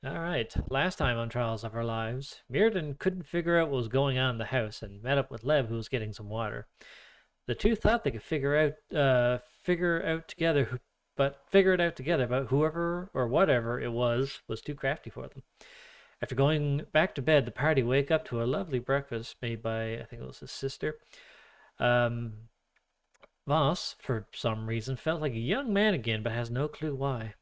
All right. Last time on Trials of Our Lives, Mirrodin couldn't figure out what was going on in the house and met up with Lev, who was getting some water. The two thought they could figure out together, but figure it out together. But whoever or whatever it was too crafty for them. After going back to bed, the party wake up to a lovely breakfast made by I think it was his sister. Um, Voss, for some reason, felt like a young man again, but has no clue why.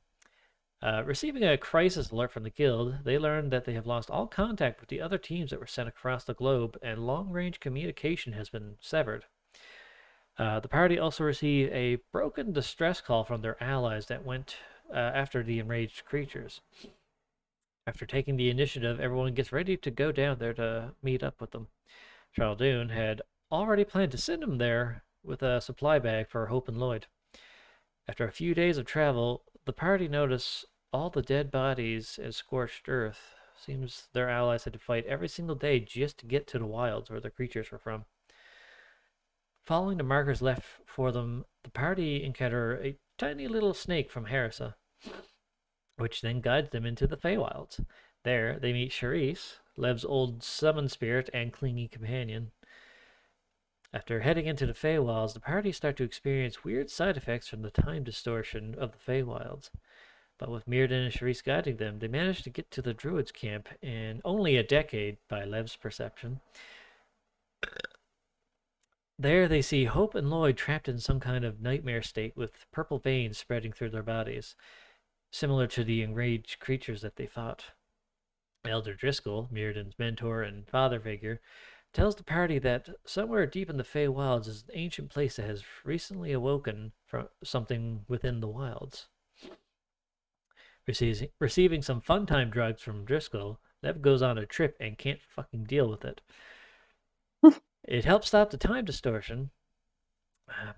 Receiving a crisis alert from the guild, they learned that they have lost all contact with the other teams that were sent across the globe, and long-range communication has been severed. The party also received a broken distress call from their allies that went after the enraged creatures. After taking the initiative, everyone gets ready to go down there to meet up with them. Charldoon had already planned to send him there with a supply bag for Hope and Lloyd. After a few days of travel, the party noticed all the dead bodies and scorched earth. Seems their allies had to fight every single day just to get to the wilds where the creatures were from. Following the markers left for them, the party encounter a tiny little snake from Harissa, which then guides them into the Feywilds. There, they meet Charisse, Lev's old summon spirit and clingy companion. After heading into the Feywilds, the party start to experience weird side effects from the time distortion of the Feywilds. But with Mirrodin and Charisse guiding them, they manage to get to the Druids' camp in only a decade by Lev's perception. There they see Hope and Lloyd trapped in some kind of nightmare state with purple veins spreading through their bodies, similar to the enraged creatures that they fought. Elder Driscoll, Mirrodin's mentor and father figure, tells the party that somewhere deep in the Fey Wilds is an ancient place that has recently awoken from something within the wilds. Receiving some fun time drugs from Driscoll, Lev goes on a trip and can't fucking deal with it. It helps stop the time distortion,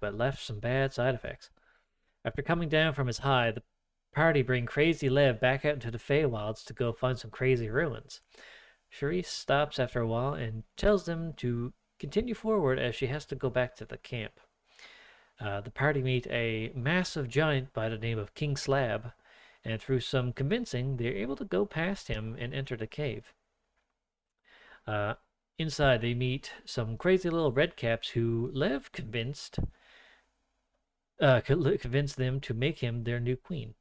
but left some bad side effects. After coming down from his high, the party bring Crazy Lev back out into the Feywilds to go find some crazy ruins. Charisse stops after a while and tells them to continue forward as she has to go back to the camp. The party meet a massive giant by the name of King Slab, and through some convincing, they're able to go past him and enter the cave. Uh, Inside, they meet some crazy little redcaps who Lev convinced them to make him their new queen.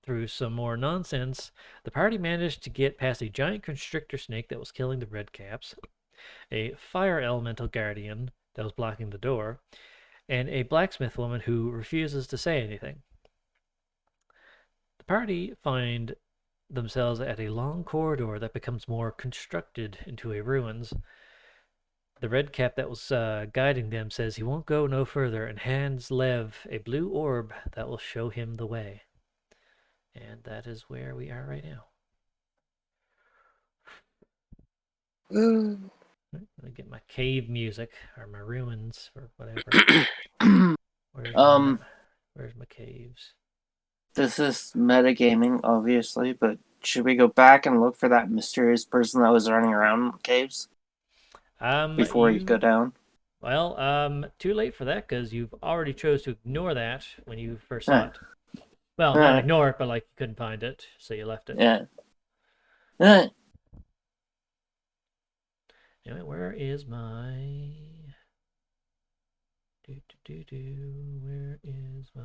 Through some more nonsense, the party managed to get past a giant constrictor snake that was killing the redcaps, a fire elemental guardian that was blocking the door, and a blacksmith woman who refuses to say anything. The party find themselves at a long corridor that becomes more constructed into a ruins. The red cap that was guiding them says he won't go no further and hands Lev a blue orb that will show him the way. And that is where we are right now. Let me get my cave music or my ruins or whatever. Where's my caves? This is metagaming, obviously, but should we go back and look for that mysterious person that was running around caves before you go down? Well, too late for that because you've already chose to ignore that when you first saw it. Well, not ignore it, but like you couldn't find it, so you left it. Yeah. Anyway, where is my... Where is my...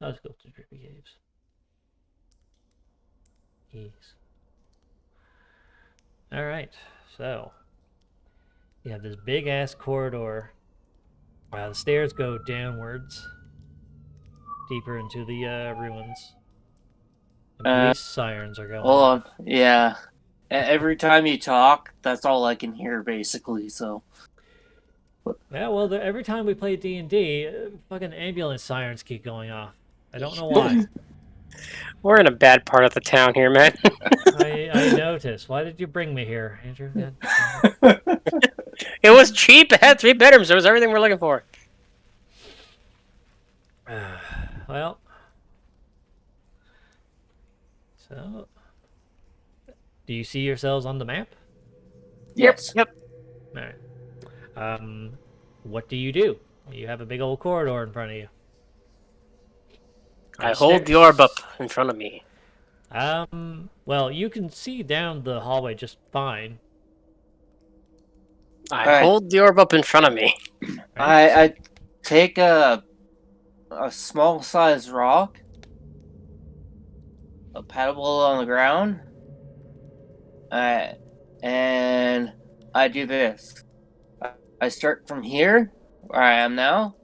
Let's go to Drippy Caves. Yes. Alright, so... You have this big-ass corridor. The stairs go downwards. Deeper into the ruins. And police sirens are going Hold off. on. Yeah. Every time you talk, that's all I can hear, basically, so... Yeah, well, every time we play D&D, fucking ambulance sirens keep going off. I don't know why. We're in a bad part of the town here, man. I noticed. Why did you bring me here, Andrew? It was cheap. It had 3 bedrooms. It was everything we're looking for. Well, so do you see yourselves on the map? Yes. Yep. All right. What do? You have a big old corridor in front of you. I hold the orb up in front of me. Well, you can see down the hallway just fine. I hold the orb up in front of me. Right. I take a small sized rock, a pebble on the ground, and I do this. I start from here, where I am now,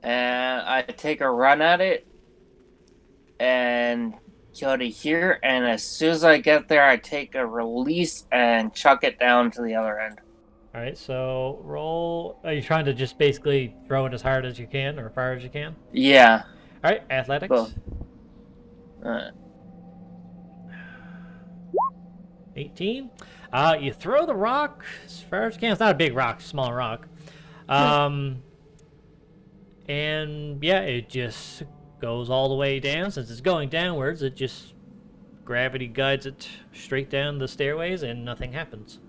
and I take a run at it, and go to here, and as soon as I get there, I take a release and chuck it down to the other end. All right, so roll. Are you trying to just basically throw it as hard as you can or far as you can? Yeah. All right, athletics. Both. 18. You throw the rock as far as you can. It's not a big rock, small rock. And yeah, it just goes all the way down. Since it's going downwards, it just gravity guides it straight down the stairways, and nothing happens.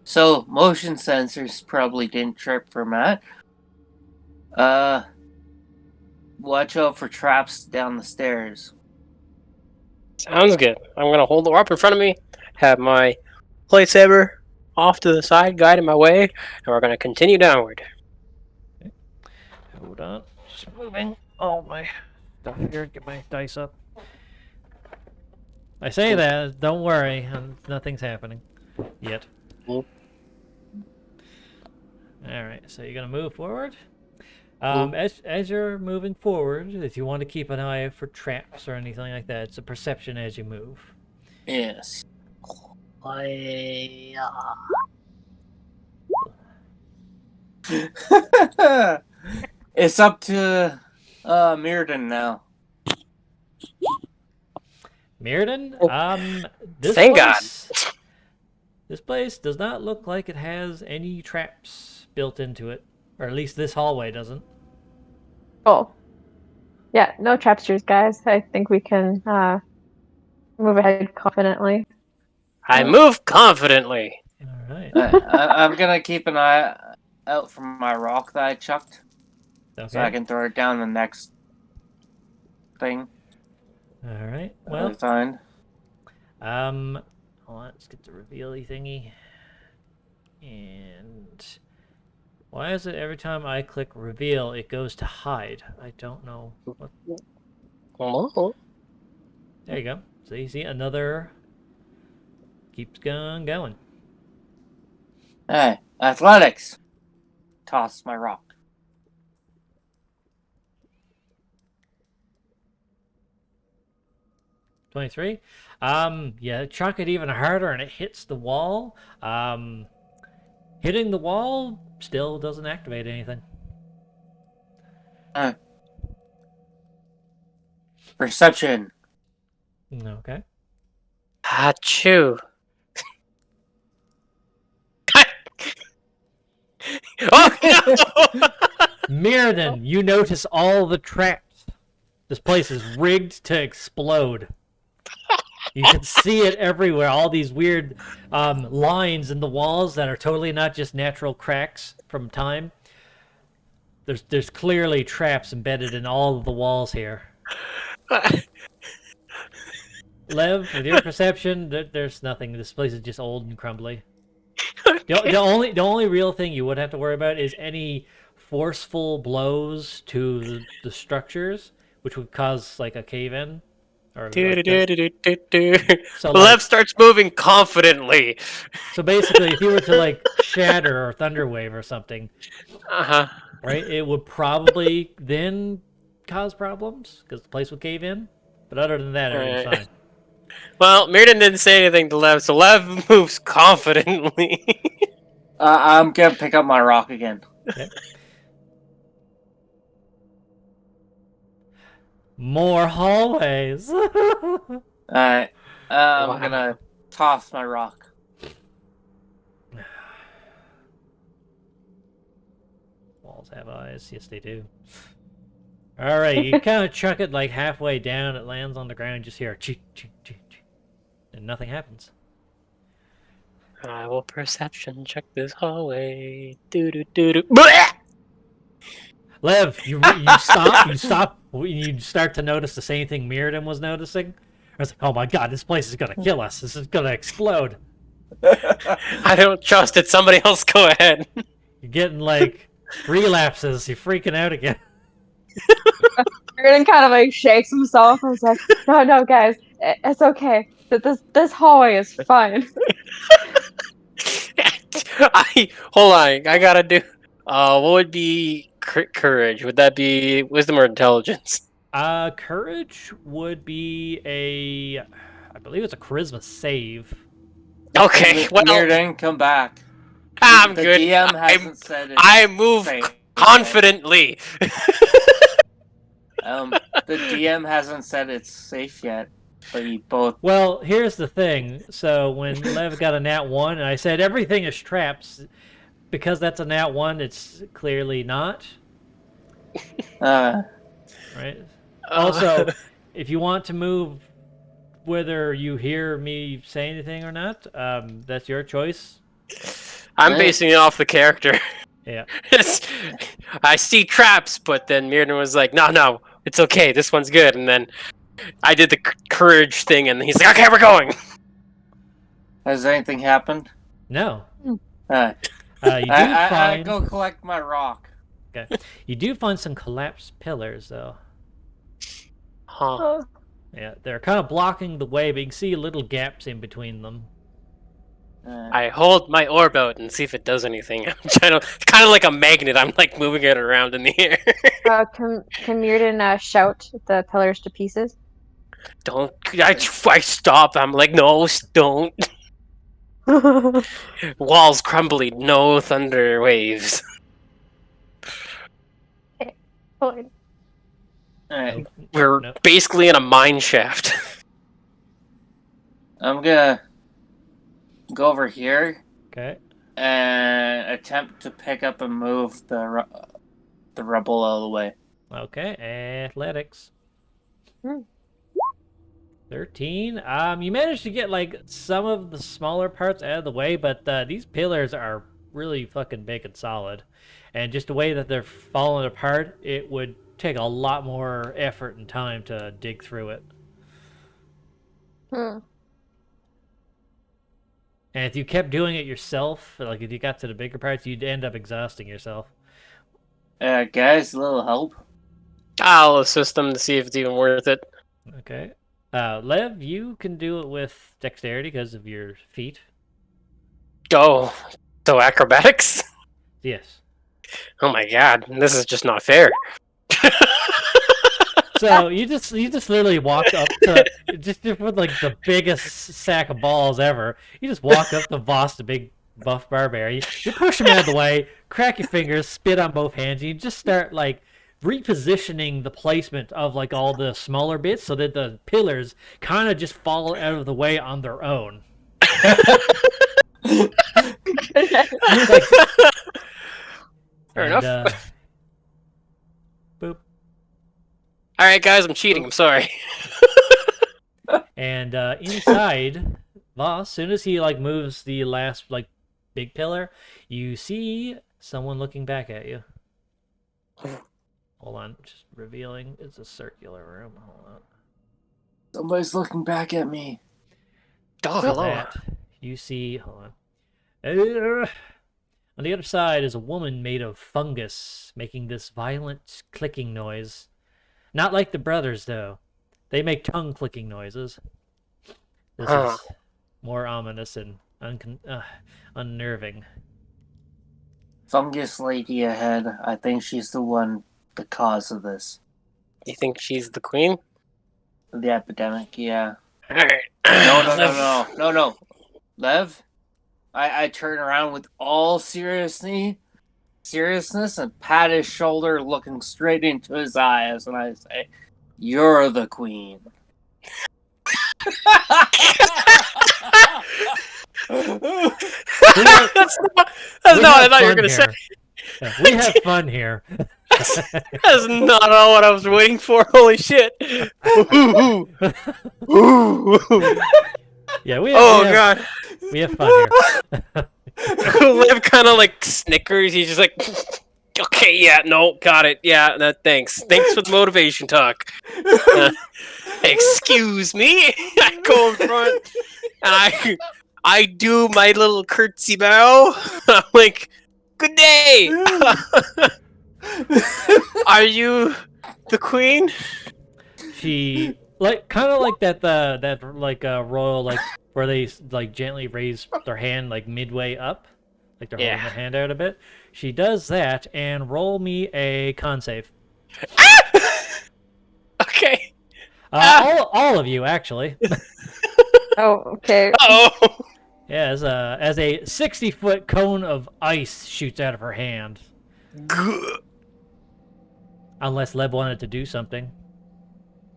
So motion sensors probably didn't trip for Matt. Watch out for traps down the stairs. Sounds good. I'm going to hold the orb up in front of me, have my lightsaber off to the side, guiding my way, and we're going to continue downward. Okay. Hold on. Just moving all my stuff here. Get my dice up. I say that. Don't worry. Nothing's happening yet. Cool. All right. So you're going to move forward. As you're moving forward, if you want to keep an eye out for traps or anything like that, it's a perception as you move. Yes. It's up to Mirrodin now. Mirrodin, this place does not look like it has any traps built into it, or at least this hallway doesn't. Cool. Yeah, no trapsters, guys. I think we can move ahead confidently. I move confidently. All right. I'm gonna keep an eye out for my rock that I chucked, so I can throw it down the next thing. All right. Well, fine. Hold on, let's get the reveal-y thingy. And why is it every time I click reveal, it goes to hide? I don't know. Hello? There you go. So you see another keeps going. Hey, athletics. Toss my rock. $23. Yeah, chuck it even harder and it hits the wall. Hitting the wall still doesn't activate anything. Perception. Okay. Achoo. Oh, no! Mirrodin, you notice all the traps. This place is rigged to explode. You can see it everywhere. All these weird lines in the walls that are totally not just natural cracks from time. There's clearly traps embedded in all of the walls here. Lev, with your perception, there's nothing. This place is just old and crumbly. The only real thing you would have to worry about is any forceful blows to the structures, which would cause like a cave-in. So Lev starts moving confidently. So basically, if you were to like shatter or thunderwave or something, right, it would probably then cause problems because the place would cave in. But other than that, everything's fine. Well, Mirrodin didn't say anything to Lev, so Lev moves confidently. I'm gonna pick up my rock again. Okay. More hallways. Alright. I'm gonna toss my rock. Walls have eyes. Yes, they do. Alright, you kind of chuck it like halfway down. It lands on the ground. Just hear a chee, chee, chee, chee, and nothing happens. I will perception check this hallway. Do do do do. Lev, you stop when you start to notice the same thing Mirrodin was noticing. I was like, oh my god, this place is gonna kill us. This is gonna explode. I don't trust it. Somebody else go ahead. You're getting like relapses. You're freaking out again. Jordan kind of like shakes himself and is like, no, guys, it's okay. This hallway is fine. Hold on. I gotta do. What would be courage? Would that be wisdom or intelligence? Courage would be I believe it's a charisma save. Okay, well, Mirrodin, come back. I'm the good. DM hasn't said it. I move confidently. The DM hasn't said it's safe yet, but you both. Well, here's the thing. So when Lev got a nat 1, and I said everything is traps, because that's a nat 1, it's clearly not. Right? Also, if you want to move, whether you hear me say anything or not, that's your choice. I'm basing it off the character. Yeah. I see traps, but then Mirrodin was like, no, it's okay. This one's good. And then I did the courage thing, and he's like, okay, we're going. Has anything happened? No. You I go collect my rock. Okay. You do find some collapsed pillars, though. Huh. Yeah, they're kind of blocking the way, but you can see little gaps in between them. I hold my orb out and see if it does anything. I'm trying to, kind of like a magnet. I'm like moving it around in the air. Can Mirrodin shout the pillars to pieces? Don't. I stop. I'm like, no, don't. Walls crumbly. No thunder waves. Fine. Alright. We're basically in a mine shaft. I'm gonna go over here. Okay. And attempt to pick up and move the rubble out of the way. Okay, athletics. 13. You managed to get like some of the smaller parts out of the way, but these pillars are really fucking big and solid. And just the way that they're falling apart, it would take a lot more effort and time to dig through it. And if you kept doing it yourself, like if you got to the bigger parts, you'd end up exhausting yourself. Guys, a little help? I'll assist them to see if it's even worth it. Okay. Lev, you can do it with dexterity because of your feet. Oh, so acrobatics? Yes. Oh my god, this is just not fair. So you just literally walk up to just with like the biggest sack of balls ever. You just walk up to boss, the big buff barbarian. You push him out of the way, crack your fingers, spit on both hands, and you just start like repositioning the placement of like all the smaller bits so that the pillars kind of just fall out of the way on their own. Fair enough. Boop. All right, guys, I'm cheating. I'm sorry. And inside, Voss, as soon as he like moves the last like big pillar, you see someone looking back at you. Hold on, just revealing it's a circular room. Hold on. Somebody's looking back at me. Oh, So hello. that you see, hold on. On the other side is a woman made of fungus, making this violent clicking noise. Not like the brothers, though. They make tongue-clicking noises. This is more ominous and unnerving. Fungus lady ahead. I think she's the cause of this. You think she's the queen? The epidemic, yeah. Alright. No. Lev? I turn around with all seriousness and pat his shoulder, looking straight into his eyes, and I say, "You're the queen." That's not what I thought you were going to say. Yeah, we have fun here. That's not all what I was waiting for. Holy shit. Yeah, we God. We have fun here. Lev kind of like snickers. He's just like, okay, yeah, no, got it. Yeah, thanks. Thanks for the motivation talk. Excuse me. I go in front and I do my little curtsy bow. I'm like, good day. Are you the queen? She kind of like that royal like where they like gently raise their hand like midway up, like they're holding their hand out a bit. She does that and roll me a con save. Okay. All of you actually. Oh, okay. Oh. Yeah, as a 60-foot cone of ice shoots out of her hand. Unless Leb wanted to do something.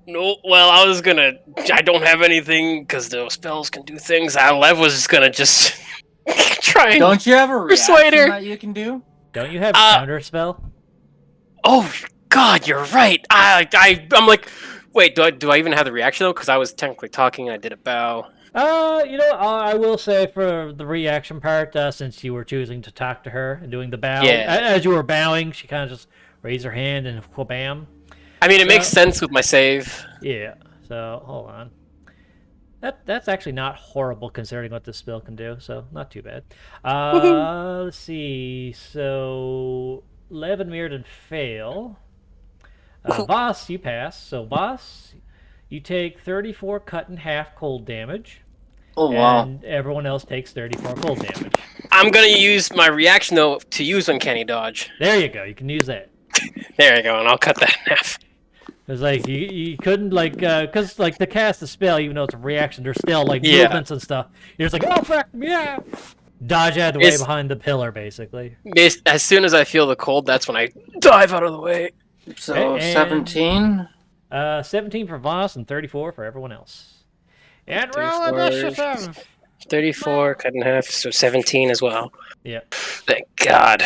No, well, I don't have anything because those spells can do things. Lev was just gonna try and Don't you have a persuade reaction her. that you can do? Don't you have counter spell? Oh God, you're right. I'm like, wait, do I even have the reaction though? Because I was technically talking and I did a bow. I will say for the reaction part, since you were choosing to talk to her and doing the bow, as you were bowing, she kind of just raised her hand and wha-bam. I mean, it makes sense with my save. Yeah. So hold on. That's actually not horrible considering what this spell can do. So not too bad. Let's see. So Lev and Mirrodin fail. Voss, you pass. So Voss, you take 34 cut in half cold damage. Oh, wow. And everyone else takes 34 cold damage. I'm gonna use my reaction though to use Uncanny Dodge. There you go. You can use that. There you go, and I'll cut that in half. It's like you couldn't because to cast a spell, even though it's a reaction, there's still like movements and stuff. You're just like, oh fuck, yeah, dodge out of the way behind the pillar, basically. As soon as I feel the cold, that's when I dive out of the way. So 17. 17 for Voss and 34 for everyone else. And roll initiative. 34 cut in half, so 17 as well. Yeah. Thank God.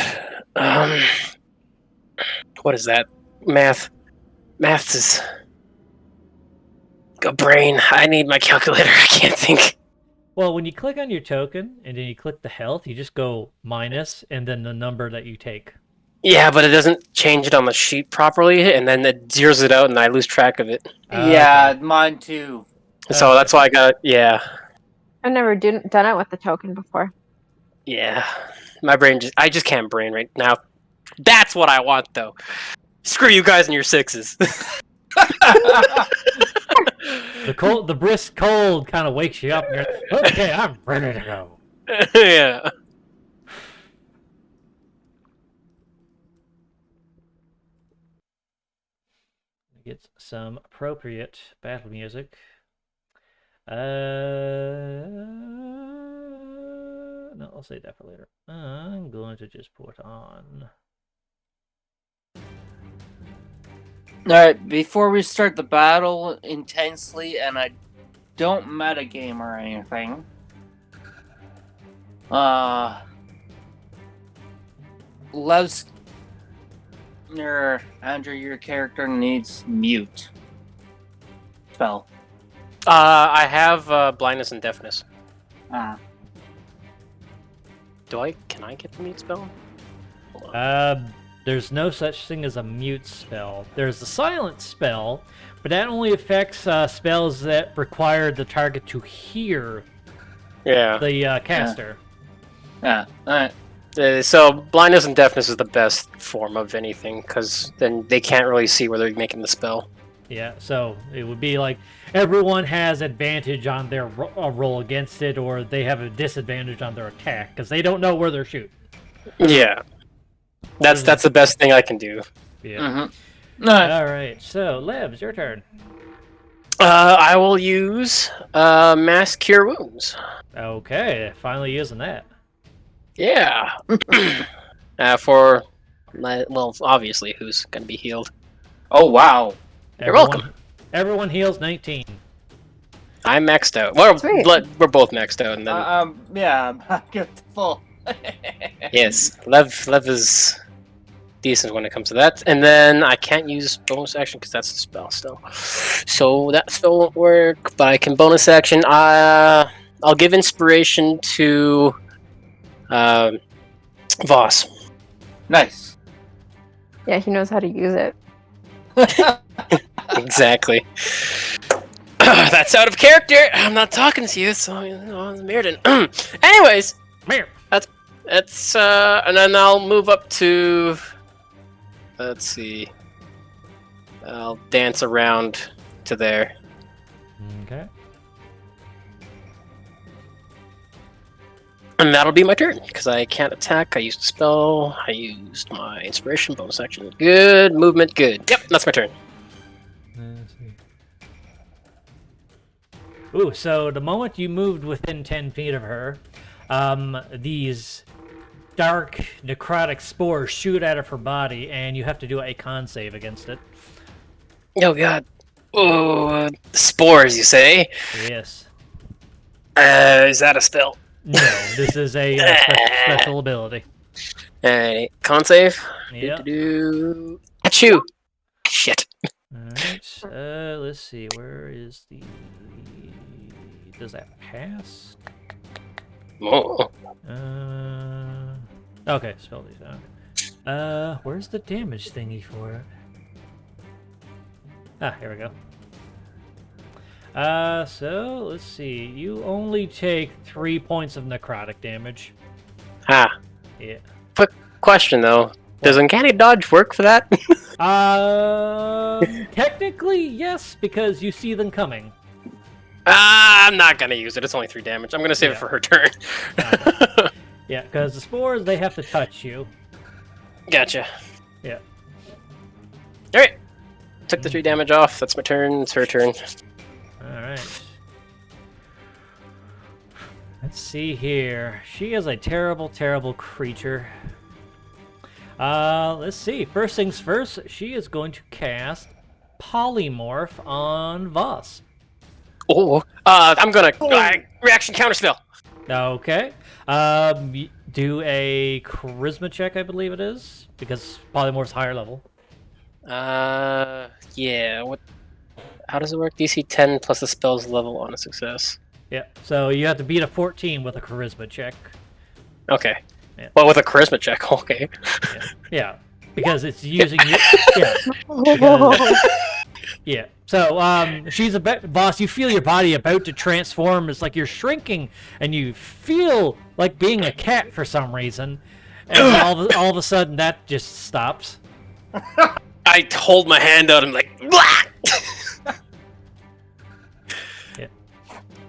What is that? Math is a brain. I need my calculator. I can't think. Well, when you click on your token and then you click the health, you just go minus and then the number that you take. Yeah, but it doesn't change it on the sheet properly, and then it zeroes it out, and I lose track of it. Yeah, Okay. mine too. So that's why I got I've never done it with the token before. Yeah. My brain I just can't brain right now. That's what I want, though. Screw you guys and your sixes. The brisk cold kind of wakes you up. And you're like, okay, I'm ready to go. Yeah. Get some appropriate battle music. No, I'll save that for later. I'm going to just put on. Alright, before we start the battle intensely, and I don't metagame or anything, Andrew, your character needs mute spell. I have blindness and deafness. Can I get the mute spell? There's no such thing as a mute spell. There's the silent spell, but that only affects spells that require the target to hear the caster. Yeah, alright. So blindness and deafness is the best form of anything, because then they can't really see where they're making the spell. Yeah, so it would be like everyone has advantage on their roll against it, or they have a disadvantage on their attack, because they don't know where they're shooting. Yeah. That's the best thing I can do. Yeah. Mm-hmm. All right, so Lebs, your turn. I will use Mass Cure Wounds. Okay, finally using that. Yeah. Obviously, who's going to be healed. Oh, wow. You're welcome. Everyone heals 19. I'm maxed out. Well, we're both maxed out. And then, yeah, I'm good to full. Yes, Lev is decent when it comes to that. And then I can't use bonus action because that's a spell still. So that spell won't work, but I can bonus action. I'll give inspiration to Voss. Nice. Yeah, he knows how to use it. Exactly. That's out of character. I'm not talking to you, so it's Mirrodin. Anyways, Mir. that's and then I'll move up to. Let's see. I'll dance around to there. Okay. And that'll be my turn, because I can't attack. I used a spell. I used my inspiration bonus action. Good. Movement, good. Yep, that's my turn. Let's see. Ooh, so the moment you moved within 10 feet of her, these dark necrotic spores shoot out of her body, and you have to do a con save against it. Oh, God. Oh, spores, you say? Yes. Is that a spell? No, this is a special ability. Alright, con save. Yeah. Achoo! Shit. Alright, let's see, where is the... Does that pass? Oh. Okay, spell these out. Where's the damage thingy for it? Ah, here we go. So, let's see, you only take 3 points of necrotic damage. Ah. Yeah. Quick question, though. Does Uncanny Dodge work for that? Technically, yes, because you see them coming. I'm not gonna use it. It's only 3 damage. I'm gonna save it for her turn. Yeah, because the spores, they have to touch you. Gotcha. Yeah. Alright. Took the 3 damage off. That's my turn. It's her turn. Alright. Let's see here. She is a terrible, terrible creature. Let's see. First things first, she is going to cast Polymorph on Voss. Oh. I'm gonna reaction counter spell. Okay. Do a charisma check, I believe it is, because Polymorph's higher level. Yeah. What? How does it work? DC 10 plus the spell's level on a success. Yeah. So you have to beat a 14 with a charisma check. Okay. Yeah. Well, with a charisma check, okay. Yeah. Because it's using your... Yeah. Because, yeah. So, she's Voss, you feel your body about to transform. It's like you're shrinking, and you feel like being a cat for some reason. And all of a sudden, that just stops. I hold my hand out and I'm like, blah! Yeah.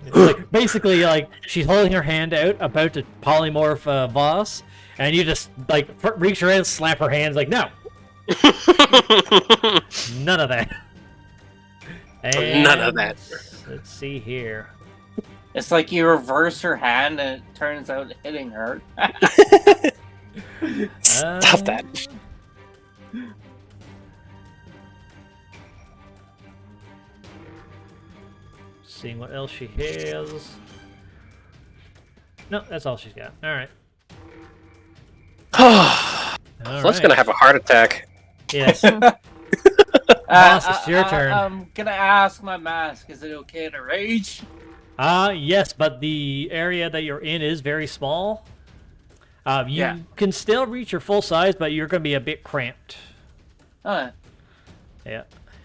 It's like, basically, like, she's holding her hand out, about to polymorph Voss, and you just, like, reach her hand, slap her hands, like, no! None of that. And None of that. Let's see here. It's like you reverse her hand and it turns out hitting her. Stop that. Seeing what else she has. No, that's all she's got. Alright. Flood's gonna have a heart attack. Yes. Boss, it's your turn. I'm gonna ask my mask, is it okay to rage? Yes, but the area that you're in is very small. You can still reach your full size, but you're going to be a bit cramped. Yeah.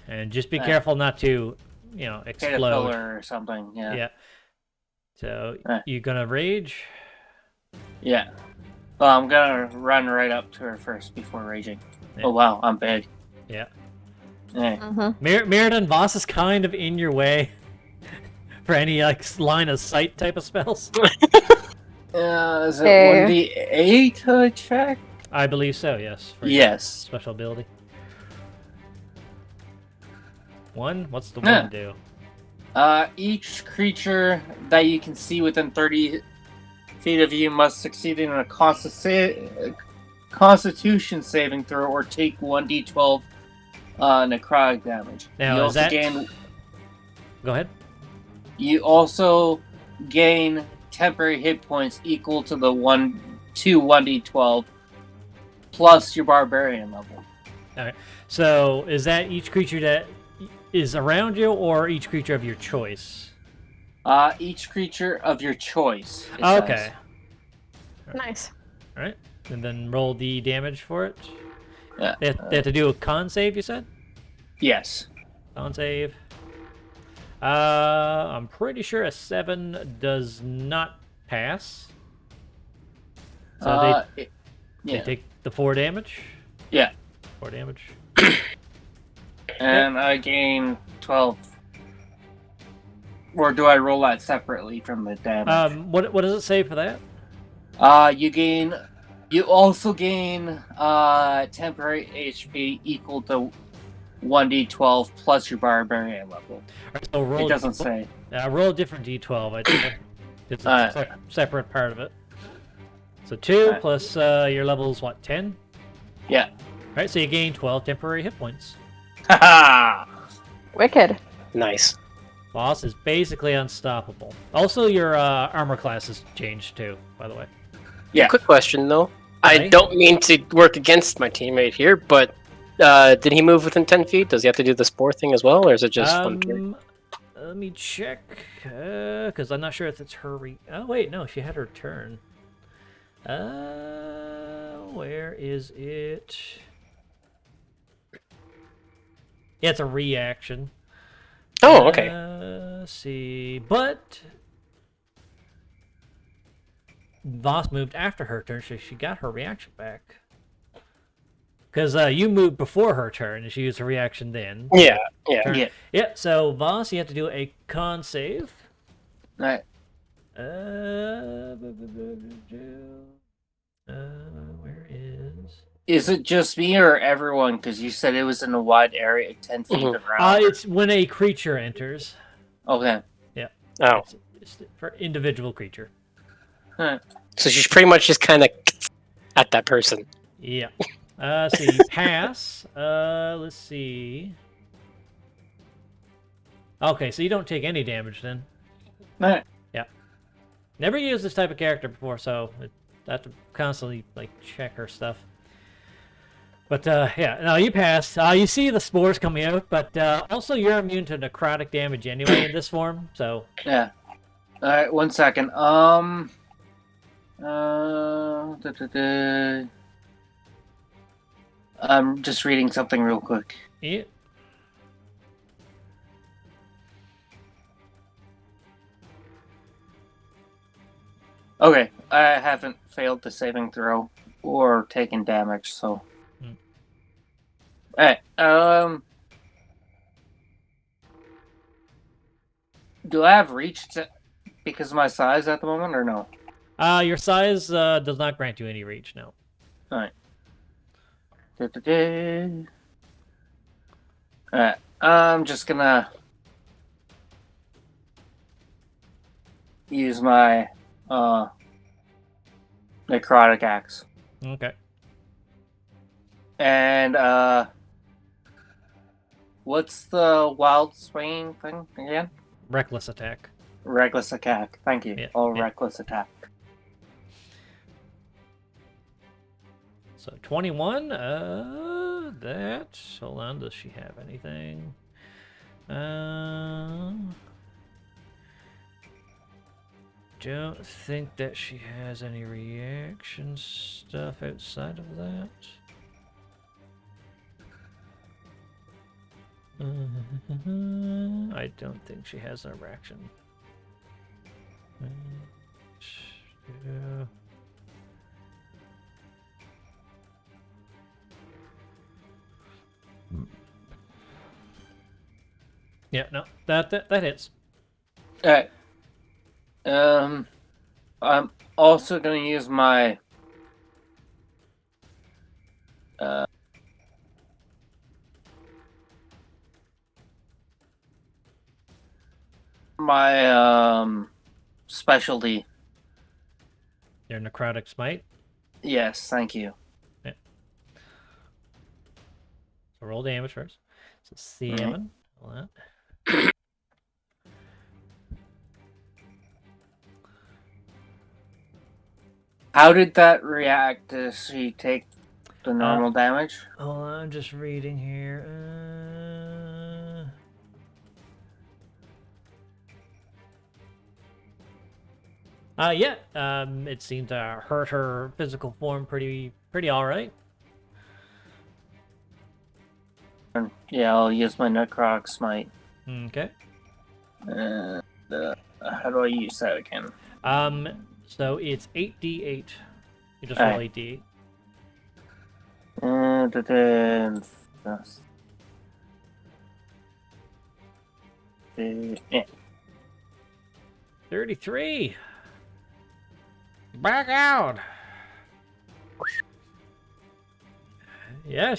And just be careful not to, explode. Caterpillar or something, yeah. Yeah. So, you going to rage? Yeah. Well, I'm going to run right up to her first before raging. Yeah. Oh, wow, I'm big. Yeah. Yeah. Mirrodin, Voss is kind of in your way for any line of sight type of spells. Is it 1d8 to check? I believe so, yes. Yes. Special ability. 1? What's the 1 do? Each creature that you can see within 30 feet of you must succeed in a Constitution saving throw or take 1d12 necrotic damage. Now, you is also that... gain... Go ahead. You also gain temporary hit points equal to the 1d12 plus your barbarian level. Alright. So, is that each creature that is around you or each creature of your choice? Each creature of your choice. It Okay. says. Nice. All right. And then roll the damage for it. Yeah. They have to do a con save, you said? Yes. Con save. I'm pretty sure a 7 does not pass. So they yeah. take the 4 damage. Yeah. 4 damage. And I gain 12. Or do I roll that separately from the damage? What does it say for that? You also gain temporary HP equal to 1d12 plus your barbarian level. All right, so roll. It doesn't say. Roll a different d12. I think it's a separate part of it. So 2 plus your level is what, 10? Yeah. All right, so you gain 12 temporary hit points. Haha! Wicked. Nice. Boss is basically unstoppable. Also, your armor class has changed too, by the way. Yeah. Quick question though. I Okay. don't mean to work against my teammate here, but did he move within 10 feet? Does he have to do the spore thing as well, or is it just one turn? Let me check, because I'm not sure if it's her. Oh wait, no, she had her turn. Where is it? Yeah, it's a reaction. Oh, okay. Let's see, but Voss moved after her turn, so she got her reaction back. Because you moved before her turn, and she used her reaction then. Yeah. Yeah. Yeah, so Voss, you have to do a con save. Alright. Where is... Is it just me or everyone? Because you said it was in a wide area, 10 feet around. It's when a creature enters. Okay. Oh, It's for individual creature. Huh. so she's pretty much just kind of at that person. Yeah. So you pass. Let's see. Okay, so you don't take any damage then. Alright. Never used this type of character before, so I have to constantly like check her stuff. But yeah, no, you pass. You see the spores coming out, but also you're immune to necrotic damage anyway in this form. So Yeah. Alright, 1 second. I'm just reading something real quick. yeah. Okay, I haven't failed the saving throw or taken damage, so. Alright, do I have reach because of my size at the moment, or no? Your size does not grant you any reach, no. Alright. Alright, I'm just gonna use my necrotic axe. Okay. And what's the wild swing thing again? Reckless attack. Reckless attack. Thank you. Yeah, yeah. Reckless attack. So 21. That. Hold on. Does she have anything? Don't think that she has any reaction stuff outside of that. I don't think she has a reaction. Yeah, no, that hits. Alright. I'm also gonna use my specialty. Your necrotic smite. Yes, thank you. So roll damage first. So 7. Hold on. How did that react? Does she take the normal damage? Hold on, I'm just reading here. Yeah. It seemed to hurt her physical form pretty all right. Yeah, I'll use my Necroc Smite. Okay. How do I use that again? So it's 8d8. You just All roll right. 8d8. Yeah. 33. Back out. Yeah,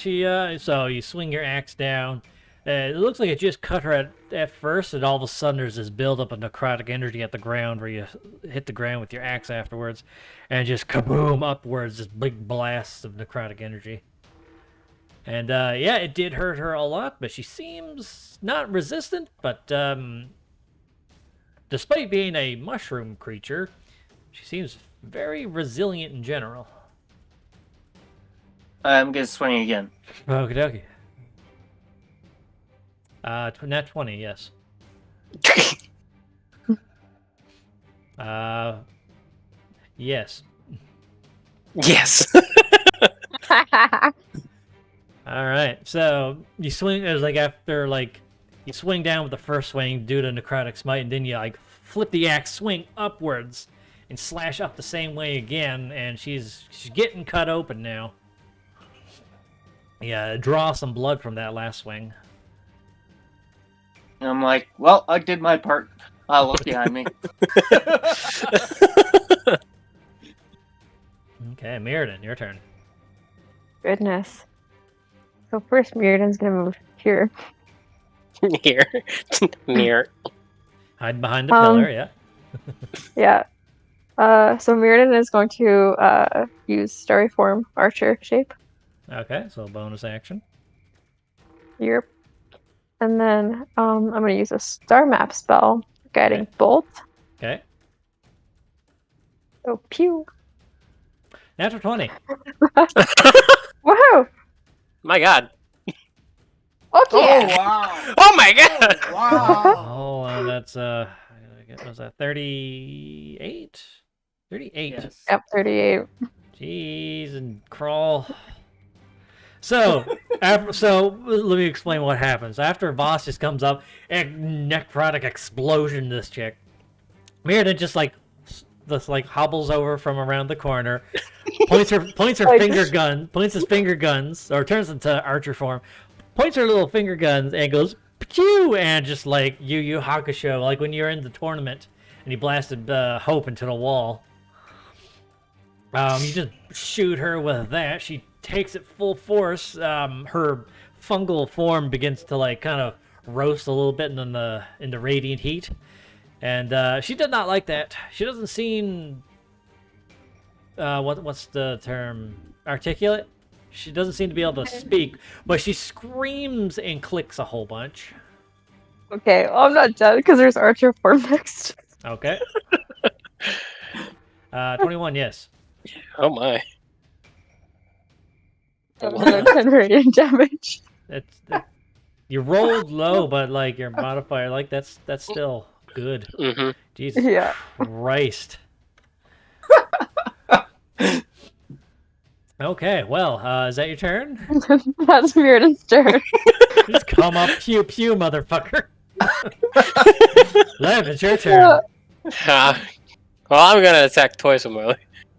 so you swing your axe down. It looks like it just cut her at first, and all of a sudden there's this buildup of necrotic energy at the ground where you hit the ground with your axe afterwards, and just kaboom upwards, this big blast of necrotic energy. And yeah, it did hurt her a lot, but she seems not resistant, but despite being a mushroom creature, she seems very resilient in general. I'm gonna swing again. Okie dokie. Nat 20, yes. Yes. Yes. All right. So you swing. It was like after you swing down with the first swing, do the necrotic smite, and then you like flip the axe, swing upwards, and slash up the same way again. And she's getting cut open now. Yeah, draw some blood from that last swing. And I'm like, well, I did my part. Look behind me. Okay, Mirrodin, your turn. Goodness. So first, Mirrodin's gonna move here. Here. Mirror. Hide behind the pillar. Yeah. Yeah. So Mirrodin is going to use Starry Form Archer shape. Okay, so bonus action. Yep. And then I'm gonna use a Star Map spell, Guiding Bolt. Okay. So pew. Natural 20. Woohoo! My God. Okay. Oh wow! Oh my God. Wow! Oh, that's was that 38? 38. Yes. Yep, 38. Jeez, and crawl. So, let me explain what happens. After a boss just comes up, a necrotic explosion. This chick, Mirrodin just hobbles over from around the corner, points her his finger guns, or turns into archer form, points her little finger guns, and goes pew, and just like Yu Yu Hakusho, like when you're in the tournament and you blasted Hope into the wall. You just shoot her with that. She takes it full force. Her fungal form begins to kind of roast a little bit in the radiant heat, and she did not like that. She doesn't seem what's the term, articulate. She doesn't seem to be able to speak, but she screams and clicks a whole bunch. Okay, well, I'm not done because there's Archer Form next. Okay. 21, yes. Oh my. Another 10 radiant damage. You rolled low, but your modifier, that's still good. Mm-hmm. Jesus Yeah. Christ. Okay, well, is that your turn? That's Mirrodin's turn. Just come up, pew pew, motherfucker. Lev, it's your turn. Well, I'm gonna attack twice with my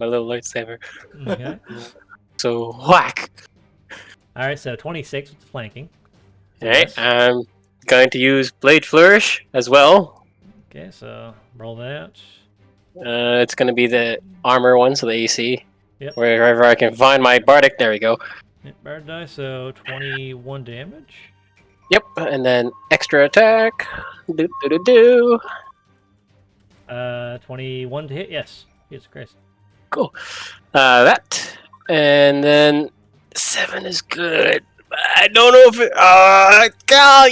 little lightsaber. Okay. So whack. All right, so 26 with the flanking. Alright, I'm going to use Blade Flourish as well. Okay, so roll that. It's going to be the armor one, so the AC. Yep. Wherever I can find my Bardic, there we go. Yep, bard die, so 21 damage. Yep, and then extra attack. Do do do do. 21 to hit, yes. Jesus Christ. Cool. That. And then 7 is good. I don't know if it.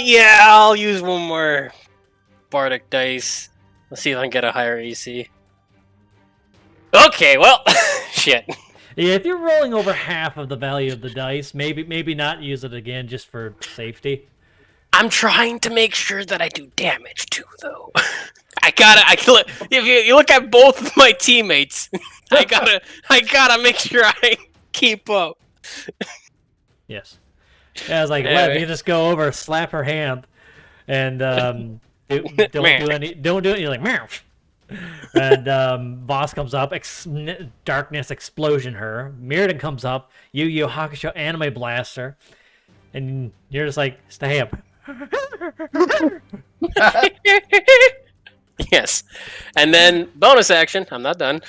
Yeah, I'll use one more Bardic dice. Let's see if I can get a higher AC. Okay, well, shit. Yeah, if you're rolling over half of the value of the dice, maybe not use it again just for safety. I'm trying to make sure that I do damage too, though. If you look at both of my teammates, I gotta make sure I keep up. Yes. Yeah, I was like, Lev, Anyway. you just go over, slap her hand, and don't do it. You're like, meow. And boss comes up, darkness explosion her. Mirrodin comes up, Yu Hakusho anime blaster, and you're just like, stay up. Yes. And then bonus action. I'm not done.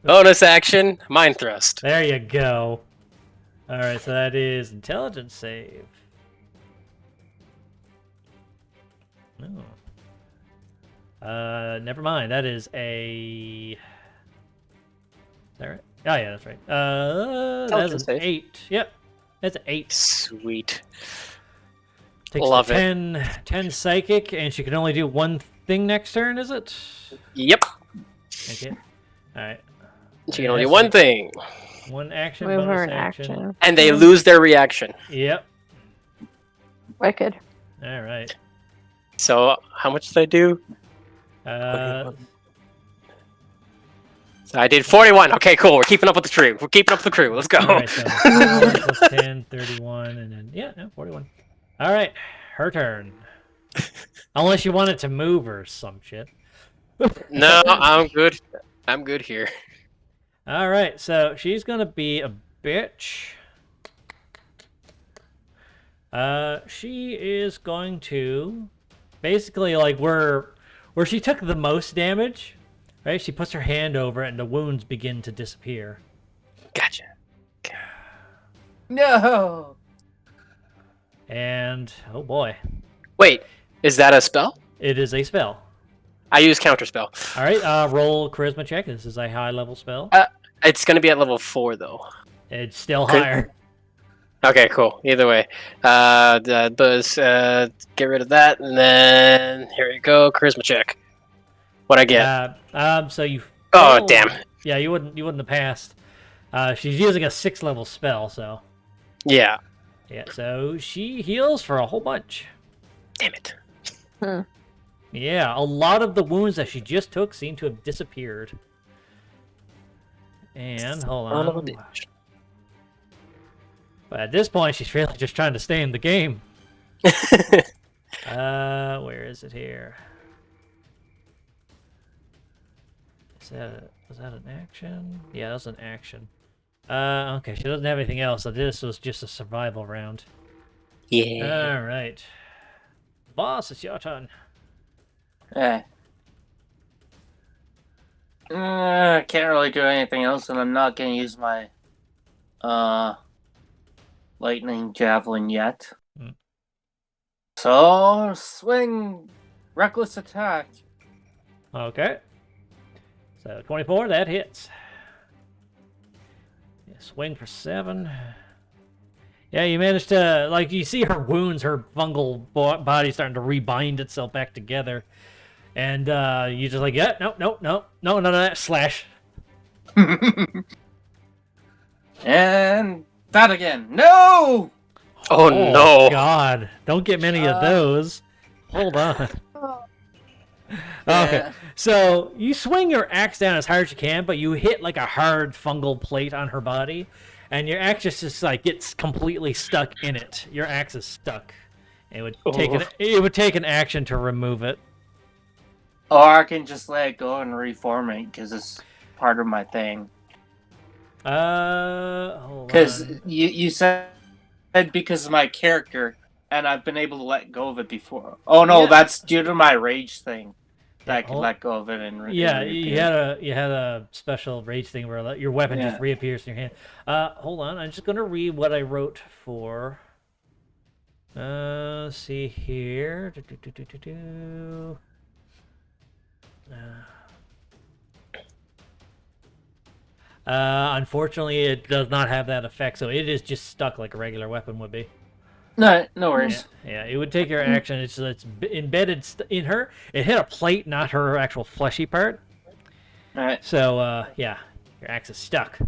Bonus action. Mind thrust. There you go. All right, so that is intelligence save. No. Never mind. That is a. Is that right? Oh yeah, that's right. That's Intelligence an save. 8. Yep, that's an 8. Sweet. Takes Love the it. 10 psychic, and she can only do one thing next turn. Is it? Yep. Okay. All right. She can only do one thing. One action. Move bonus her in action. action. And they lose their reaction. Yep. Wicked. All right. So how much did I do? Uh, So I did 41. Okay, cool. We're keeping up with the crew. Let's go. all right. So 41 plus 10, 31, and then yeah, no, 41. All right, her turn. Unless you wanted to move or some shit. No, I'm good. I'm good here. All right, so she's gonna be a bitch. She is going to basically like where she took the most damage, right? She puts her hand over it, and the wounds begin to disappear. Gotcha. No. And oh boy, Wait, is that a spell? it is a spell. I use counterspell. All right, roll charisma check. This is a high level spell. It's gonna be at level 4 though. It's still Could- higher. Okay, cool. Either way, buzz. Get rid of that, and then here we go. Charisma check. What I get? So you. Oh, failed- damn. Yeah, you wouldn't have passed. She's using a 6th level spell, so Yeah. yeah. So she heals for a whole bunch. Damn it. Yeah, a lot of the wounds that she just took seem to have disappeared. And hold Son of a on. bitch. But at this point, she's really just trying to stay in the game. Where is it here? Was that an action? Yeah, that was an action. Okay, she doesn't have anything else, so this was just a survival round. Yeah. All right. Boss, it's your turn. Eh. I can't really do anything else, and I'm not gonna use my lightning javelin yet. Hmm. So swing, reckless attack. Okay. So 24, that hits. Yeah, swing for 7. Yeah, you managed to, like, you see her wounds, her fungal body starting to rebind itself back together. And you just like, yeah, no, none of that, slash. And that again. No! Oh no. God, don't get many of those. Hold on. Okay, so you swing your axe down as hard as you can, but you hit like a hard fungal plate on her body, and your axe just like gets completely stuck in it. Your axe is stuck. It would take an action to remove it. Or I can just let it go and reform it, because it's part of my thing. Hold Because on. you said because of my character, and I've been able to let go of it before. Oh no, Yeah. that's due to my rage thing. That I can hold- let go of it and Yeah, and you had a special rage thing where your weapon just reappears in your hand. Hold on, I'm just gonna read what I wrote for. Let's see here. Unfortunately, it does not have that effect, so it is just stuck like a regular weapon would be. No worries. Yeah, it would take your action. It's embedded in her. It hit a plate, not her actual fleshy part. All right, So, yeah, your axe is stuck.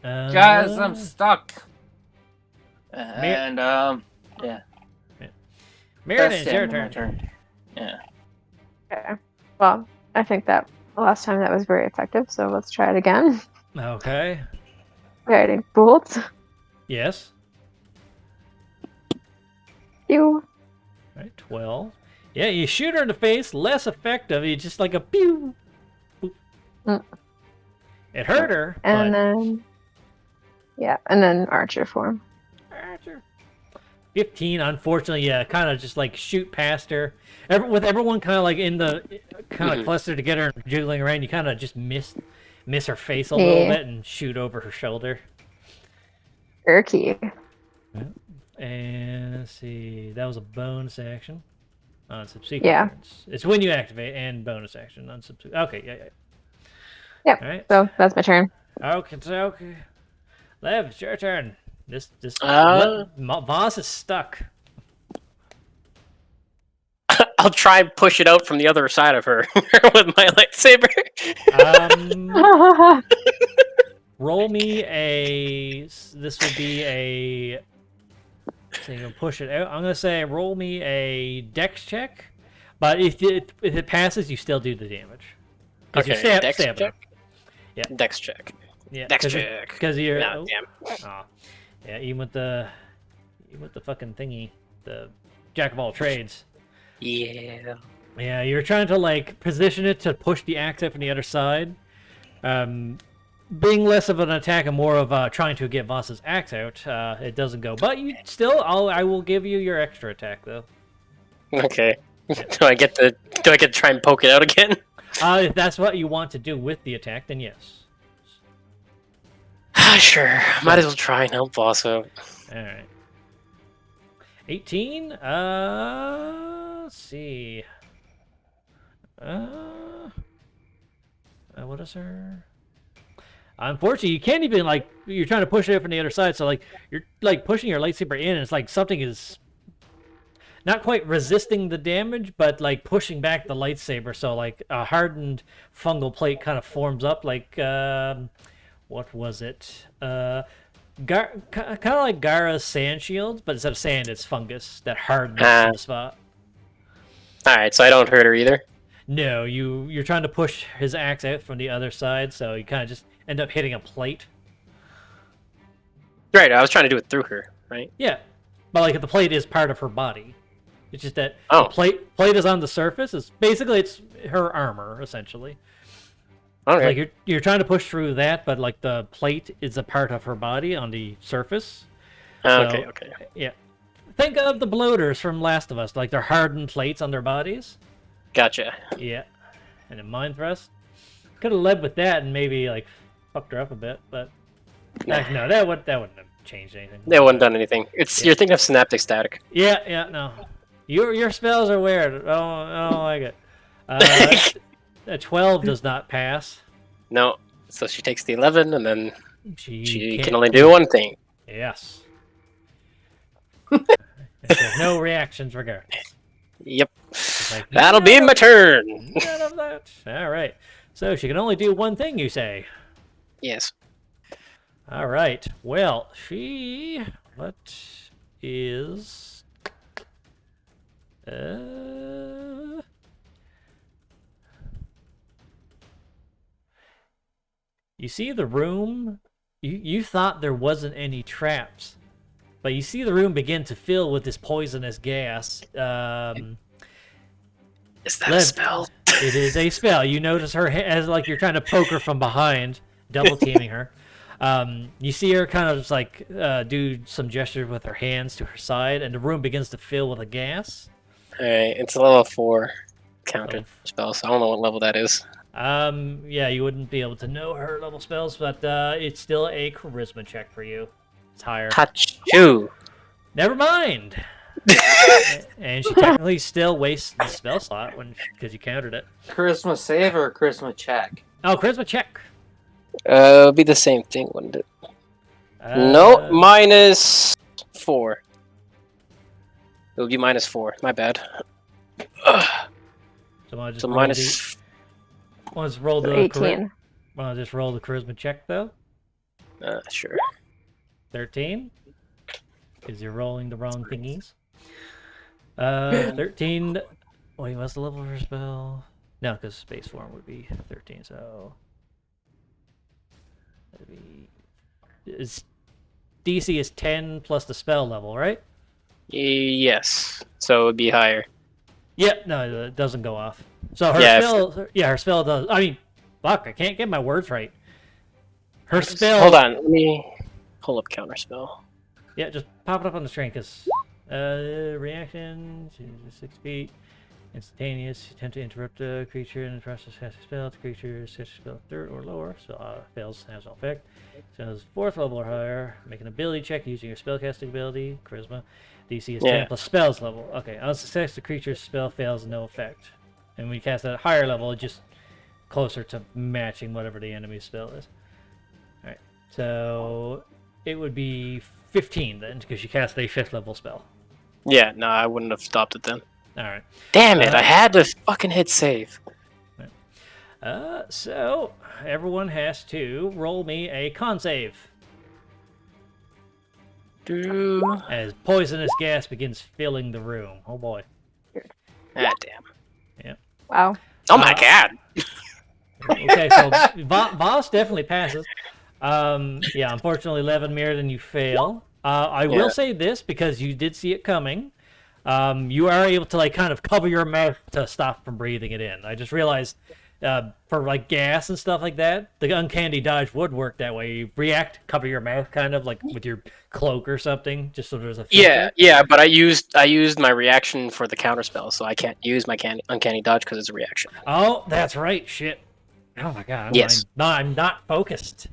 guys, I'm stuck. And yeah. Mirrodin, That's it's the your end of my turn. turn. Yeah. Okay. Well, I think that last time that was very effective, so let's try it again. Okay. Guiding bolts. Yes. You. All right, 12. Yeah, you shoot her in the face, less effective. You just like a pew. Boop. Mm. It hurt her, And but then. Yeah, and then archer form. Archer. 15, unfortunately, yeah, kind of just like shoot past her. With everyone kind of like in the kind of clustered together and jiggling around, you kind of just miss her face a little Yeah. bit and shoot over her shoulder. Erky. And let's see, that was a bonus action on subsequent Yeah. turns. It's when you activate and bonus action on subsequent. Okay, yeah. Yep. All right. So that's my turn. Okay. Lev, it's your turn. This Voss is stuck. I'll try and push it out from the other side of her with my lightsaber. Roll me a. This would be a. So you can push it out. I'm gonna say roll me a Dex check, but if it passes, you still do the damage. Okay, Dex stamina. check. Yeah. Dex check. Yeah. Dex check. Because you're. No, damn. Oh, yeah, even with the fucking thingy, the jack of all trades. Yeah. Yeah, you're trying to like position it to push the axe out from the other side. Being less of an attack and more of trying to get Voss's axe out, it doesn't go. But you still, I will give you your extra attack though. Okay. Do I get to try and poke it out again? If that's what you want to do with the attack, then yes. Sure. Might as well try and help Voss out. All right. 18. Let's see. What is her? Unfortunately, you can't even like. You're trying to push it from the other side, so like you're like pushing your lightsaber in, and it's like something is not quite resisting the damage, but like pushing back the lightsaber. So like a hardened fungal plate kind of forms up. Like what was it? Kind of like Gara's sand shields, but instead of sand, it's fungus that hardens the spot. All right, so I don't hurt her either. No, you're trying to push his axe out from the other side, so you kind of just end up hitting a plate. Right, I was trying to do it through her, right? Yeah, but like the plate is part of her body. It's just that Oh. the plate is on the surface. It's her armor essentially. Okay. Like you're trying to push through that, but like the plate is a part of her body on the surface. Okay. Yeah. Think of the bloaters from Last of Us, like they're hardened plates on their bodies. Gotcha. Yeah. And a mind thrust. Could have led with that and maybe like fucked her up a bit, but no, that wouldn't have changed anything. They wouldn't done anything. You're thinking of synaptic static. Yeah, no. Your spells are weird. I don't like it. A 12 does not pass. No. So she takes the 11, and then she can't- can only do one thing. Yes. There's no reactions regardless. Yep. Like, That'll be my turn. None of that. All right. So she can only do one thing, you say. Yes. All right. Well, what is you see the room, you thought there wasn't any traps, but you see the room begin to fill with this poisonous gas. Is that a Lev, spell? It is a spell. You notice her as like you're trying to poke her from behind, double teaming her. You see her kind of just like do some gestures with her hands to her side, and the room begins to fill with a gas. Alright, it's a level 4 counter spell, so I don't know what level that is. Yeah, you wouldn't be able to know her level spells, but it's still a charisma check for you. It's higher. Hachu! Never mind. And she technically still wastes the spell slot because you countered it. Charisma save or charisma check? Oh, charisma check. It'll be the same thing, wouldn't it? No, minus 4. It would be minus 4. My bad. So I just So roll minus. Want to roll the 18. Want to just roll the charisma check though? Sure. 13. because you're rolling the wrong thingies. 13. Wait, what's the level of her spell? No, because space form would be 13. So that'd be. DC is 10 plus the spell level, right? Yes. So it would be higher. Yep. No, it doesn't go off. So her Yeah, spell. Yeah, her spell does. I mean, fuck, I can't get my words right. Her spell. Hold on. Let me pull up counterspell. Yeah, just pop it up on the screen, because reaction, 6 feet, instantaneous, attempt to interrupt a creature in the process of casting a spell. The creature sets a spell 3rd or lower, so fails, has no effect. So it's 4th level or higher. Make an ability check using your spellcasting ability, charisma. DC is 10 plus spells level. Okay, on success, the creature's spell fails, no effect. And when you cast at a higher level, it's just closer to matching whatever the enemy's spell is. Alright, so it would be 15 then, because you cast a 5th level spell. Yeah, no, I wouldn't have stopped it then. Alright. Damn it, I had to fucking hit save. So, everyone has to roll me a con save. As poisonous gas begins filling the room. Oh boy. Ah, damn. Yeah. Wow. Oh my god! Okay, so Voss definitely passes. Yeah, unfortunately, Levin, Mirrodin, you fail. I will say this, because you did see it coming. You are able to like kind of cover your mouth to stop from breathing it in. I just realized for like gas and stuff like that, the uncanny dodge would work that way. You react, cover your mouth, kind of like with your cloak or something, just so there's a filter. Yeah, but I used my reaction for the counterspell, so I can't use my uncanny dodge because it's a reaction. Oh, that's right. Shit. Oh my god. Yes. I'm not focused.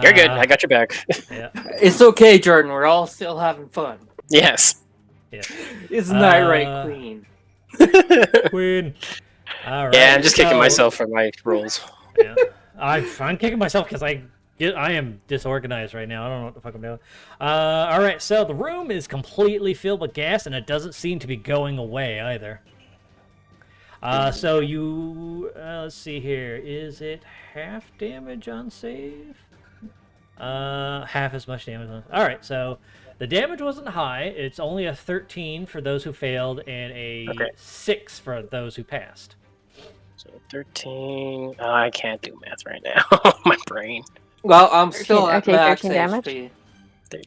You're good. I got your back. Yeah. It's okay, Jordan. We're all still having fun. Yes. Yeah. Isn't that right, Queen? Queen. All right. Yeah, I'm just kicking myself for my rolls. Yeah. I'm kicking myself because I am disorganized right now. I don't know what the fuck I'm doing. All right. So the room is completely filled with gas, and it doesn't seem to be going away either. So you let's see here. Is it half damage on save? Half as much damage on. All right. So the damage wasn't high. It's only a 13 for those who failed and a 6 for those who passed. So 13. Oh, I can't do math right now. My brain. Well, I'm still at okay, max 13 damage? HP.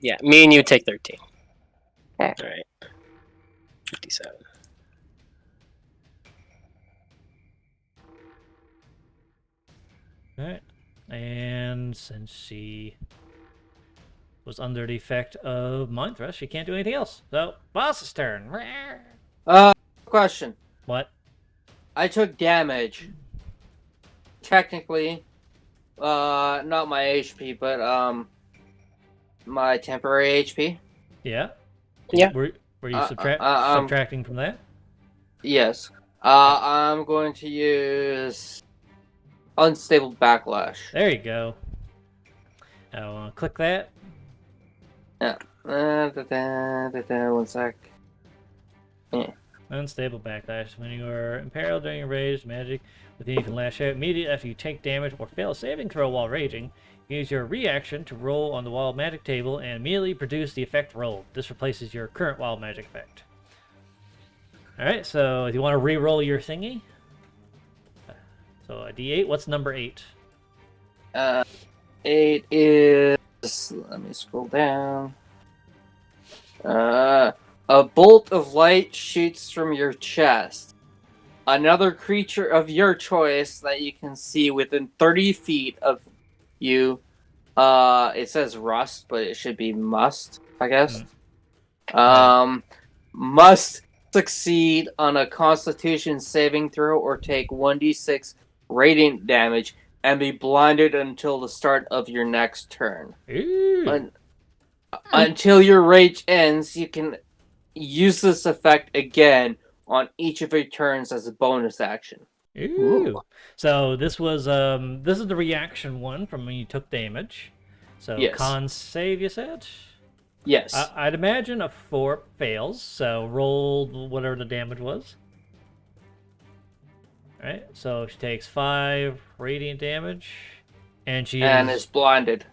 Yeah, me and you take 13. Okay. All right. 57. All right. And since she was under the effect of Mind Thrust, she can't do anything else. So, boss's turn. Question. What? I took damage. Technically, not my HP, but my temporary HP. Yeah. Yeah. Were you um, subtracting from that? Yes. I'm going to use unstable backlash. There you go. I'll click that. Yeah. 1 sec. Yeah. Unstable backlash. When you are imperiled during your rage, magic within you can lash out immediately after you take damage or fail a saving throw while raging. Use your reaction to roll on the wild magic table and immediately produce the effect rolled. This replaces your current wild magic effect. Alright, so if you want to re-roll your thingy. So a D8, what's number 8? 8 is... Let me scroll down. A bolt of light shoots from your chest. Another creature of your choice that you can see within 30 feet of you. It says rust, but it should be must, I guess. Must succeed on a Constitution saving throw or take 1d6 radiant damage and be blinded until the start of your next turn. Until your rage ends, you can use this effect again on each of your turns as a bonus action. Ooh. So this was this is the reaction one from when you took damage. So yes. Con save, you said? Yes. I'd imagine a 4 fails, so roll whatever the damage was. Alright, so she takes 5 radiant damage, and she is blinded.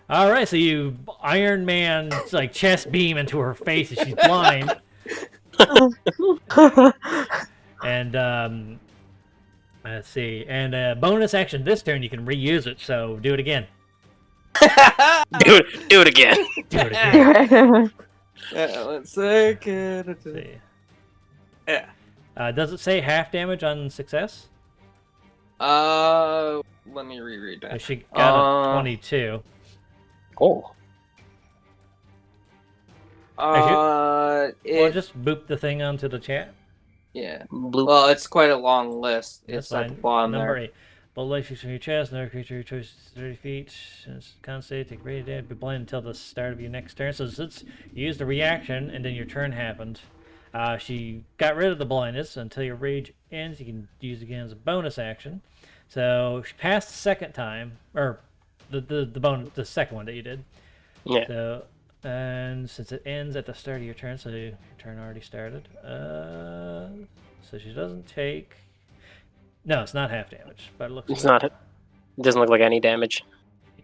All right, so you Iron Man like chest beam into her face and she's blind. And let's see. And bonus action this turn, you can reuse it. So do it again. Do it again. Do it again. Let's see. Let's see. Yeah. Does it say half damage on success? Let me reread that. She got a 22. Oh. Or just boop the thing onto the chat. Yeah. Blue. Well, it's quite a long list. That's It's at the fine. bottom Number there. 8. Bolt light shoots from your chest. Another creature choices 30 feet. Concentrate, take radiant damage. Be blind until the start of your next turn. So since you used a reaction and then your turn happened, she got rid of the blindness until your rage ends. You can use it again as a bonus action. So she passed the second time, or the second one that you did. Yeah. So, and since it ends at the start of your turn, so your turn already started. So she doesn't take. No, it's not half damage, but it looks. It's not. It doesn't look like any damage.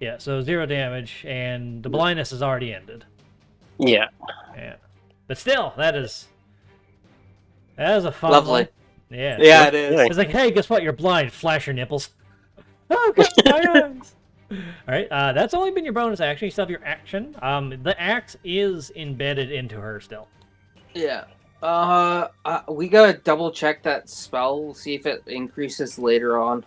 Yeah, so 0 damage, and the blindness has already ended. Yeah. Yeah, but still, that is a fun Lovely. one. Yeah. Yeah, it is. It's like, hey, guess what? You're blind. Flash your nipples. Oh, God, my eyes. All right, that's only been your bonus action. You still have your action. The axe is embedded into her still. Yeah. We gotta double check that spell, see if it increases later on.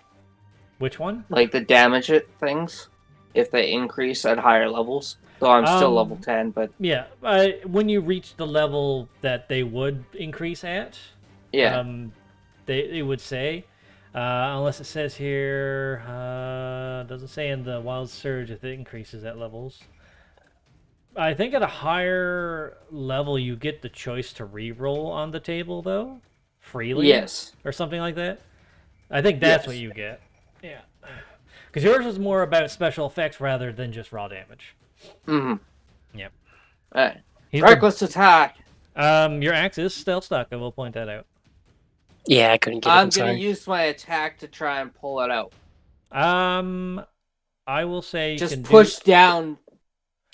Which one? Like the damage things, if they increase at higher levels. So I'm still level 10, but Yeah, when you reach the level that they would increase at, yeah. they would say, unless it says here, doesn't say in the Wild Surge if it increases at levels. I think at a higher level you get the choice to re-roll on the table though, freely. Yes. Or something like that. I think that's Yes. what you get. Yeah, because yours is more about special effects rather than just raw damage. Mm-hmm. Yep. Alright. He's Reckless attack. Your axe is still stuck. I will point that out. Yeah, I couldn't get it. I'm I'm gonna sorry. use my attack to try and pull it out. I will say you Just can push down,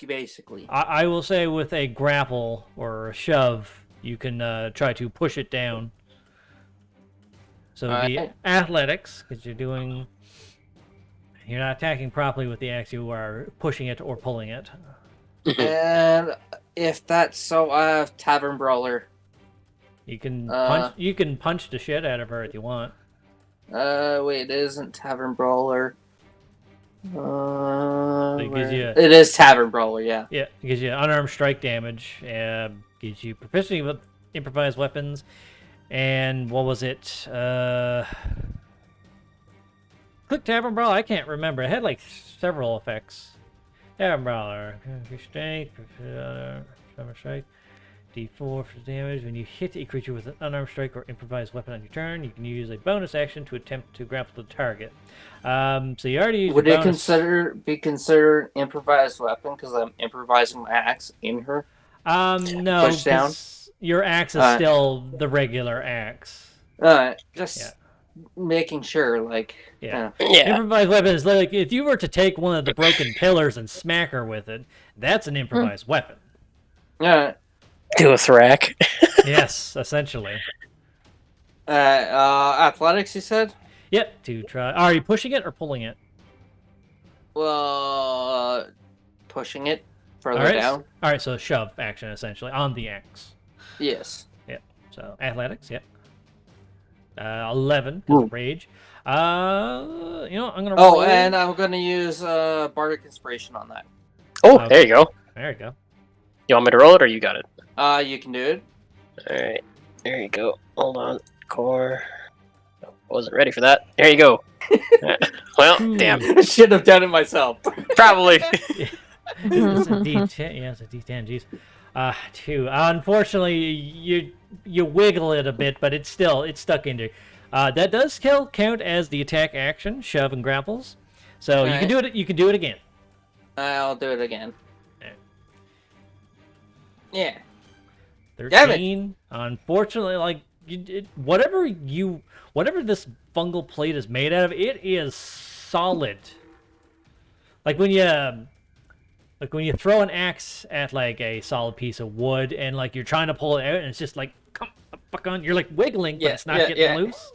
basically. I will say with a grapple or a shove, you can try to push it down. So the Alright. athletics, because you're not attacking properly with the axe. You are pushing it or pulling it. And if that's so, I have Tavern Brawler. You can punch. You can punch the shit out of her if you want. Wait, it isn't Tavern Brawler. It gives you. It is Tavern Brawler, yeah. Yeah, it gives you unarmed strike damage. Gives you proficiency with improvised weapons. And what was it? Click Tavern Brawler? I can't remember. It had like several effects. Tavern Brawler. Strength. Unarmed strike. D4 for damage. When you hit a creature with an unarmed strike or improvised weapon on your turn, you can use a bonus action to attempt to grapple the target. So you already used Would your it bonus. be considered improvised weapon because I'm improvising my axe in her? No, Push down? 'cause your axe is Alright. still the regular axe. Just Yeah. making sure, like, Yeah. Yeah. Improvised weapon is like if you were to take one of the broken pillars and smack her with it, that's an improvised weapon. Do a thrack. Yes, essentially. Athletics, you said? Yep, to try. Are you pushing it or pulling it? Well, pushing it further All right. down. All right, so shove action essentially on the axe. Yes. Yep. So athletics, yep. 11 'cause of rage. You know, I'm gonna. Oh, roll. and I'm gonna use Bardic Inspiration on that. Oh, Okay. there you go. There you go. You want me to roll it or you got it? You can do it. Alright. There you go. Hold on. Core. Oh, wasn't ready for that. There you go. Well, damn. I should have done it myself. Probably. It's a D10. Yeah, it's a D10. Jeez. 2. Unfortunately, you wiggle it a bit, but it's stuck in there. That does still count as the attack action, shove and grapples. So you can do it. You can do it again. I'll do it again. Yeah. 13. Unfortunately, like whatever this fungal plate is made out of, it is solid. Like when you Like when you throw an axe at like a solid piece of wood and like you're trying to pull it out and it's just like come the fuck on. You're like wiggling, but Yeah, it's not yeah, getting yeah. loose.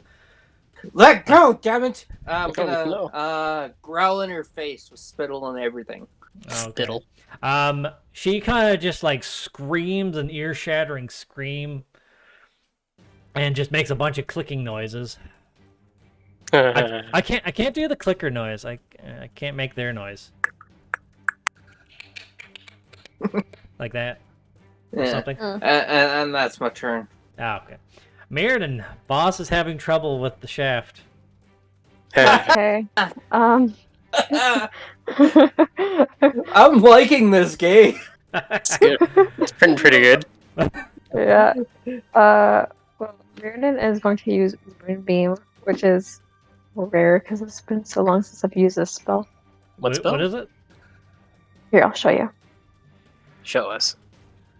Let go, damn it! I'm No. gonna growl in her face with spittle and everything. Okay. Spittle. She kind of just like screams an ear-shattering scream and just makes a bunch of clicking noises. I can't do the clicker noise. I can't make their noise. Like that or Yeah. something. And that's my turn. Ah, okay. Mirrodin, boss is having trouble with the shaft. Okay. I'm liking this game. It's good. It's pretty good. Yeah. Well, Mirrodin is going to use Moonbeam, which is rare because it's been so long since I've used this spell. What spell? What is it? Here, I'll show you. Show us.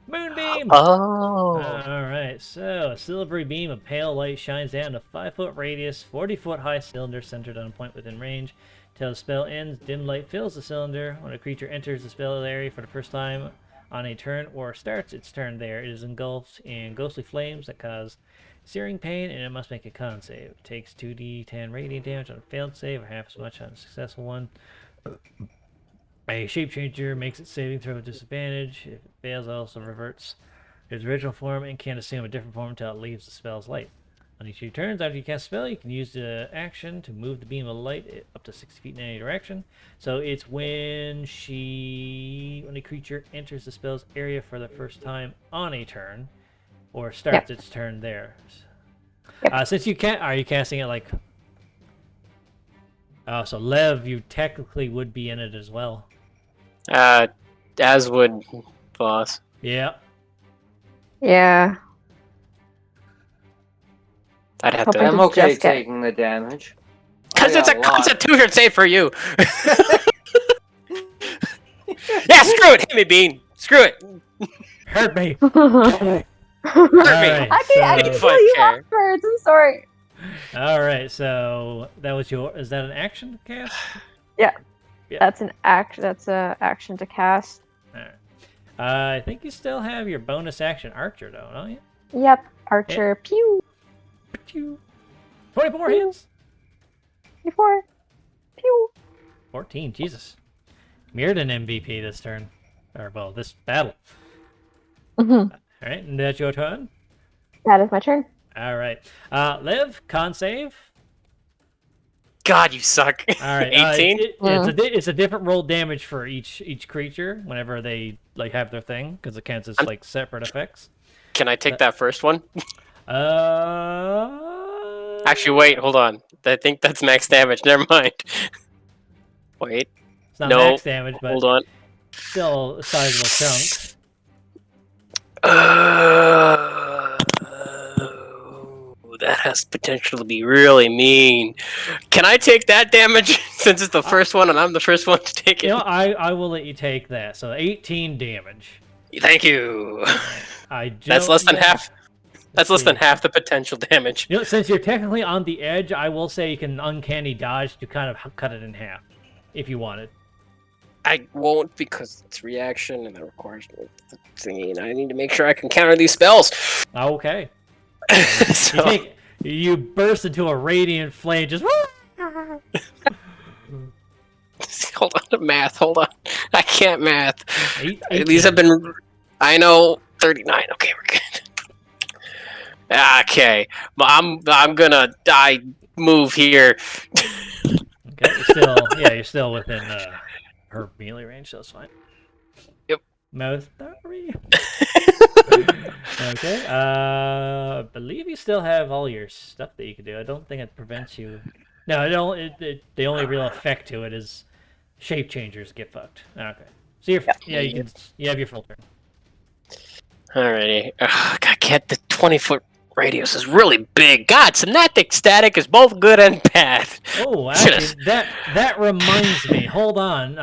Moonbeam! Oh. Alright, so a silvery beam of pale light shines down a 5-foot radius, 40-foot high cylinder centered on a point within range. Till the spell ends, dim light fills the cylinder. When a creature enters the spell area for the first time on a turn or starts its turn there, it is engulfed in ghostly flames that cause searing pain, and it must make a con save. It takes 2d10 radiant damage on a failed save, or half as much on a successful one. A shape changer makes its saving throw a disadvantage. If it fails, it also reverts to its original form and can't assume a different form until it leaves the spell's light. On each of your turns after you cast a spell, you can use the action to move the beam of light up to 60 feet in any direction. So it's when a creature enters the spell's area for the first time on a turn, or starts its turn there. Since you can't, are you casting it like? Oh, so Lev, you technically would be in it as well. As would boss. Yeah. Yeah. I'd have Hoping to. I'm to okay just get- taking the damage. Because I it's a got lot. Constitution save for you. Yeah, screw it. Hit me, Bean. Screw it. Hurt me. Hurt me. Alright, I can so- kill you Care. afterwards. I'm sorry. Alright, so that was is that an action cast? Yeah. That's an act. That's a action to cast. Alright. I think you still have your bonus action archer though, don't you? Yep. Archer. Pew. Pew. 24 hits. 24. Pew. 14, Jesus. Mirrodin MVP this turn. Or, well, this battle. Mhm. Alright, and that's your turn? That is my turn. Alright. Liv, con save. God, you suck. Alright. 18? It's a different roll damage for each creature whenever they like have their thing, because it counts as like separate effects. Can I take that first one? Actually, wait, hold on. I think that's max damage. Never mind. Wait, It's not no, max damage, but hold on. still a sizable chunk. That has potential to be really mean. Can I take that damage since it's the first one and I'm the first one to take it? You know, I will let you take that. So 18 damage. Thank you. That's Don't less than know. half. That's less see. than half the potential damage. You know, since you're technically on the edge, I will say you can uncanny dodge to kind of cut it in half, if you wanted. I won't because it's reaction and that requires the thingy, and I need to make sure I can counter these spells. Okay. So, You burst into a radiant flame, just. hold on, math. Hold on, I can't math. These 18. have been. I know 39. Okay, we're good. Okay, I'm gonna die. Move here. Okay, you're still within her melee range, so that's fine. Yep. Mouth three. Okay. I believe you still have all your stuff that you can do. I don't think it prevents you. No, it don't. The only real effect to it is shape changers get fucked. Okay. So you have your full turn. Alrighty. I get the 20-foot radius is really big. God, Synaptic Static is both good and bad. Oh, actually, that reminds me. Hold on.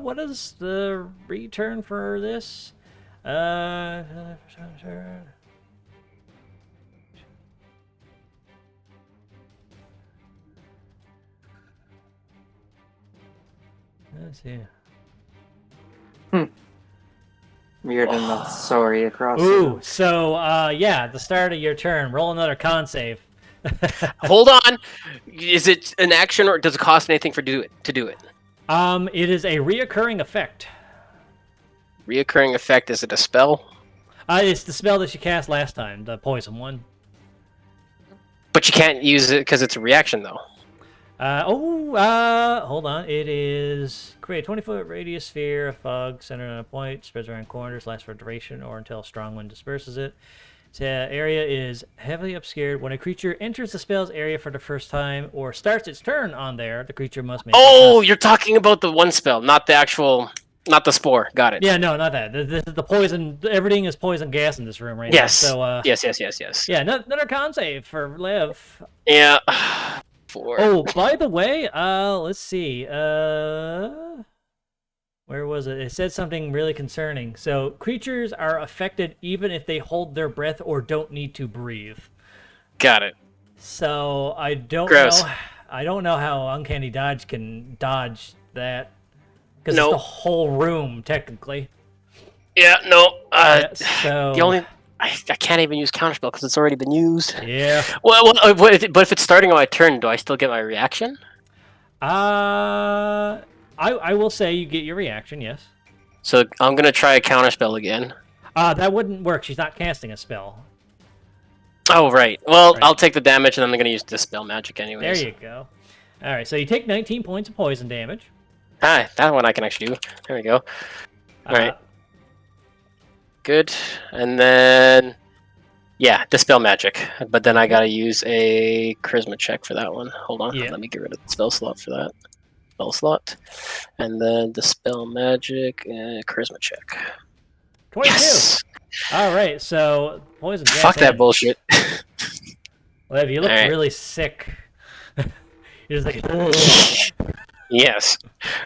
What is the return for this? Let's see. Mirrodin looks sorry across the Ooh, room. so yeah, at the start of your turn, roll another con save. Hold on. Is it an action or does it cost anything to do it? It is a reoccurring effect. Reoccurring effect. Is it a spell? It's the spell that you cast last time, the poison one. But you can't use it because it's a reaction, though. Hold on. It is create a 20-foot radius sphere of fog centered on a point, spreads around corners, lasts for a duration or until a strong wind disperses it. The area is heavily obscured. When a creature enters the spell's area for the first time or starts its turn on there, the creature must make. Oh, you're talking about the one spell, not the actual, not the spore. Got it. Yeah, no, not that. This is the poison. Everything is poison gas in this room right Yes. now. So, Yes. yeah, another con save for Lev. Yeah. 4. Oh, by the way, let's see. Where was it? It said something really concerning. So, creatures are affected even if they hold their breath or don't need to breathe. Got it. So, I don't Gross. know. I don't know how Uncanny Dodge can dodge that. Because Nope. it's the whole room, technically. Yeah. No. Yeah, so, The only I can't even use counterspell because it's already been used. yeah. But if it's starting on my turn, do I still get my reaction? I will say you get your reaction, yes. So I'm gonna try a counterspell again. That wouldn't work. She's not casting a spell. Oh right. Well, Right. I'll take the damage and I'm gonna use dispel magic anyways. There you go. All right, so you take 19 points of poison damage. Ah, that one I can actually do. There we go. All right. Good. And then, yeah, dispel magic. But then I gotta use a charisma check for that one. Hold on. Yeah. Let me get rid of the spell slot for that. Spell slot. And then dispel magic and charisma check. 22. Yes. All right, so poison gas. Fuck that bullshit. Lev, you look All right. really sick. You're just like, Yes.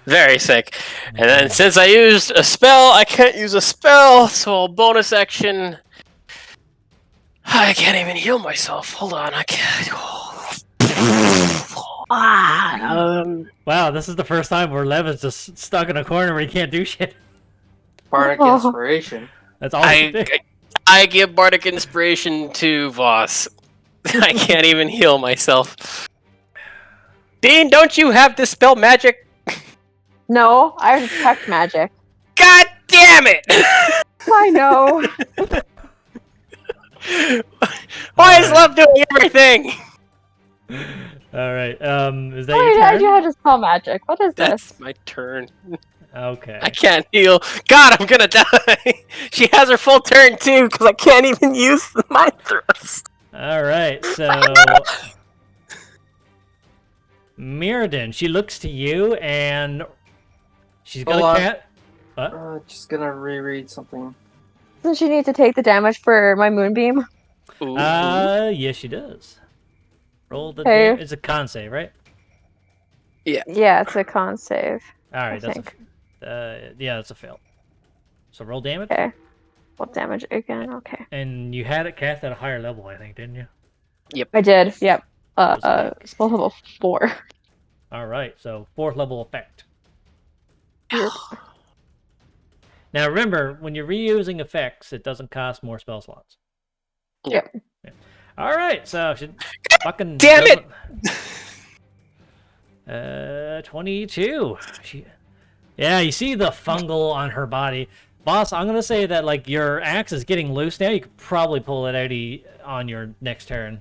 Very sick. And then since I used a spell, I can't use a spell, so bonus action. I can't even heal myself. Hold on, I can't. wow, this is the first time where Lev is just stuck in a corner where he can't do shit. Bardic Oh. inspiration. That's all he did. I give bardic inspiration to Voss. I can't even heal myself. Dean, don't you have dispel magic? No, I have detect magic. God damn it! I know. Why is love doing everything? All right, is that Why your did I turn? do how to dispel magic? What is That's this? my turn. Okay. I can't heal. God, I'm gonna die. She has her full turn too, because I can't even use my thrust. All right, so Mirrodin, she looks to you and she's Hold gonna on. cat. Just gonna reread something. Doesn't she need to take the damage for my moonbeam? Ooh. Yes, she does. Roll the. Hey. It's a con save, right? Yeah, it's a con save. All right, I that's think. yeah, that's a fail. So roll damage, Okay. What damage again? Okay. and you had it cast at a higher level, I think, didn't you? I did. Yep. Was Spell level 4. All right, so 4th level effect. Yep. Now remember, when you're reusing effects, it doesn't cost more spell slots. Yep. Yeah. All right, so should fucking Damn it! 22. Yeah, you see the fungal on her body. Boss, I'm gonna say that like your axe is getting loose now. You could probably pull it out on your next turn,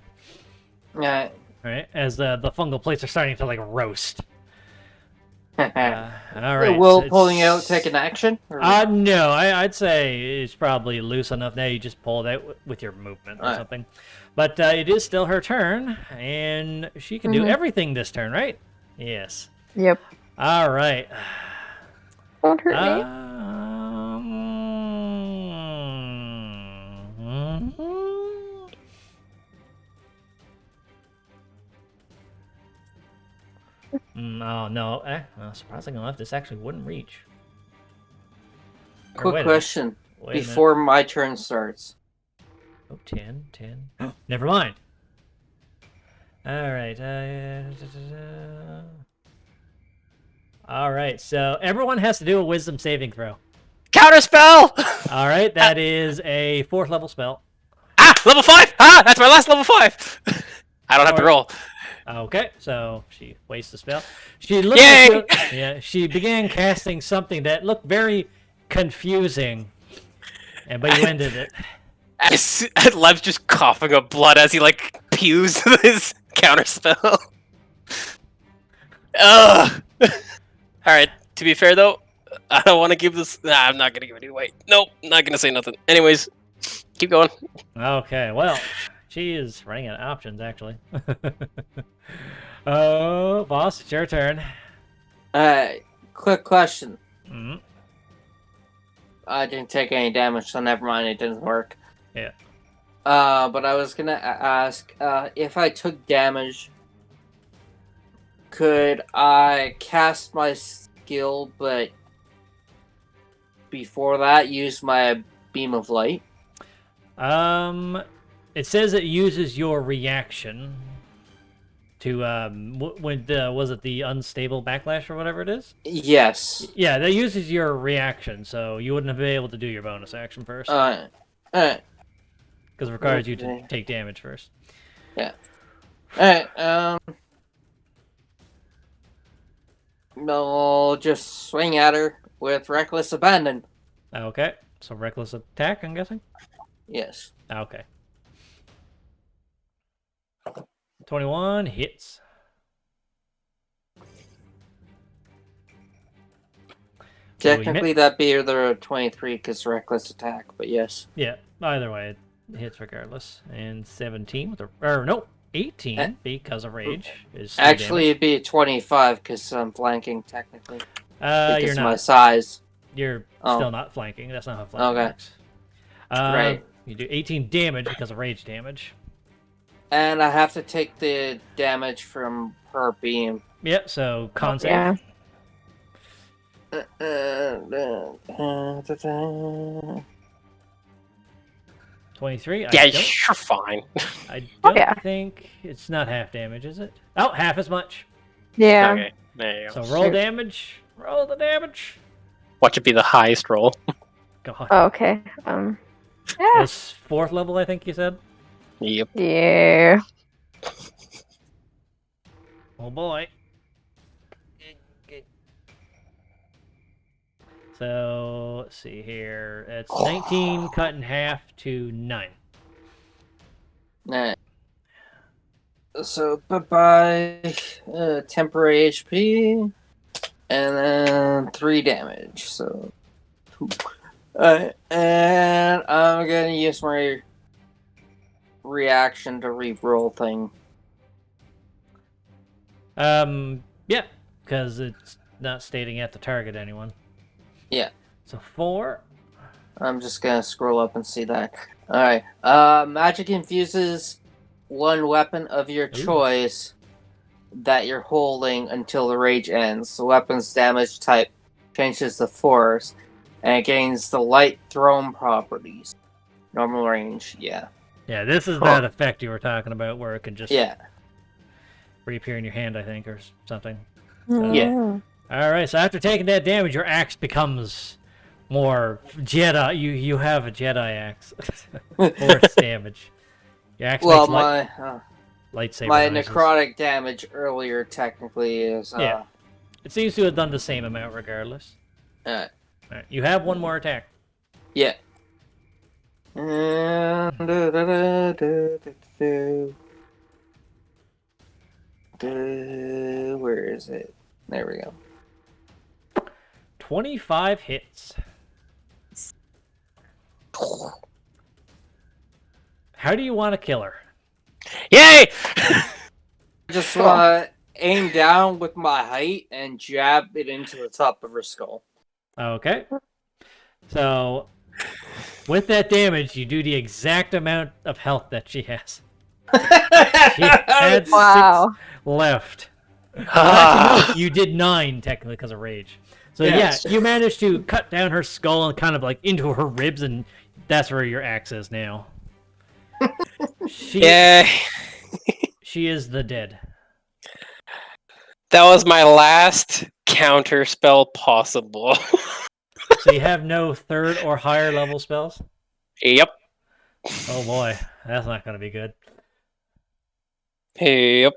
Yeah. right? As the fungal plates are starting to like roast. All right. Will so pulling it's- out take an action? Or... No, I'd say it's probably loose enough now. You just pull it out with your movement or Alright. something. But it is still her turn, and she can do everything this turn, right? Yes. Yep. All right. Don't hurt me. Oh, no. Well, surprisingly enough, this actually wouldn't reach. Or Quick wait a question. Wait a minute. Before my turn starts. Oh, 10. Never mind. All right. All right. So everyone has to do a wisdom saving throw. Counterspell! All right, that is a 4th level spell. Level 5! That's my last level 5! I don't have to roll. Okay, so she wastes the spell. She looked Yay! at you. Yeah, she began casting something that looked very confusing, but you ended it. Lev's just coughing up blood as he, like, pews his counterspell. Ugh! Alright, to be fair, though, I don't want to give this... Nah, I'm not going to give it away. Nope, not going to say nothing. Anyways, keep going. Okay, well, she is running out of options, actually. Oh, boss, it's your turn. Alright, quick question. Mm-hmm. I didn't take any damage, so never mind, it didn't work. Yeah. But I was gonna ask, if I took damage, could I cast my skill, but before that use my beam of light? It says it uses your reaction to was it the unstable backlash or whatever it is? Yes. Yeah, that uses your reaction, so you wouldn't be able to do your bonus action first. Alright. Because it requires you to take damage first. Yeah. Alright, I'll just swing at her with reckless abandon. Okay, so reckless attack, I'm guessing? Yes. Okay. 21 hits. Technically, that'd be either 23 because reckless attack, but yes. Yeah, either way, it hits regardless. And 17 with a... Or, no, 18 because of rage. Is Actually, it'd be 25 because I'm flanking, technically. You're Because not. my size. You're still not flanking. That's not how flanking works. Right. You do 18 damage because of rage damage. And I have to take the damage from her beam. Yep, so con save. Yeah. 23. Yeah, you're fine. I don't yeah. think it's not half damage, is it? Oh, half as much. Yeah. Okay, there you go. So roll damage. Roll the damage. What should be the highest roll? God. Oh, okay. Yeah. It's 4th level, I think you said. Yep. Yeah. Oh boy. So let's see here. It's 19 cut in half to 9. Alright. So, bye-bye. Temporary HP. And then 3 damage. So, 2. And I'm gonna use my reaction to re-roll thing. Yeah, because it's not stating you have to target anyone. Yeah. So 4. I'm just gonna scroll up and see that. Alright. Magic infuses one weapon of your choice that you're holding until the rage ends. The weapon's damage type changes to force, and it gains the light thrown properties. Normal range, yeah. Yeah, this is that effect you were talking about where it can just reappear in your hand, I think, or something. So, Yeah. Alright, so after taking that damage, your axe becomes more Jedi. You have a Jedi axe. Force damage. Your axe makes lightsaber my noises. necrotic damage earlier technically is Yeah. It seems to have done the same amount regardless. Alright. You have one more attack. Yeah. Where is it? There we go. 25 hits. How do you want to kill her? Yay! I just want to aim down with my height and jab it into the top of her skull. Okay. So, with that damage, you do the exact amount of health that she has. She had 6 left. Actually, no, you did 9 technically because of rage. So Yes. yeah, you managed to cut down her skull and kind of like into her ribs, and that's where your axe is now. Yeah. She is the dead. That was my last counter spell possible. So you have no third or higher level spells? Yep. Oh boy, that's not going to be good. Yep.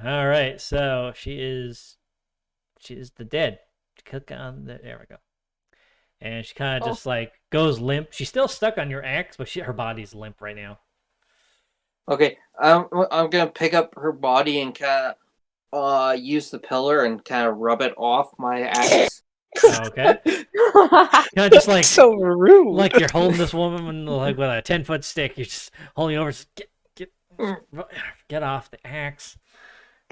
All right, so she is the dead. Click on there we go. And she kind of just like goes limp. She's still stuck on your axe, but her body's limp right now. Okay, I'm gonna pick up her body and kind of use the pillar and kind of rub it off my axe. Okay. Kind of just like so rude. Like you're holding this woman like with a 10-foot stick. You're just holding over. Get off the axe.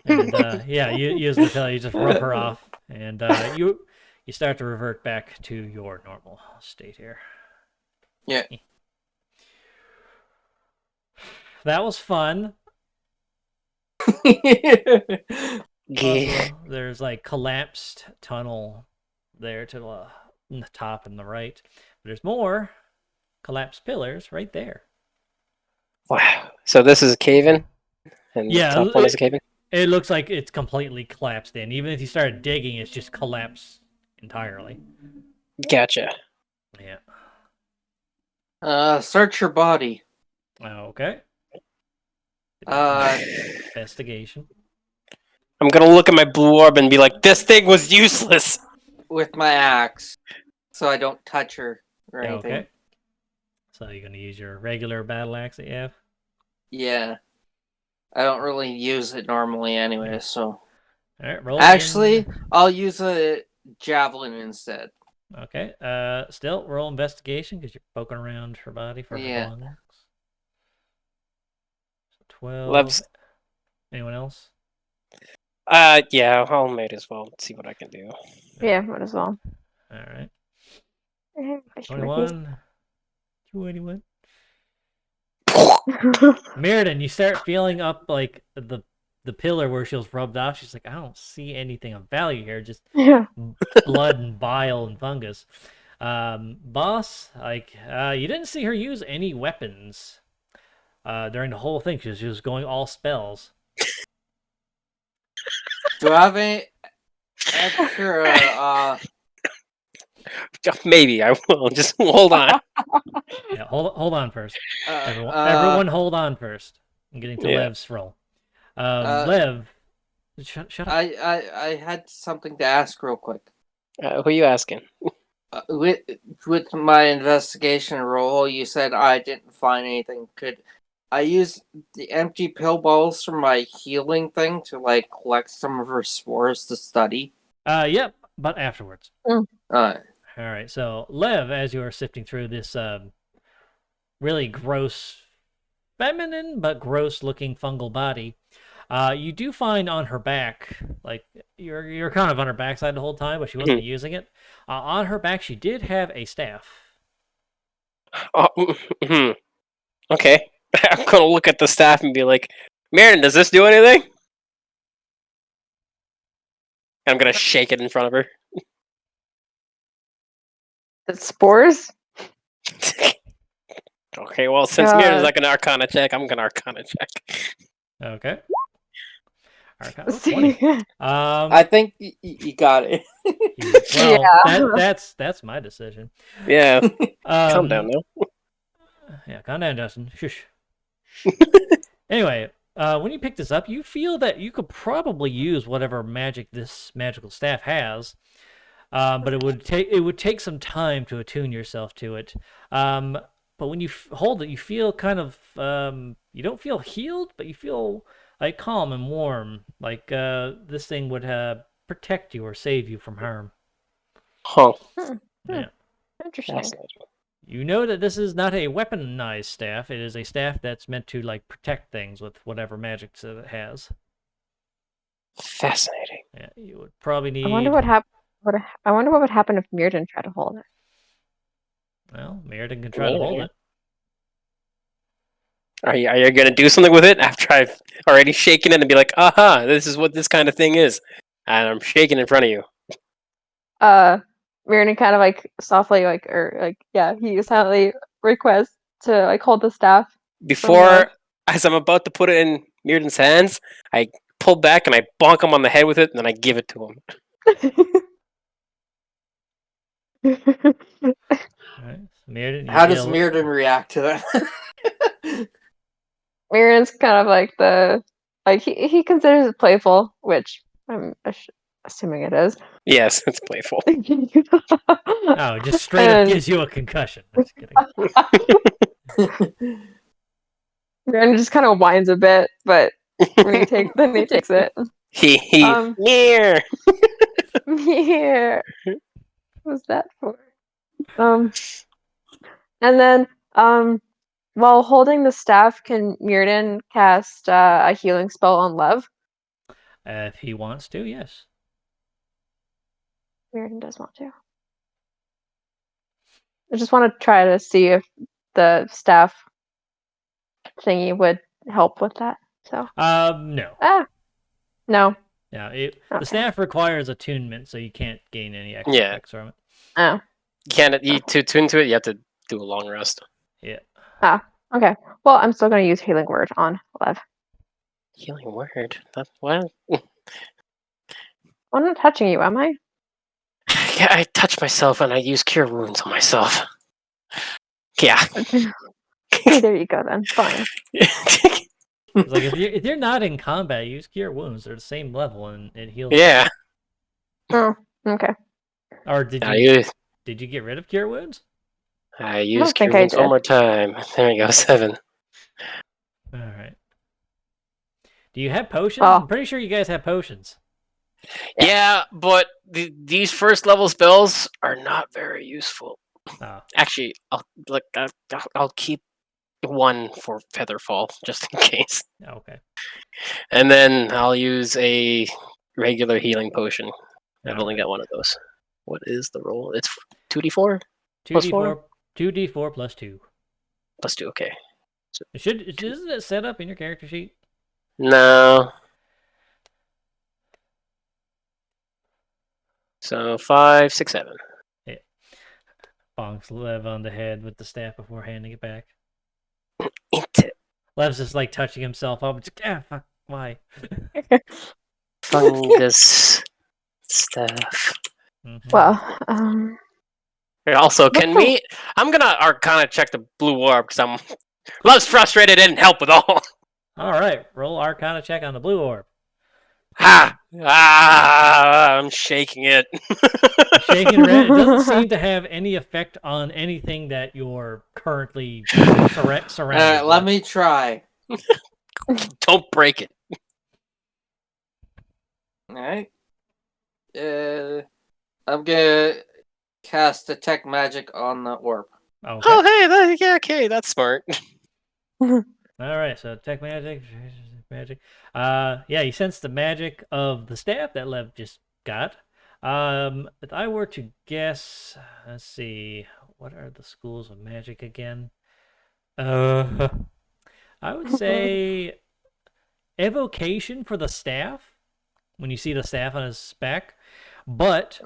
And yeah, you use the pillar. You just rub her off, and you start to revert back to your normal state here. Yeah. That was fun. Yeah. Also, there's like collapsed tunnel there to the top and the right. But there's more collapsed pillars right there. Wow. So this is a cave-in? And Yeah, the top one is a cave-in? It looks like it's completely collapsed in. Even if you started digging, it's just collapsed entirely. Gotcha. Yeah. Search your body. Okay. Investigation. I'm gonna look at my blue orb and be like, this thing was useless! With my axe, so I don't touch her or anything. Okay. So you're gonna use your regular battle axe that you have? Yeah. I don't really use it normally anyway, so... Alright, roll Actually, in. I'll use a javelin instead. Okay. Still, roll investigation, because you're poking around her body for her belongings. So 12. Lev's... Anyone else? Yeah, I'll might as well see what I can do. Yeah, might as well. Alright. 21. 21. Meriden, you start feeling up like the pillar where she was rubbed off. She's like, I don't see anything of value here, just blood and bile and fungus. Boss, like you didn't see her use any weapons during the whole thing. She was going all spells. Do I have any extra, Maybe I will. Just hold on. Yeah, hold on first. Everyone hold on first. I'm getting to Lev's roll. Lev, shut up. I had something to ask real quick. Who are you asking? With my investigation roll, you said I didn't find anything. Could I use the empty pill balls from my healing thing to like collect some of her spores to study? Yep, but afterwards. Alright. All right, so Lev, as you are sifting through this really gross, feminine but gross-looking fungal body, you do find on her back, like you're kind of on her backside the whole time, but she wasn't using it. On her back, she did have a staff. Okay, I'm gonna look at the staff and be like, Meriden, does this do anything? And I'm gonna shake it in front of her. The spores? Okay, well, since Miriden's like an Arcana check, I'm gonna Arcana check. Okay. Arcana 20. I think you got it. Well, that's my decision. Yeah. Calm down now. Yeah, calm down, Justin. Shush. Anyway, when you pick this up, you feel that you could probably use whatever magic this magical staff has, but it would take some time to attune yourself to it. But when you hold it, you feel kind of you don't feel healed, but you feel like calm and warm, like this thing would protect you or save you from harm. Huh. Yeah. Interesting. You know that this is not a weaponized staff. It is a staff that's meant to like protect things with whatever magic that it has. Fascinating. Yeah, you would probably need. I wonder what I wonder what would happen if Mirden tried to hold it. Well, Meriden can try to hold it. Are you gonna do something with it after I've already shaken it and be like, aha, this is what this kind of thing is, and I'm shaking in front of you. Mirren kind of like softly he silently requests to like hold the staff. Before, as I'm about to put it in Mirden's hands, I pull back and I bonk him on the head with it, and then I give it to him. Alright. Mirrodin, How does Mirrodin react to that? Mirrodin's kind of like he considers it playful, which I'm assuming it is. Yes, it's playful. Oh, just straight up And- gives you a concussion. I'm just kidding. Mirrodin just kind of whines a bit, but then he takes it. He Um, yeah. Here. What's that for? And then while holding the staff, can Mirrodin cast a healing spell on Lev? If he wants to, yes. Mirrodin does want to. I just want to try to see if the staff thingy would help with that. So No. no. Yeah, Okay. the staff requires attunement, so you can't gain any extra Yeah. effects from it. Oh. To tune to it, you have to do a long rest. Yeah. Okay. Well, I'm still gonna use healing word on Lev. Healing word. That's what? I'm not touching you, am I? Yeah, I touch myself and I use cure wounds on myself. Yeah. Hey, there you go then. Fine. It's like if you're not in combat, you use cure wounds. They're the same level and it heals. Yeah. Oh, okay. Or did I you use, get rid of cure wounds? I use don't cure think I wounds one did. more time. There we go, 7. All right. Do you have potions? Oh. I'm pretty sure you guys have potions. Yeah, but these first level spells are not very useful. Oh. Actually, I'll keep one for Featherfall just in case, Okay. and then I'll use a regular healing potion. I've only Okay. got one of those. What is the roll? It's 2d4 plus 4? 2d4 plus 2. Plus 2. Okay. Isn't it set up in your character sheet? No. So 5, 6, 7. Bonks Lev on the head with the staff before handing it back. Into Lev's just like touching himself up. It's like, fuck, why? fungus stuff. Mhm. Well, Also, can What's we? I'm gonna Arcana check the blue orb because I'm less frustrated. It didn't help at all. All right, roll Arcana check on the blue orb. Ha! I'm shaking it. Shaking red. It doesn't seem to have any effect on anything that you're currently surrounded. Alright, let with. me try. Don't break it. Alright. I'm gonna cast Detect Magic on the orb. Okay. Oh, hey, yeah, okay, that's smart. All right. So tech magic. Yeah, you sense the magic of the staff that Lev just got. If I were to guess, let's see, what are the schools of magic again? I would say evocation for the staff when you see the staff on his back, but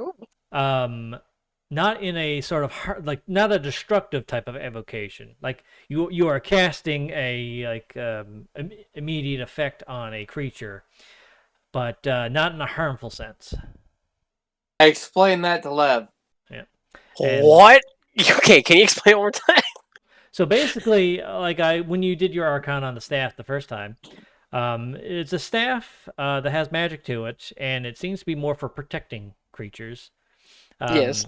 not in a sort of not a destructive type of evocation. Like you are casting a immediate effect on a creature, but not in a harmful sense. I explained that to Lev. Yeah. And- What? Okay, can you explain it one more time? So basically, when you did your Arcana on the staff the first time, it's a staff that has magic to it, and it seems to be more for protecting creatures. Yes.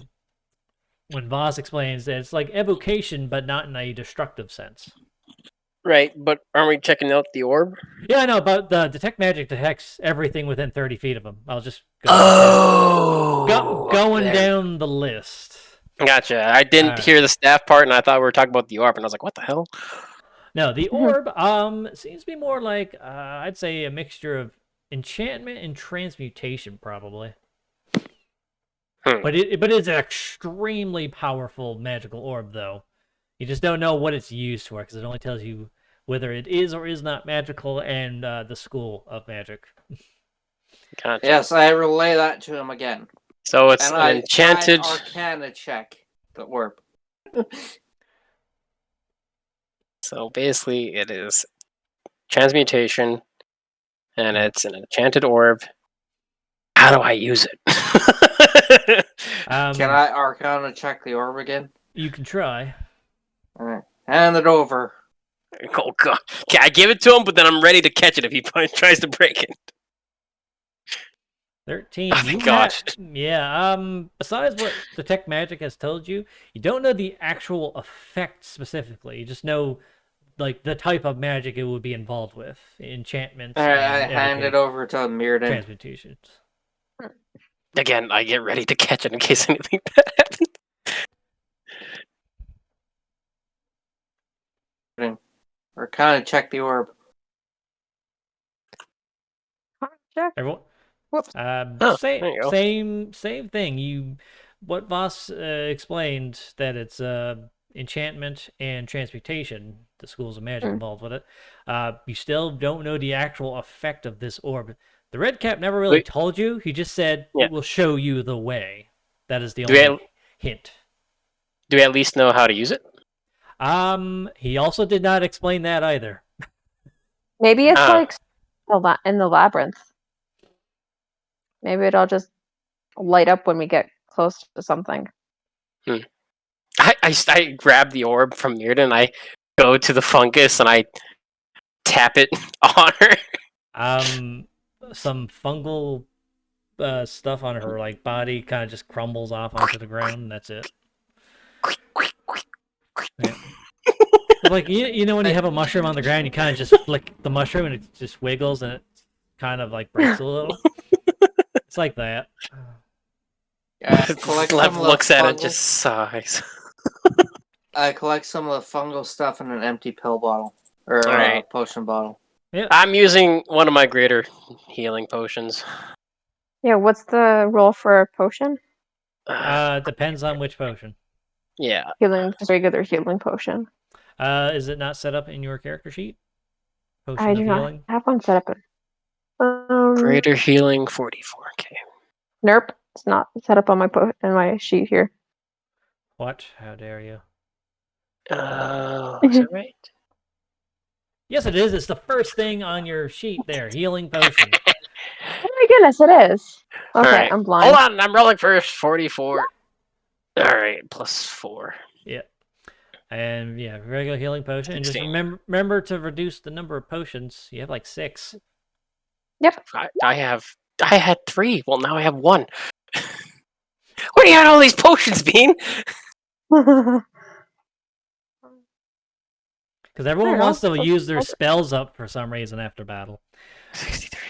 When Voss explains that it's like evocation, but not in a destructive sense. Right, but aren't we checking out the orb? Yeah, I know, but the detect magic detects everything within 30 feet of him. I'll just going down the list. Gotcha. I didn't hear the staff part, and I thought we were talking about the orb, and I was like, "What the hell?" No, the orb seems to be more like I'd say a mixture of enchantment and transmutation, probably. But it's an extremely powerful magical orb, though. You just don't know what it's used for because it only tells you whether it is or is not magical and the school of magic. Gotcha. Yes, I relay that to him again. So it's And an I enchanted. Arcana check the orb. So basically, it is transmutation, and it's an enchanted orb. How do I use it? Can I Arcana check the orb again? You can try. All right, hand it over. Oh god! Okay, I give it to him, but then I'm ready to catch it if he tries to break it. 13. Oh, thank God. Besides what Detect Magic has told you, you don't know the actual effect specifically. You just know, like, the type of magic it would be involved with. Enchantments All right, I and hand it over to Mirrodin. transmutations. Again, I get ready to catch it in case anything bad happens. Arcana check the orb. Check. Everyone, Whoops. there you go. same thing. What Voss explained, that it's enchantment and transmutation, the schools of magic involved with it. You still don't know the actual effect of this orb. The red cap never really told you. He just said it will show you the way. That is the only hint. Do we at least know how to use it? He also did not explain that either. Maybe it's like in the labyrinth. Maybe it'll just light up when we get close to something. I grab the orb from Mirrodin, I go to the fungus, and I tap it on her. Some fungal stuff on her body kind of just crumbles off onto the ground, and that's it. Yeah. Like you know when you have a mushroom on the ground, you kind of just flick the mushroom and it just wiggles and it kind of breaks a little. It's like that. Lev looks at it, just sighs. I collect some of the fungal stuff in an empty pill bottle or potion bottle. Yeah. I'm using one of my greater healing potions. Yeah, what's the roll for a potion? Depends on which potion. Yeah. Healing, just regular healing potion. Is it not set up in your character sheet? Potion I of do healing? not have one set up. Greater healing 44k. Nope, it's not set up on my sheet here. What? How dare you? Is that right? Yes, it is. It's the first thing on your sheet there. Healing potion. Oh my goodness, it is. Okay, Right. I'm blind. Hold on, I'm rolling first. 44. Alright, plus 4. Yeah. And yeah, regular healing potion. And just 16. remember to reduce the number of potions. You have 6. Yep. I had 3. Well, now I have 1. Where do you have all these potions, Bean? Because everyone wants to use their spells up for some reason after battle. 63.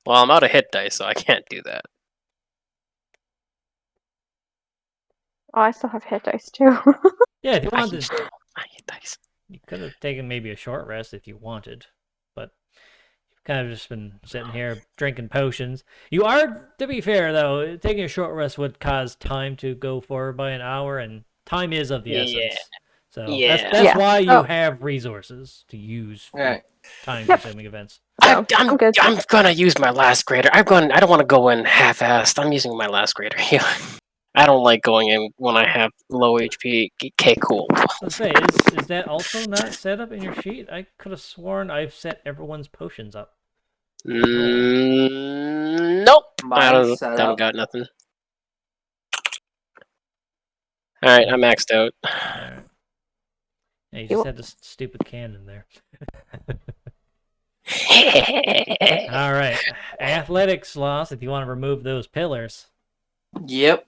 Well, I'm out of hit dice, so I can't do that. Oh, I still have hit dice too. Yeah, if you wanted, I hit dice. you could have taken maybe a short rest if you wanted, but you've kind of just been sitting here drinking potions. You are, to be fair though, taking a short rest would cause time to go forward by an hour, and time is of the essence. So that's why you have resources to use for time-consuming events. I'm gonna use my last greater. I don't want to go in half-assed. I'm using my last greater healing. I don't like going in when I have low HP. Okay, cool. Let's say, is that also not set up in your sheet? I could have sworn I've set everyone's potions up. Nope. I don't got nothing. Alright, I'm maxed out. Alright. Yeah, you just had this stupid cannon there. Alright. Athletics loss if you want to remove those pillars. Yep.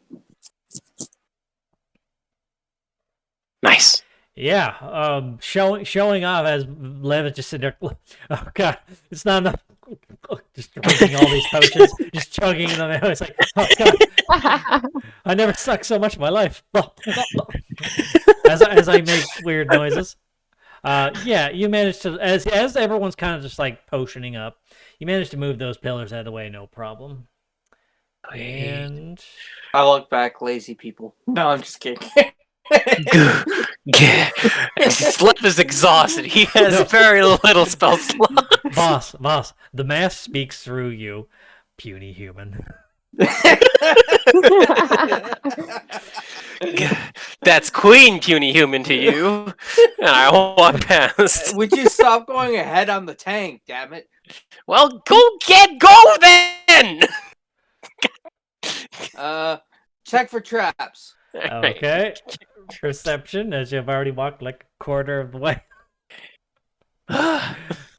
Nice. Yeah, showing off as Lev is just sitting there. Oh god, it's not enough. Just drinking all these potions, just chugging them out. It's like, oh god, I never sucked so much in my life. as I make weird noises. Yeah, you managed to, as everyone's kind of just potioning up, you managed to move those pillars out of the way, no problem. And I look back, lazy people. No, I'm just kidding. Slip is exhausted. He has very little spell slot. Boss, the mask speaks through you, puny human. That's Queen Puny Human to you. And I walk past. Would you stop going ahead on the tank, damn it? Well, go then! Check for traps. Okay. Perception, as you've already walked like a quarter of the way.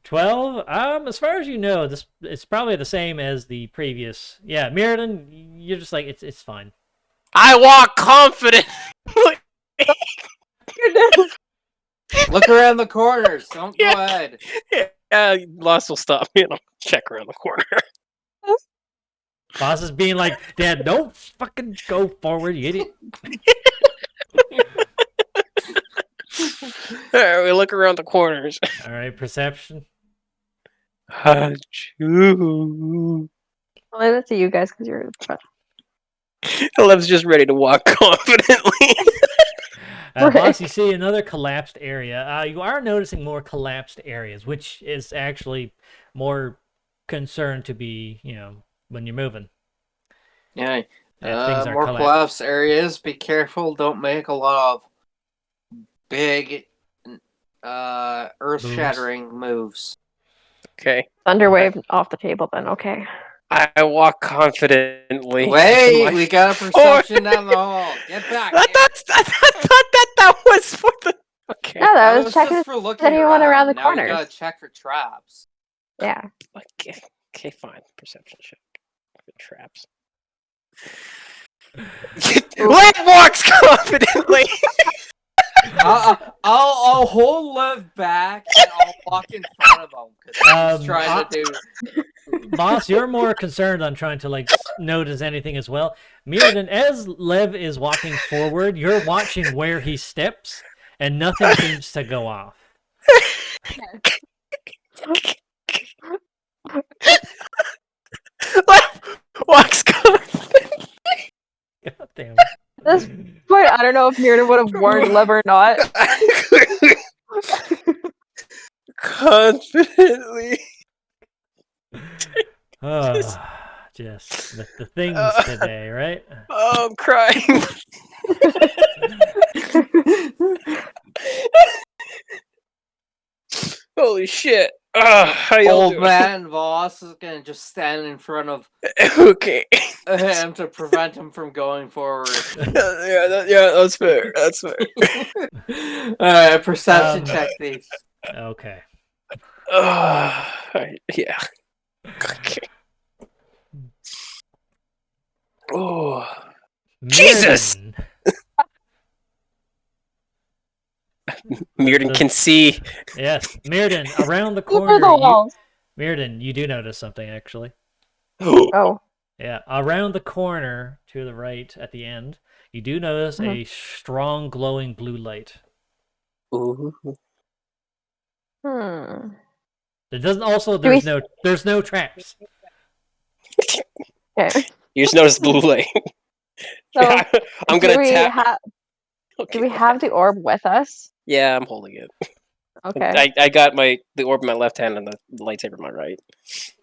12. As far as you know, it's probably the same as the previous. Yeah, Mirrodin, you're just like it's fine. I walk confident. Look around the corners. Don't go Yeah. ahead. Lost will stop me and I'll check around the corner. Boss is being like, Dad, don't fucking go forward, you idiot. Alright, we look around the corners. All right, perception. Achoo. I'll leave it to you guys because you're. Lev's just ready to walk confidently. Boss, you see another collapsed area. You are noticing more collapsed areas, which is actually more concerned to be, when you're moving. Yeah. Things are More collapsed. collapse areas. Be careful. Don't make a lot of big, earth-shattering moves. Okay. Thunderwave off the table then, okay. I walk confidently. Wait, we got a perception down the hall. Get back. I thought that was for the. Okay. No, that was just checking for looking anyone around the Now corners. we gotta check for traps. Yeah. Okay, fine. Perception check. For traps. Lev walks confidently. I'll hold Lev back and I'll walk in front of him because he's trying to do. Boss, you're more concerned on trying to notice anything as well. Mirrodin, as Lev is walking forward, you're watching where he steps, and nothing seems to go off. Lev walks confidently. God damn At this point, I don't know if Mirrodin would have warned Lev or not. Confidently. Just the things today, right? Oh, I'm crying. Holy shit. How y'all Old doing? man Voss is gonna just stand in front of Okay. him to prevent him from going forward. Yeah, that's fair. That's fair. Alright, perception check these. Okay. Yeah. Okay. Oh. Jesus! Mirrodin. Mirrodin can see. Yes, Mirrodin, around the Over corner. the walls. Mirrodin, you do notice something, actually. Oh. Yeah, around the corner to the right at the end, you do notice a strong glowing blue light. Ooh. There doesn't also there's no traps. Okay. You just noticed blue light. So, I'm do gonna we tap. do we have the orb with us? Yeah, I'm holding it. Okay. I got the orb in my left hand and the lightsaber in my right.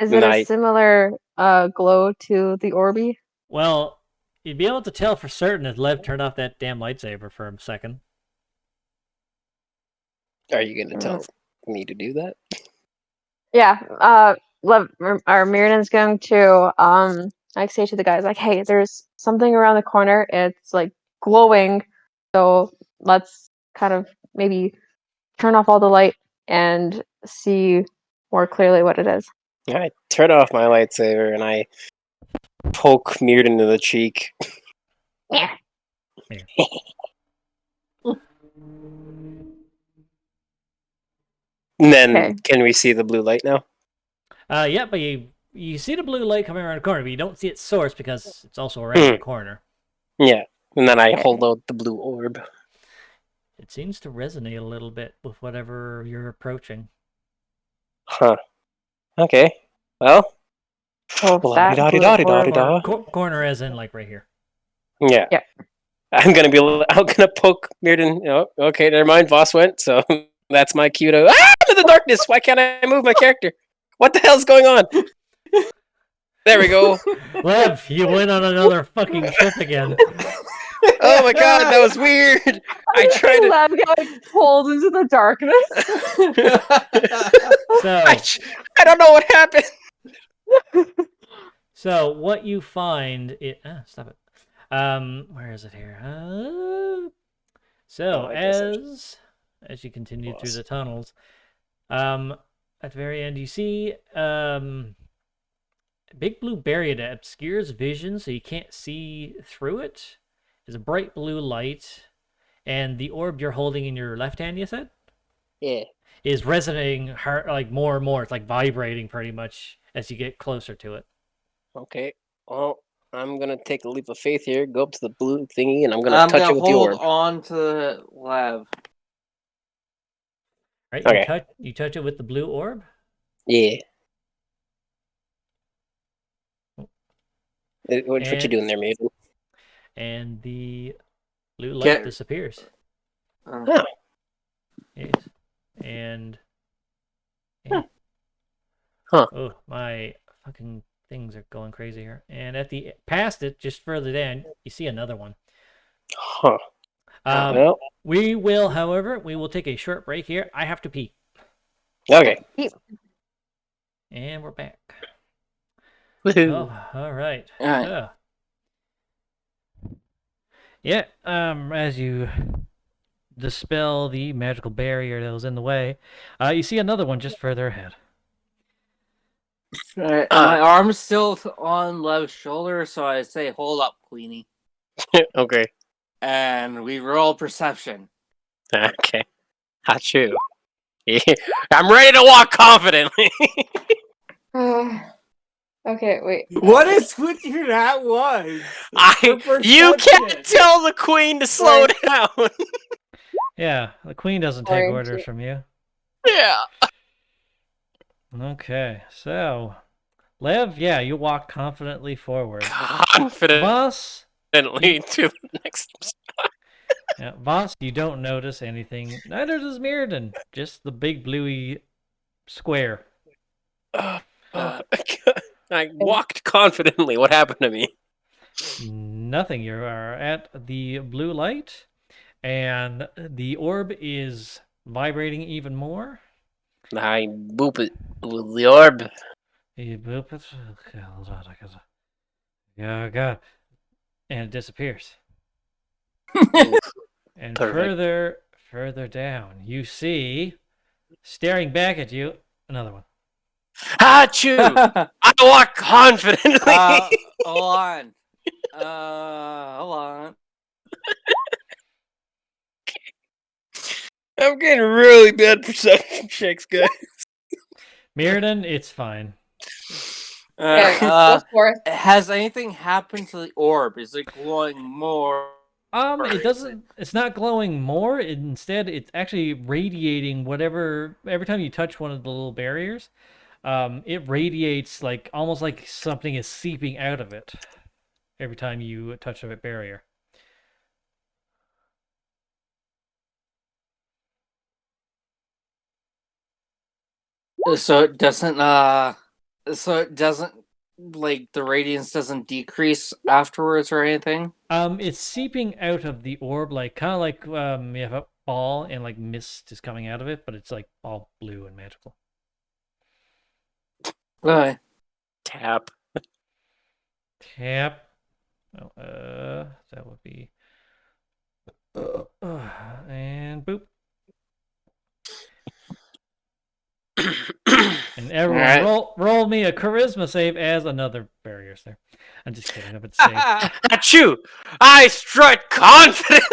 Is it a similar glow to the Orby? Well, you'd be able to tell for certain if Lev turned off that damn lightsaber for a second. Are you gonna tell me to do that? Yeah. Lev or Mirrodin's going to say to the guys hey, there's something around the corner. It's glowing. So let's kind of maybe turn off all the light and see more clearly what it is. I turn off my lightsaber and I poke Mirrodin in the cheek. Yeah. And then, can we see the blue light now? Yeah, but you see the blue light coming around the corner, but you don't see its source because it's also around the corner. Yeah, and then I hold out the blue orb. It seems to resonate a little bit with whatever you're approaching. Huh. Okay. Well. Corner as in like right here. Yeah. Yeah. I'm gonna poke Mirrodin. Oh, okay, never mind. Voss went, so that's my cue to into the darkness. Why can't I move my character? What the hell's going on? There we go. Lev, you went on another fucking trip again. Oh my god, that was weird. I tried to. Lev getting pulled into the darkness. So, I don't know what happened. so what you find stop it. Where is it here? So Oh, I guess I as you continue through Lost. the tunnels, at the very end you see a big blue barrier that obscures vision, so you can't see through it. There's a bright blue light, and the orb you're holding in your left hand, you said, Yeah. is resonating hard, like more and more. It's like vibrating pretty much as you get closer to it. Okay. Well, I'm gonna take a leap of faith here. Go up to the blue thingy, and I'm I'm touch gonna it with the hold orb. on to the Lev. Right? Okay. You touch it with the blue orb. Yeah. What you And- doing there, Maven? And the blue light Get- disappears. Huh. Yes. And Huh. oh, my fucking things are going crazy here. And past it, just further down, you see another one. Huh. Well, we will take a short break here. I have to pee. Okay. And we're back. Woohoo. Oh, all right. All right. So, yeah, as you dispel the magical barrier that was in the way, you see another one just further ahead. Alright, my arm's still on Lev's shoulder, so I say, "Hold up, Queenie," Okay. and we roll perception. Okay. Hachu. Yeah. I'm ready to walk confidently. Okay, wait. What is with you? That was You can't perception. tell the queen to slow down. Yeah, the queen doesn't take Sorry, orders too. from you. Yeah. Okay, so Lev, yeah, you walk confidently forward. Confidently Voss, to the next. yeah, Voss, you don't notice anything. Neither does Mirrodin. Just the big bluey square. I walked confidently. What happened to me? Nothing. You are at the blue light, and the orb is vibrating even more. I boop it with the orb. You boop it. Okay, hold on. Yeah, God. And it disappears. And Perfect. further down, you see, staring back at you, another one. Achoo! I walk confidently. Hold on. Hold on. I'm getting really bad perception checks, guys. Mirrodin, it's fine. Okay, go for it. Has anything happened to the orb? Is it glowing more? It doesn't. It's not glowing more. Instead, it's actually radiating whatever. Every time you touch one of the little barriers, it radiates like almost like something is seeping out of it. Every time you touch a barrier. So it doesn't. Like the radiance doesn't decrease afterwards or anything. It's seeping out of the orb, like kind of like you have a ball and like mist is coming out of it, but it's like all blue and magical. Okay. Tap. Tap. Oh, that would be. And boop. And everyone Alright. roll me a charisma save as another barrier's there. I'm just kidding. I've been saying. Achoo! I strut confidently.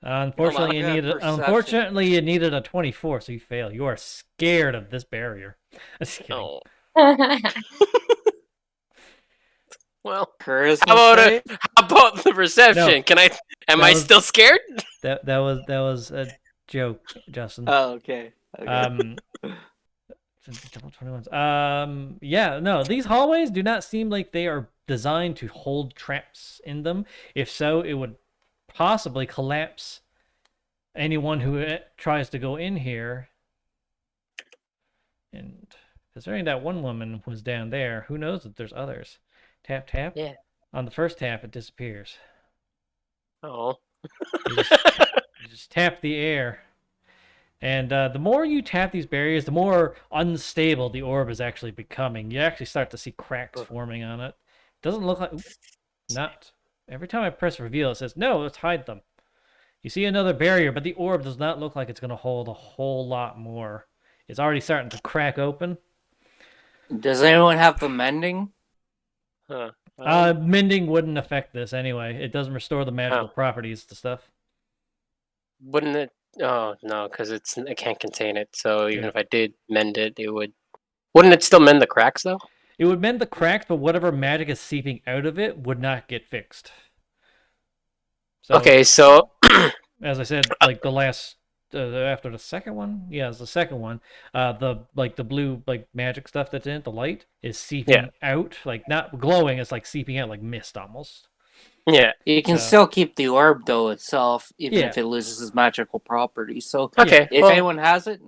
Unfortunately, I got perception. you needed a 24, so you fail. You are scared of this barrier. I'm just kidding. Oh. Well, Charisma how save? about the perception? No. Can I? Am That I was- still scared? That was a joke, Justin. Oh, okay. Double 21s. Yeah, no, these hallways do not seem like they are designed to hold traps in them. If so, it would possibly collapse anyone who tries to go in here. And considering that one woman was down there, who knows if there's others? Tap, tap. Yeah. On the first tap, it disappears. Oh. You just tap the air. And the more you tap these barriers, the more unstable the orb is actually becoming. You actually start to see cracks forming on it. Doesn't look like... Not. Every time I press reveal, it says, no, let's hide them. You see another barrier, but the orb does not look like it's going to hold a whole lot more. It's already starting to crack open. Does anyone have the mending? Huh. Mending wouldn't affect this anyway. It doesn't restore the magical properties to stuff. Wouldn't it? Oh no, because it can't contain it. So even if I did mend it, it would. Wouldn't it still mend the cracks though? It would mend the cracks, but whatever magic is seeping out of it would not get fixed. So, okay, so as I said, like the last after the second one, it's the second one. The blue magic stuff that's in it, the light is seeping out, like not glowing. It's like seeping out like mist almost. Yeah, you can still keep the orb though itself, even if it loses its magical properties. So okay, if anyone has it,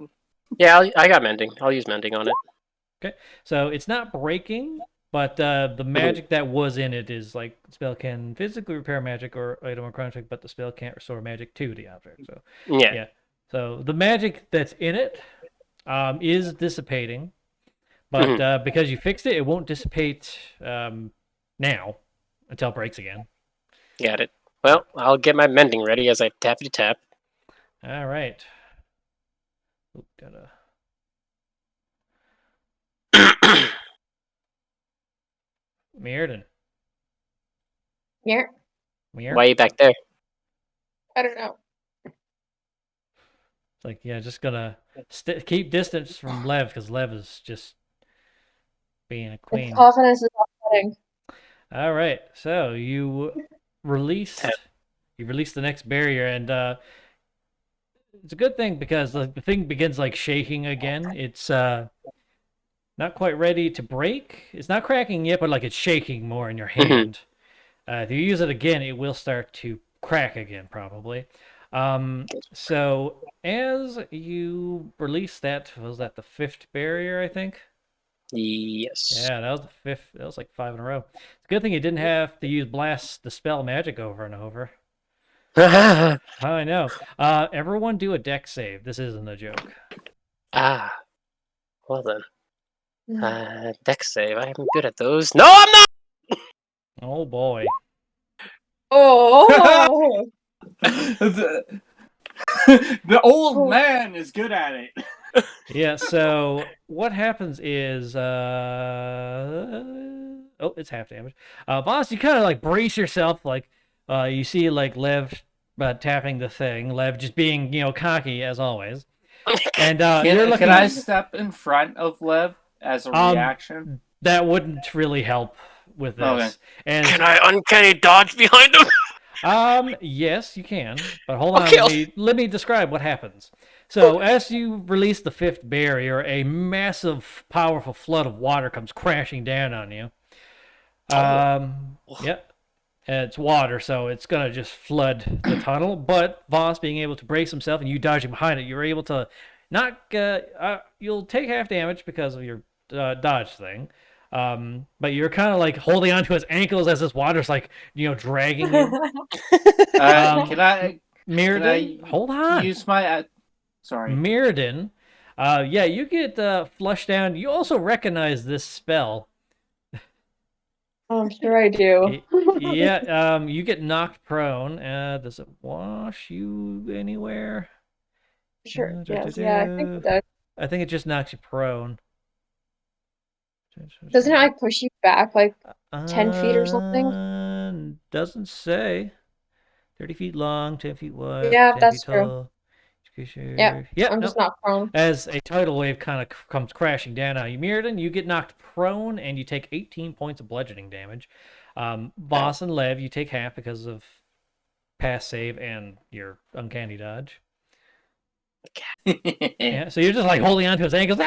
I got mending. I'll use mending on it. Okay, so it's not breaking, but the magic that was in it is like the spell can physically repair magic or item or contract, but the spell can't restore magic to the object. So yeah. So the magic that's in it is dissipating, but because you fixed it, it won't dissipate now until it breaks again. Got it. Well, I'll get my mending ready as I tappity tap. All right. Oop, gotta. Mirrodin. Mir? Why are you back there? I don't know. It's like, just gonna keep distance from Lev, because Lev is just being a queen. His confidence is upsetting. All right, so you released the next barrier, and it's a good thing because the thing begins like shaking again. It's not quite ready to break. It's not cracking yet, but like it's shaking more in your hand. If you use it again, it will start to crack again, probably. So as you release that, was that the fifth barrier, I think? Yes. Yeah, that was the fifth. That was like 5 in a row. It's a good thing you didn't have to use blast dispel magic over and over. I know. Everyone do a deck save. This isn't a joke. Well then. Deck save. I'm good at those. No, I'm not! Oh boy. Oh! the old man is good at it. Yeah, so what happens is it's half damage. Boss, you kind of like brace yourself, like you see like Lev tapping the thing, Lev just being, cocky as always. And you're looking... Can I step in front of Lev as a reaction? That wouldn't really help with this. Okay. And can I uncanny dodge behind him? Yes, you can. But hold on, let me describe what happens. So, as you release the fifth barrier, a massive, powerful flood of water comes crashing down on you. Yep. It's water, so it's going to just flood the tunnel. But Voss being able to brace himself and you dodging behind it, you're able to not... you'll take half damage because of your dodge thing. But you're kind of like holding onto his ankles as this water's like, dragging you. Can I... Mirrodin, hold on. Use my... sorry. Mirrodin, you get flushed down. You also recognize this spell. I'm sure I do. You get knocked prone. Does it wash you anywhere? Sure. Yes. Yeah, I think it does. I think it just knocks you prone. Doesn't it like push you back like 10 feet or something? Doesn't say. 30 feet long, 10 feet wide. Yeah, 10 that's feet tall. True. Yeah, I'm just not prone. As a tidal wave kind of comes crashing down on you, Mirrodin, you get knocked prone and you take 18 points of bludgeoning damage. Voss and Lev, you take half because of pass save and your uncanny dodge. Yeah, so you're just like holding onto his ankles.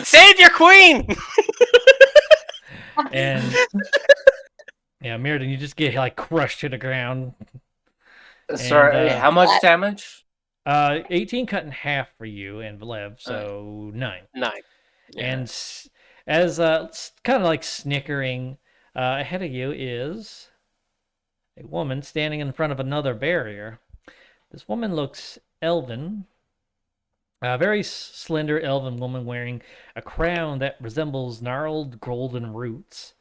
Save your queen! And Mirrodin, you just get like crushed to the ground. Sorry, how much damage? 18 cut in half for you and Lev, so 9. 9. Yeah. And as kind of like snickering, ahead of you is a woman standing in front of another barrier. This woman looks elven. A very slender elven woman wearing a crown that resembles gnarled golden roots.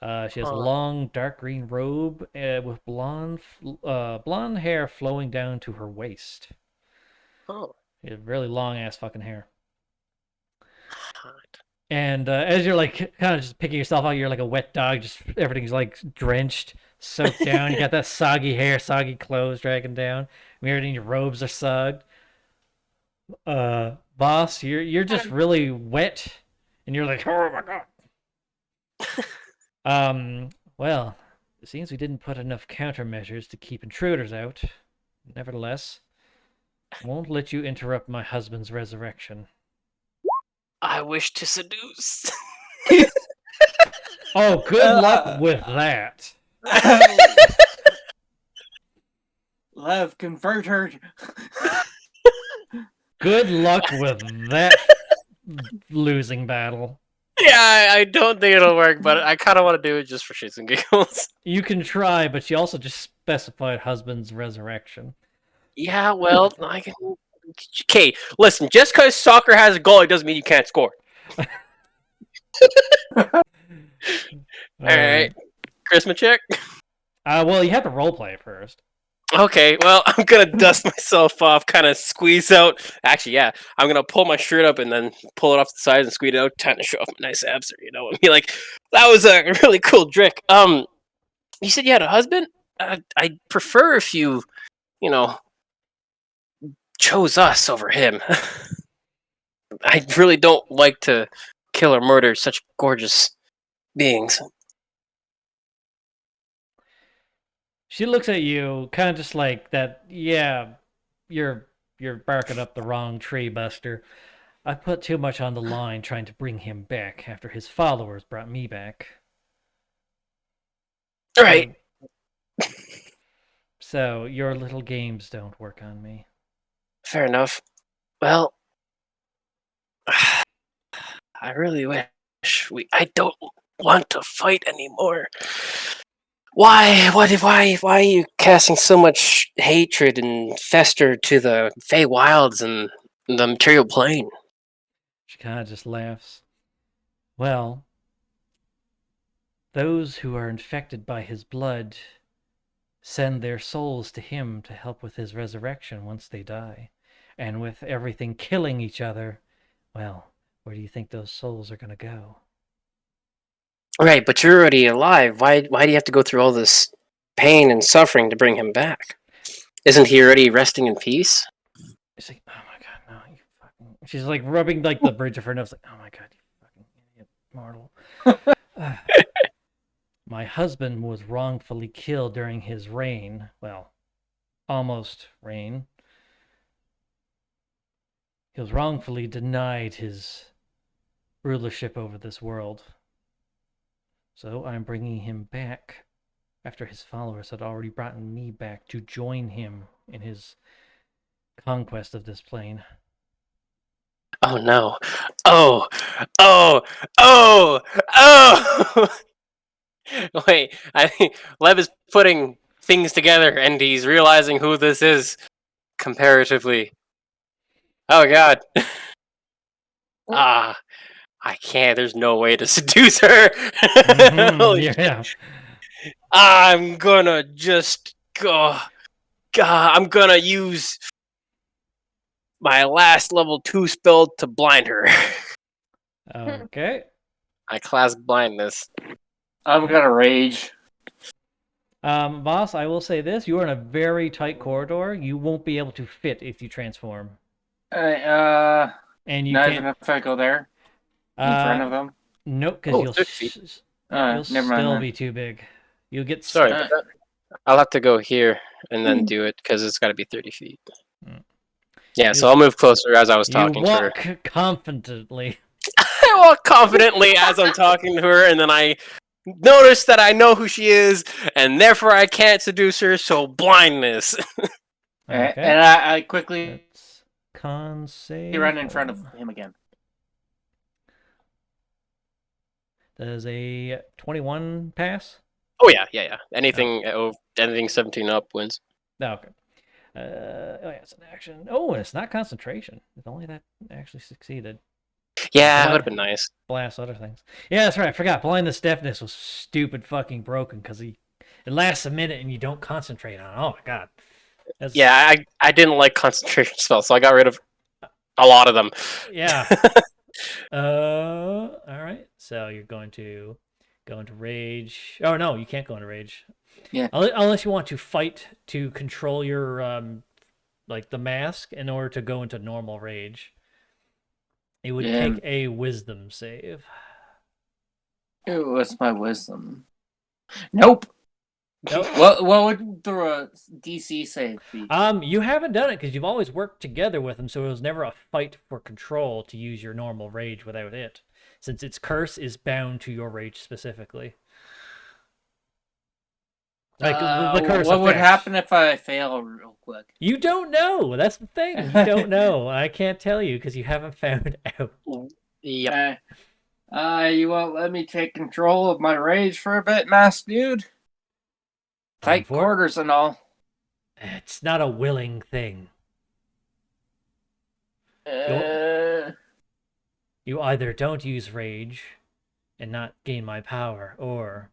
She has a Huh. long dark green robe with blonde hair flowing down to her waist. Oh. She has really long ass fucking hair. Hot. And as you're like kind of just picking yourself out, you're like a wet dog. Just everything's like drenched, soaked down. You got that soggy hair, soggy clothes dragging down. Mirrored, your robes are sogged. Boss, you're just really wet, and you're like, oh my god. Well, it seems we didn't put enough countermeasures to keep intruders out. Nevertheless, I won't let you interrupt my husband's resurrection. I wish to seduce. Oh, good luck with that. Lev, convert her. Good luck with that losing battle. Yeah, I don't think it'll work, but I kind of want to do it just for shits and giggles. You can try, but she also just specified husband's resurrection. Yeah, well, I can. Okay, listen. Just because soccer has a goal, it doesn't mean you can't score. All right, Christmas check. Well, you have to roleplay first. Okay, well, I'm gonna dust myself off, kind of squeeze out. Actually, yeah, I'm gonna pull my shirt up and then pull it off the sides and squeeze it out, trying to show off my nice abs. You know, I mean, like that was a really cool trick. You said you had a husband. I'd prefer if you know, chose us over him. I really don't like to kill or murder such gorgeous beings. She looks at you, kind of just like that. Yeah, you're barking up the wrong tree, Buster. I put too much on the line trying to bring him back after his followers brought me back. All right. So your little games don't work on me. Fair enough. Well, I really wish I don't want to fight anymore. Why are you casting so much hatred and fester to the Feywilds and the material plane? She kind of just laughs. Well, those who are infected by his blood send their souls to him to help with his resurrection once they die. And with everything killing each other, well, where do you think those souls are going to go? Right, but you're already alive. Why do you have to go through all this pain and suffering to bring him back? Isn't he already resting in peace? She's like, oh my god, no, you fucking... She's like rubbing like the bridge of her nose, like, oh my god, you fucking idiot, mortal. My husband was wrongfully killed during his reign. Well, almost reign. He was wrongfully denied his rulership over this world. So I'm bringing him back after his followers had already brought me back to join him in his conquest of this plane. Oh no. Oh. Wait, I think Lev is putting things together and he's realizing who this is comparatively. Oh god. I can't. There's no way to seduce her. Yeah. I'm gonna just go. God, I'm gonna use my last level 2 spell to blind her. Okay. I class blindness. I'm gonna rage. Boss, I will say this: you are in a very tight corridor. You won't be able to fit if you transform. And you not can't. even if I go there in front of them. Nope, because you'll 6 feet. you'll Never still mind. be too big. You'll get Sorry, stuck. but I'll have to go here and then do it because it's got to be 30 feet. Yeah, so I'll move closer as I was talking to her. You walk confidently. I walk confidently as I'm talking to her, and then I notice that I know who she is, and therefore I can't seduce her, so blindness. Okay. And I quickly Let's con save. run in front of him again. Does a 21 pass? Oh yeah. Anything 17 up wins. Oh, okay. Oh yeah, it's an action. Oh, and it's not concentration. If only that actually succeeded. Yeah, Bli- it would have been nice. Blast other things. Yeah, that's right. I forgot. Blindness deafness was stupid fucking broken because it lasts a minute and you don't concentrate on it. Oh my god. Yeah, I didn't like concentration spells, so I got rid of a lot of them. Yeah. All right. So you're going to go into rage. Oh no, you can't go into rage. Yeah. Unless you want to fight to control your like the mask in order to go into normal rage. It would take a wisdom save. What's my wisdom? Nope. Nope. What would the DC save be? You haven't done it because you've always worked together with him, so it was never a fight for control to use your normal rage without it, since its curse is bound to your rage specifically. Like the curse. What would effect. happen if I fail real quick? You don't know. That's the thing. You don't know. I can't tell you because you haven't found out. Yep. You won't let me take control of my rage for a bit, masked dude? Tight quarters and all. It's not a willing thing. You either don't use rage and not gain my power, or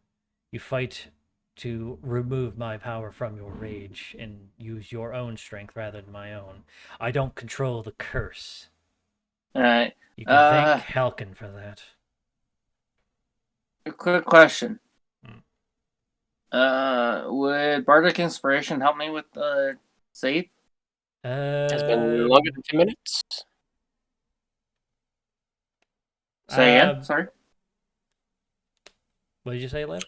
you fight to remove my power from your rage and use your own strength rather than my own. I don't control the curse. Alright. You can thank Halkin for that. A quick question. Would Bardic Inspiration help me with the save? Has been longer than 10 minutes. Say again? Sorry? What did you say, Lev?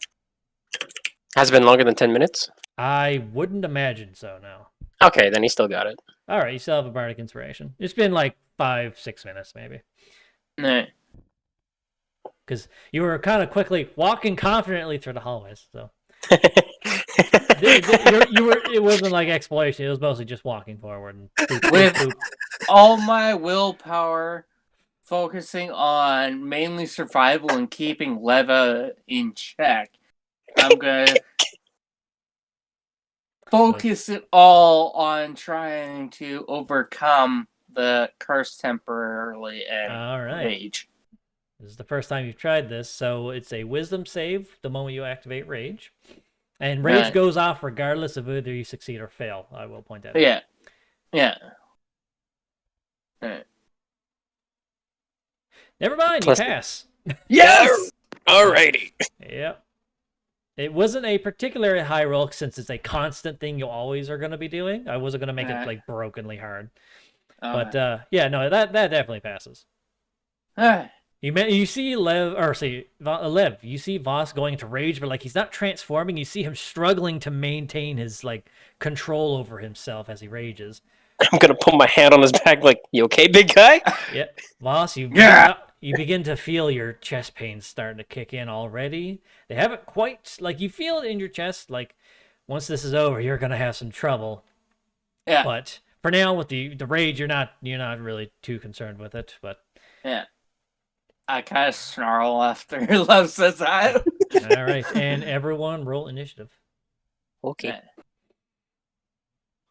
Has it been longer than 10 minutes? I wouldn't imagine so, no. Okay, then he still got it. Alright, you still have a Bardic Inspiration. It's been like 5-6 minutes, maybe. No. Because you were kind of quickly walking confidently through the hallways, so... It wasn't like exploration, it was mostly just walking forward. And boop, With boop, boop. all my willpower focusing on mainly survival and keeping Leva in check, I'm gonna focus it all on trying to overcome the curse temporarily and rage. This is the first time you've tried this, so it's a wisdom save the moment you activate rage. And rage goes off regardless of whether you succeed or fail, I will point out. Yeah. Right. Never mind, you pass. Yes! Alrighty. Yep. It wasn't a particularly high roll since it's a constant thing you always are going to be doing. I wasn't going to make it like brokenly hard. But yeah, no, that definitely passes. You see Lev, you see Voss going into rage, but like he's not transforming. You see him struggling to maintain his like control over himself as he rages. I'm gonna put my hand on his back, like, "You okay, big guy?" Yeah, Voss, you begin to feel your chest pains starting to kick in already. They haven't quite like you feel it in your chest. Like once this is over, you're gonna have some trouble. Yeah. But for now, with the rage, you're not really too concerned with it. But yeah. I kind of snarl after Lev says that. All right, and everyone roll initiative. Okay.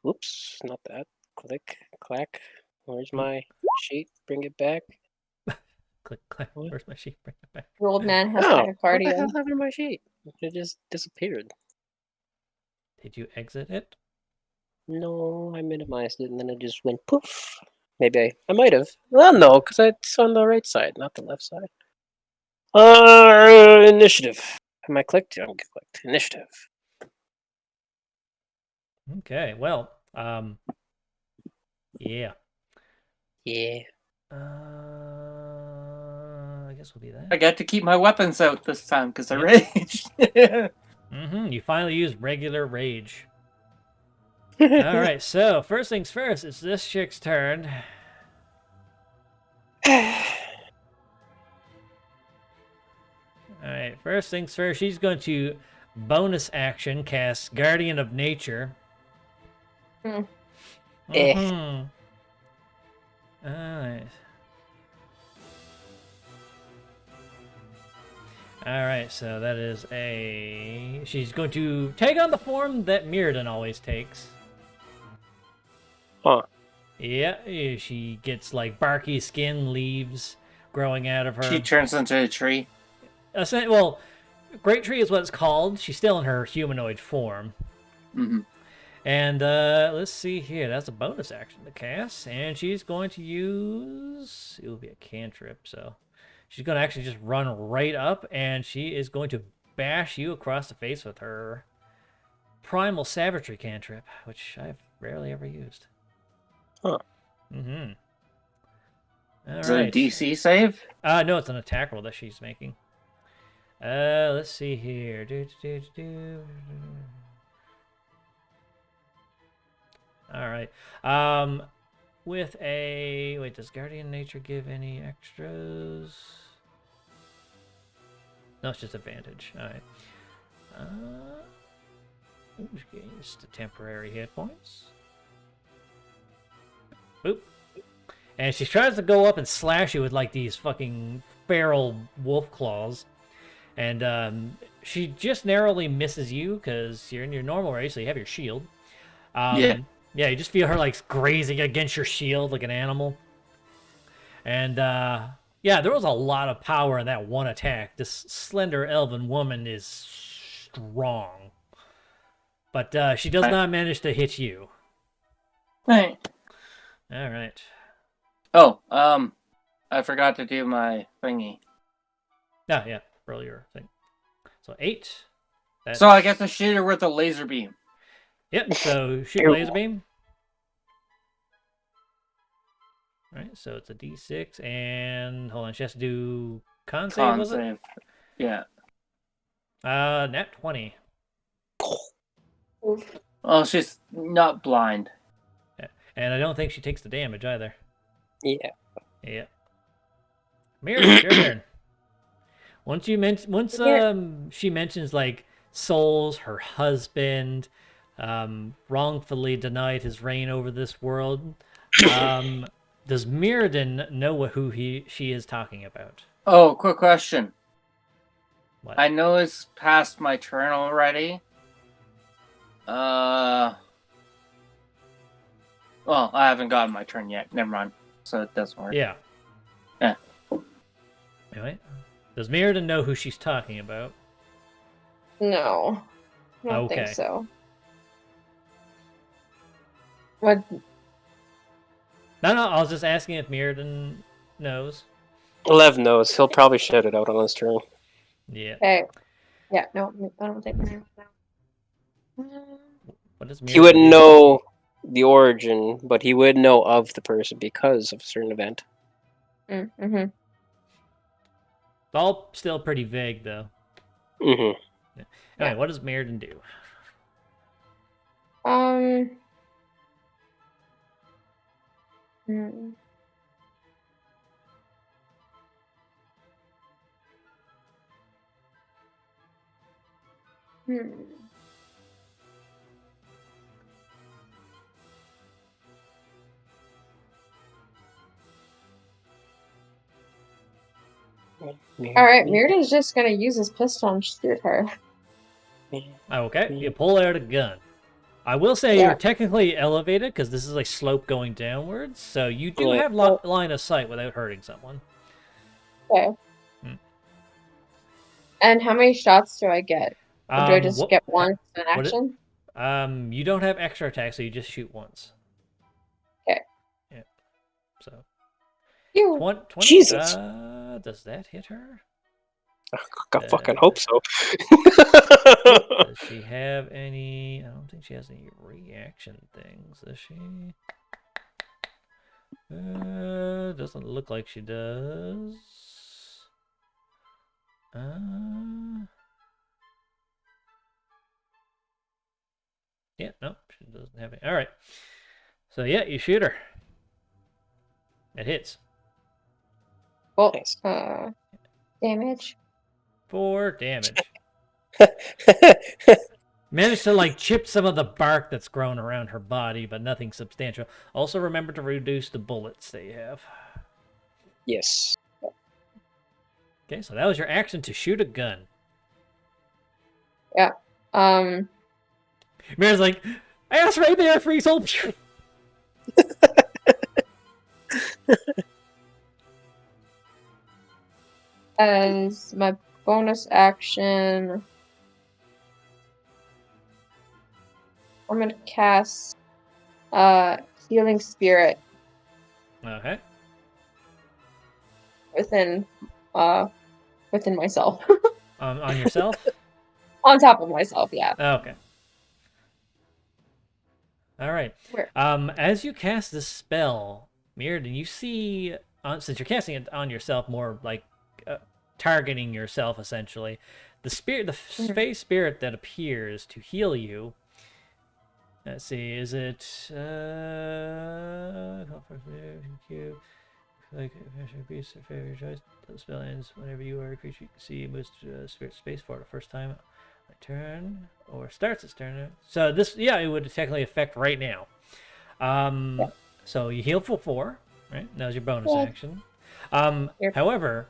Whoops, not that. Click, clack. Where's my sheet? Bring it back. Click, clack. Where's my sheet? Bring it back. The old man has tachycardia. What the hell happened to my sheet? It just disappeared. Did you exit it? No, I minimized it and then it just went poof. Maybe I might have. Well, no, because it's on the right side, not the left side. Initiative. Am I clicked? I'm clicked. Initiative. Okay, well, yeah. Yeah. I guess we'll be that. I got to keep my weapons out this time because I raged. You finally used regular rage. Alright, so first things first, it's this chick's turn. Alright, first things first, she's going to bonus action cast Guardian of Nature. Alright. All right, so that is a. She's going to take on the form that Mirrodin always takes. Huh. Yeah, she gets like barky skin, leaves growing out of her. She turns into a tree. Well, Great Tree is what it's called. She's still in her humanoid form. Mm-hmm. And let's see here. That's a bonus action to cast. And she's going to use... It will be a cantrip, so... She's going to actually just run right up, and she is going to bash you across the face with her Primal Savagery cantrip, which I've rarely ever used. Huh. Mm-hmm. All Is it a right. DC save? No, it's an attack roll that she's making. Let's see here. All right. With a wait, does Guardian Nature give any extras? No, it's just advantage. All right. Just the temporary hit points. Boop. And she tries to go up and slash you with like these fucking feral wolf claws. And she just narrowly misses you because you're in your normal range, so you have your shield. Yeah. Yeah, you just feel her like grazing against your shield like an animal. And yeah, there was a lot of power in that one attack. This slender elven woman is strong. But she does not manage to hit you. Hey. All right. Oh, I forgot to do my thingy. Ah, yeah, earlier thing. So 8. That's... So I get to shoot her with a laser beam. Yep, so shoot laser beam. Alright, so it's a d6, and hold on, she has to do con save, was it? Yeah. Nat 20. Oh, she's not blind. Yeah. And I don't think she takes the damage either. Yeah. Yeah. Mirror, it's your turn. Once she mentions like souls, her husband, wrongfully denied his reign over this world, does Mirrodin know who she is talking about? Oh, quick question. What? I know it's past my turn already. Well, I haven't gotten my turn yet. Never mind. So it doesn't work. Yeah. Yeah. Anyway, does Mirrodin know who she's talking about? No. I don't Okay. think so. What? No, I was just asking if Mirrodin knows. Lev knows. He'll probably shout it out on his turn. Yeah. Hey. Yeah, no, I don't think so. What does Mirrodin He wouldn't do? know the origin, but he would know of the person because of a certain event. Mm-hmm. It's all still pretty vague, though. Mm-hmm. Yeah. Anyway, what does Mirrodin do? Hmm. Alright, Mirrodin's just gonna use his pistol and shoot her. Okay, you pull out a gun. I will say you're technically elevated because this is a slope going downwards, so you do have line of sight without hurting someone. Okay. And how many shots do I get? Or do I just get one in action? You don't have extra attack, so you just shoot once. Okay. Yeah. So. Ew. 20, Jesus. Does that hit her? I fucking hope so. Does she have any... I don't think she has any reaction things, does she? Doesn't look like she does. Yeah, nope, she doesn't have any. Alright. So yeah, you shoot her. It hits. Well, Nice. damage. 4 damage. Managed to like chip some of the bark that's grown around her body, but nothing substantial. Also remember to reduce the bullets that you have. Yes. Okay, so that was your action to shoot a gun. Yeah. Mirror's like, ass right there, Friesel. As my bonus action, I'm gonna cast Healing Spirit Okay. within myself. On yourself? On top of myself, yeah. Okay. All right. Where? As you cast this spell, Mirrodin, you see, since you're casting it on yourself, more like targeting yourself essentially, the space spirit that appears to heal you. Let's see, is it like beast or favorite choice? The spell ends whenever you are a creature you can see moves to spirit space for the first time. A turn or starts its turn. So this, yeah, it would technically affect right now. So you heal for 4, right? That was your bonus action. However,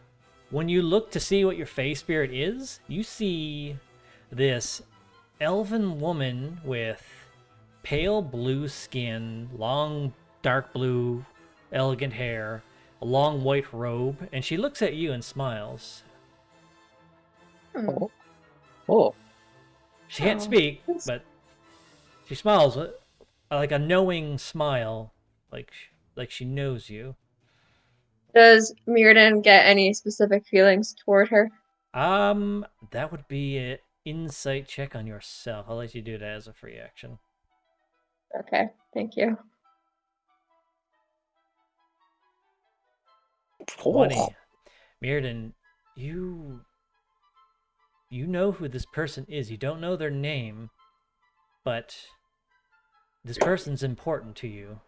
when you look to see what your face spirit is, you see this elven woman with pale blue skin, long dark blue, elegant hair, a long white robe, and she looks at you and smiles. Oh. She can't speak, but she smiles like a knowing smile, like she knows you. Does Mirrodin get any specific feelings toward her? That would be an insight check on yourself. I'll let you do that as a free action. Okay, thank you. 20. Mirrodin, you know who this person is. You don't know their name, but this person's important to you.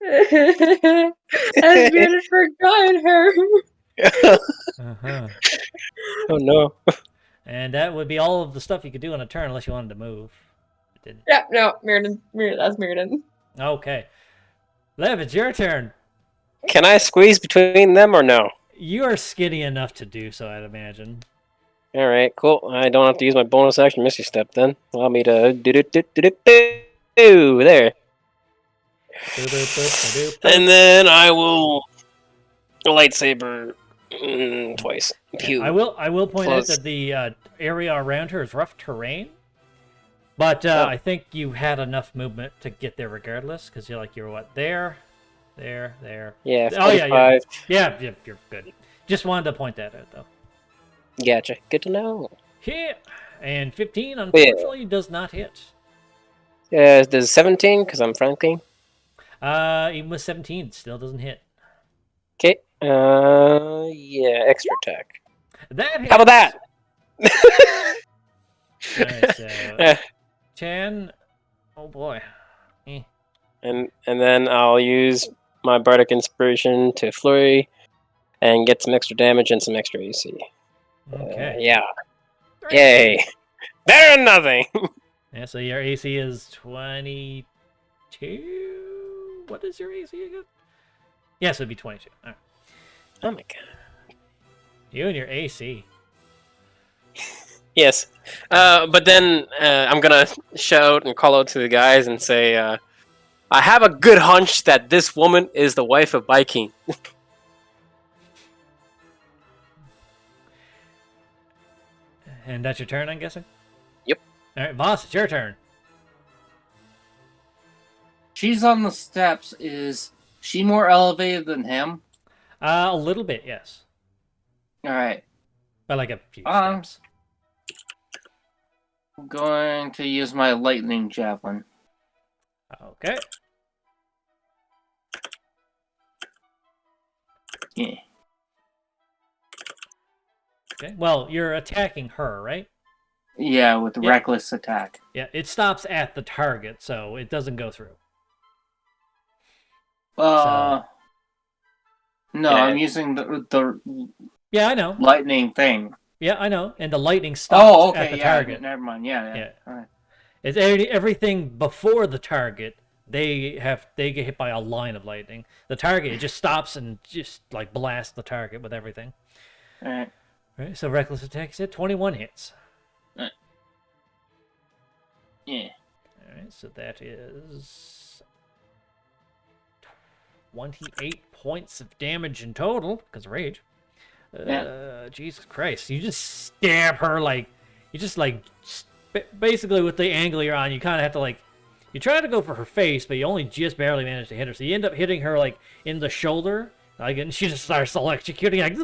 Has Mirrodin forgotten her? Uh-huh. Oh no. And that would be all of the stuff you could do in a turn unless you wanted to move. It didn't. Yeah, no, Mirrodin, that's Mirrodin. Okay. Lev, it's your turn. Can I squeeze between them or no? You are skinny enough to do so, I'd imagine. All right, cool. I don't have to use my bonus action Misty Step then. Allow me to there. And then I will lightsaber twice. Pew. I will point Close. out that the area around her is rough terrain, but I think you had enough movement to get there regardless, because you're what, there. Yeah. Oh 45. yeah, you're good. Just wanted to point that out though. Gotcha. Good to know. Yeah, and 15 unfortunately does not hit. Does 17 because I'm flanking. Even with 17, it still doesn't hit. Okay. Yeah, extra attack. That hits. How about that? Alright, so Chan. Oh boy. And then I'll use my bardic inspiration to flurry and get some extra damage and some extra AC. Okay. Yeah. Yay. Better than nothing. Yeah, so your AC is 22. What is your AC again? Yes, it'd be 22. All right. Oh my god. You and your AC. Yes. But then I'm gonna shout and call out to the guys and say, I have a good hunch that this woman is the wife of Viking. And that's your turn, I'm guessing? Yep. All right, Voss, it's your turn. She's on the steps. Is she more elevated than him? A little bit, yes. All right. By like a few steps. I'm going to use my lightning javelin. Okay. Yeah. Okay. Well, you're attacking her, right? Yeah, with Yeah. reckless attack. Yeah, it stops at the target, so it doesn't go through. No, Yeah. I'm using the Yeah, I know. lightning thing. Yeah, I know. And the lightning stops Oh, okay, at the yeah. target. Never mind. Yeah. Yeah. All right. It's everything before the target they get hit by a line of lightning. The target it just stops and just like blasts the target with everything. All right. Right, so reckless attacks hit 21 hits. Yeah. All right, so that is 28 points of damage in total because of rage. Jesus Christ! You just stab her like you just like basically with the angle you're on, you kind of have to like you try to go for her face, but you only just barely manage to hit her. So you end up hitting her like in the shoulder, like, and she just starts electrocuting. Like,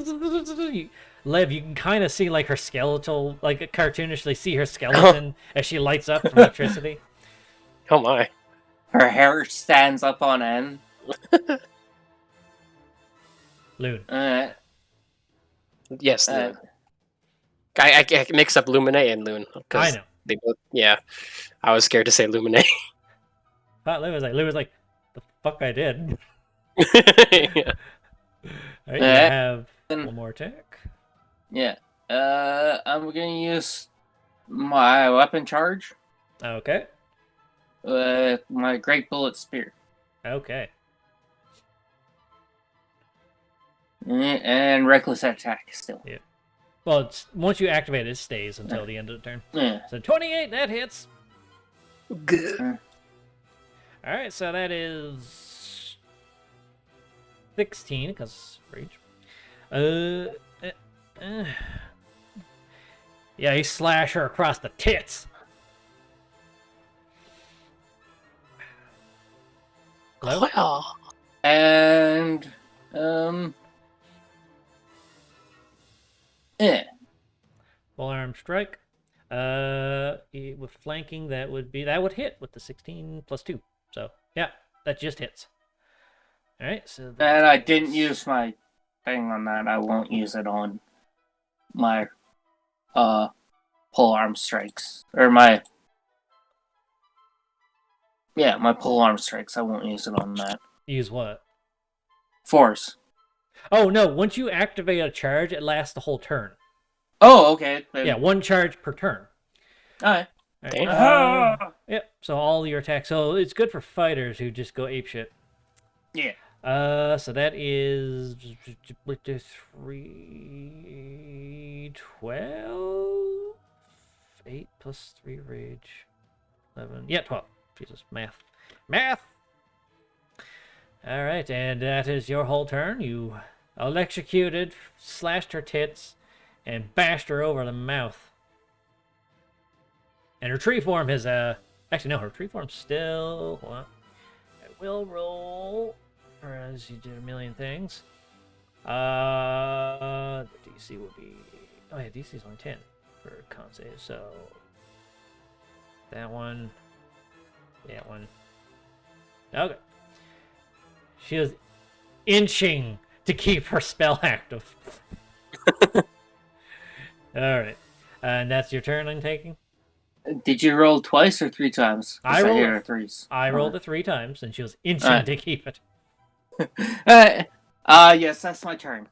Lev, you can kind of see like her skeletal, like cartoonishly see her skeleton as she lights up from electricity. Oh my. Her hair stands up on end. Loon. Yes, Loon. I mix up Lumine and Loon. I know. They both, yeah. I was scared to say Lumine. Lou was like, the fuck I did. Yeah. All right, you have one more attack. Yeah. I'm gonna use my weapon charge. Okay. My great bullet spear. Okay. And reckless attack still. Yeah. Well, it's, once you activate it, it stays until the end of the turn. Yeah. So 28, that hits. Good. All right, so that is 16 because rage. Yeah, you slash her across the tits. Hello? Well. And yeah. Full arm strike. With flanking, that would hit with the 16 plus 2. So yeah, that just hits. All right, so And I didn't use my thing on that. I won't use it on my pole arm strikes or my pole arm strikes. I won't use it on that. use what? Force. Oh no! Once you activate a charge, it lasts the whole turn. Oh, okay. Yeah, one charge per turn. All right. Right. Yep. So all your attacks. So it's good for fighters who just go apeshit. Yeah. So that is 3, 12, 8 plus 3 rage, 11. Yeah, 12. Jesus, math. All right, and that is your whole turn. You electrocuted, slashed her tits, and bashed her over the mouth. And her tree form is actually no, her tree form's still. Hold on. I will roll. Whereas you did a million things. The DC would be. Oh yeah, DC is only 10 for con save. So that one. That one. Okay. She was inching to keep her spell active. All right, and that's your turn. I'm taking. Did you roll twice or 3 times? I rolled hear threes. I rolled it 3 times, and she was inching to keep it. Yes, that's my turn.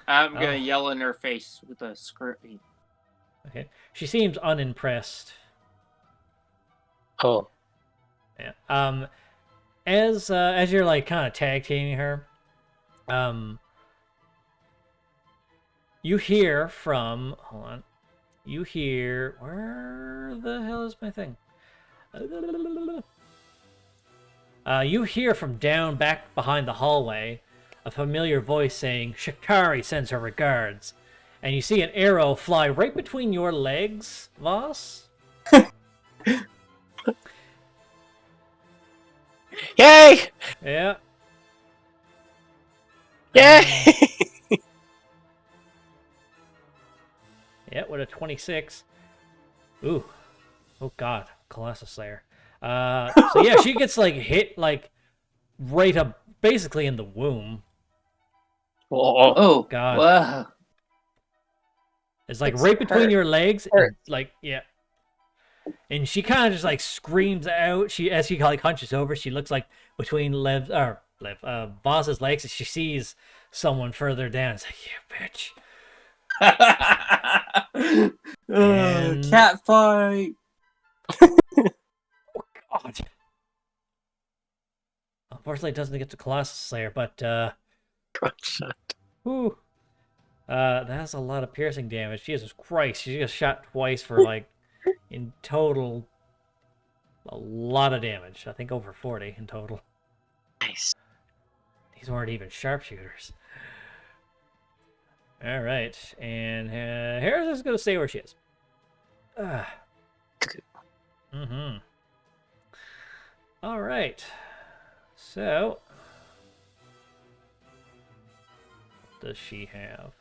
I'm gonna yell in her face with a scream. Okay. She seems unimpressed. Oh. Yeah. As you're like kind of tag teaming her, you hear from. Hold on. You hear where the hell is my thing? You hear from down back behind the hallway a familiar voice saying, "Shikari sends her regards." And you see an arrow fly right between your legs, Voss. Yay! Yeah. Yay! Yeah, with a 26. Ooh. Oh god, Colossus Slayer. So yeah, she gets like hit like right up basically in the womb. Oh god. Wow. It's like It's right between hurt. your legs. Hurt. And, like, yeah. And she kind of just like screams out. As she like hunches over, she looks like between Voss's legs, and she sees someone further down. It's like, you bitch. And- Cat fight. Oh god. Unfortunately, it doesn't get to Colossus Slayer, but Shot. whew, that's a lot of piercing damage. Jesus Christ, she just shot twice for like in total a lot of damage. I think over 40 in total. Nice. These weren't even sharpshooters. All right, and Harris is gonna stay where she is. Mm-hmm. All right. So, what does she have?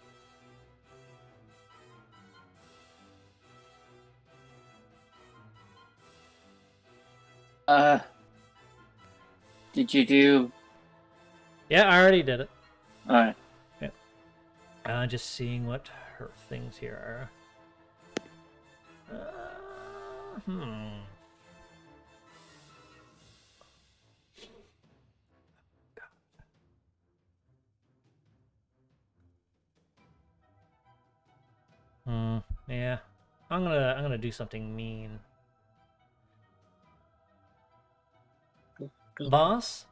Did you do? Yeah, I already did it. All right. Just seeing what her things here are. Yeah. I'm gonna do something mean. Boss?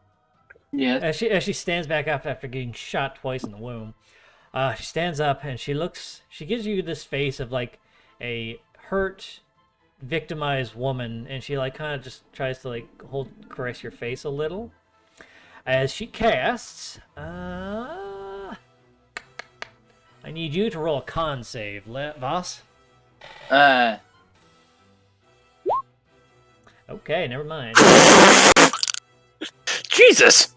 Yeah. As she stands back up after getting shot twice in the womb, she stands up and she gives you this face of like a hurt, victimized woman, and she like kind of just tries to like caress your face a little. As she casts, I need you to roll a con save, Voss. Okay, never mind. Jesus!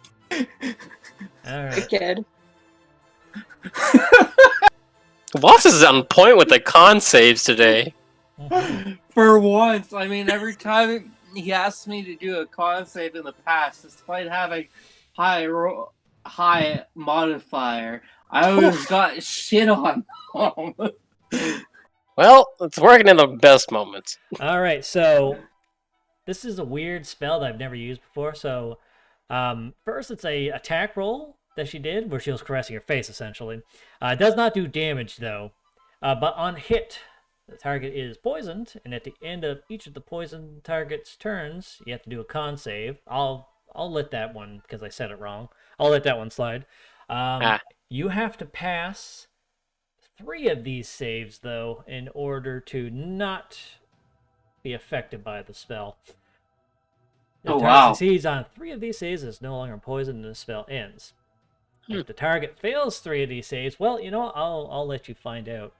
Alright. Kid. Voss is on point with the con saves today. For once, I mean, every time he asked me to do a con save in the past, despite having high modifier, I always got shit on. Well, it's working in the best moments. Alright, so this is a weird spell that I've never used before. So first it's a attack roll that she did where she was caressing her face essentially. It does not do damage though, but on hit the target is poisoned, and at the end of each of the poisoned target's turns you have to do a con save. I'll let that one, because I said it wrong, I'll let that one slide. You have to pass 3 of these saves though in order to not be affected by the spell. If Oh, the target wow. succeeds on 3 of these saves, it's no longer poisoned and the spell ends. If the target fails 3 of these saves, well, you know what? I'll let you find out.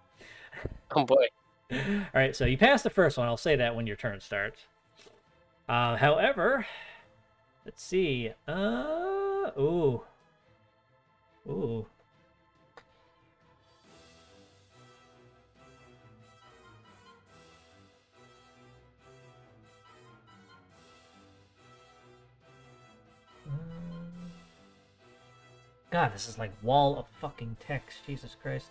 Oh boy. Alright, so you pass the first one. I'll say that when your turn starts. However, let's see. Ooh. God, this is like wall of fucking text. Jesus Christ.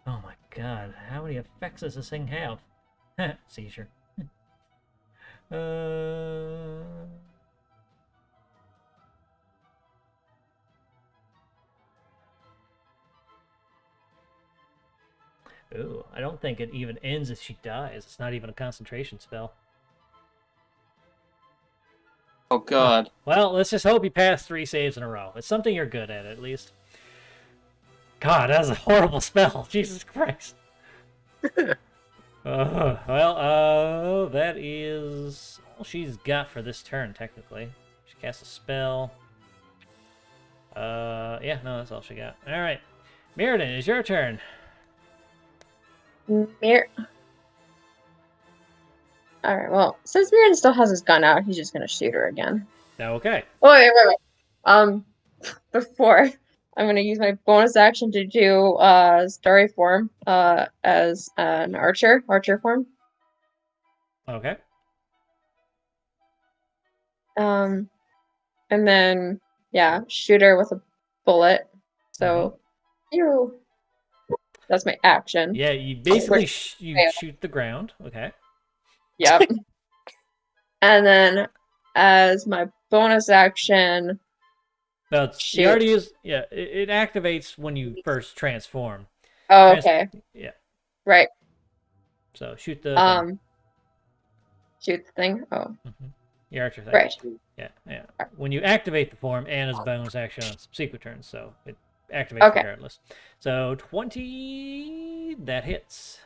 Oh my god, how many effects does this thing have? Seizure. Ooh, I don't think it even ends if she dies. It's not even a concentration spell. Oh god. Well, let's just hope you pass 3 saves in a row. It's something you're good at least. God, that's a horrible spell. Jesus Christ. That is all she's got for this turn, technically. She casts a spell. Yeah, no, that's all she got. Alright. Mirrodin, it's your turn. Alright, well, since Mirrodin still has his gun out, he's just gonna shoot her again. Okay. Oh, wait. Before, I'm gonna use my bonus action to do story form as an archer form. Okay. And then shoot her with a bullet. So, that's my action. Yeah, you basically you shoot the ground. Okay. Yep. And then as my bonus action, No, you shoot. already used. Yeah, it activates when you first transform. Oh, okay. Yeah. Right. So shoot the thing. Shoot the thing. Oh, Your archer thing. right. Yeah. When you activate the form, and as bonus action on subsequent turns, so it activates Okay. regardless. So 20, that hits.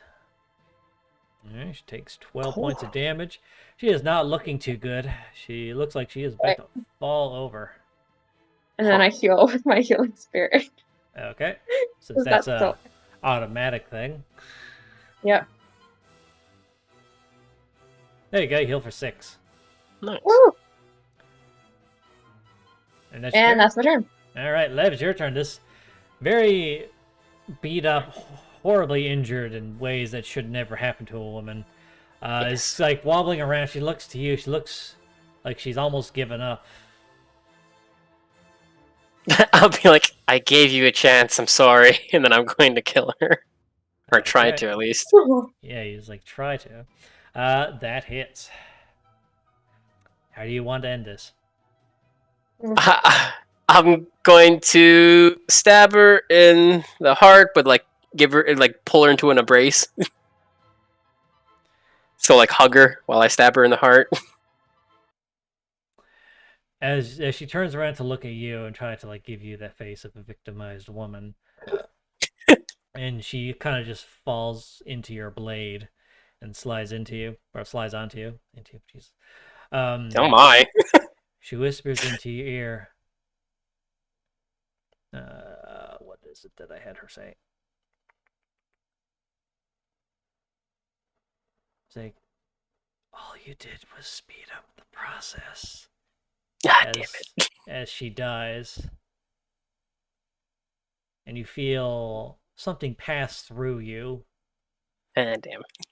Alright, she takes 12 points of damage. She is not looking too good. She looks like she is about to fall over. And then I heal with my healing spirit. Okay, since That's that's a automatic thing. Yep. There you go, you heal for 6. Nice. Woo! And that's, your turn? That's my turn. Alright, Lev, it's your turn. This very beat up, horribly injured in ways that should never happen to a woman. Is like wobbling around. She looks to you. She looks like she's almost given up. I'll be like, I gave you a chance, I'm sorry, and then I'm going to kill her. Or try to, at least. Yeah, he's like, try to. That hits. How do you want to end this? I'm going to stab her in the heart, but like give her, like pull her into an embrace. So like hug her while I stab her in the heart. As she turns around to look at you and try to like give you that face of a victimized woman, and she kind of just falls into your blade and slides onto you. Jeez. Oh my! She whispers into your ear. What is it that I had her say? It's like, all you did was speed up the process. God damn it! As she dies, and you feel something pass through you. Ah, damn it!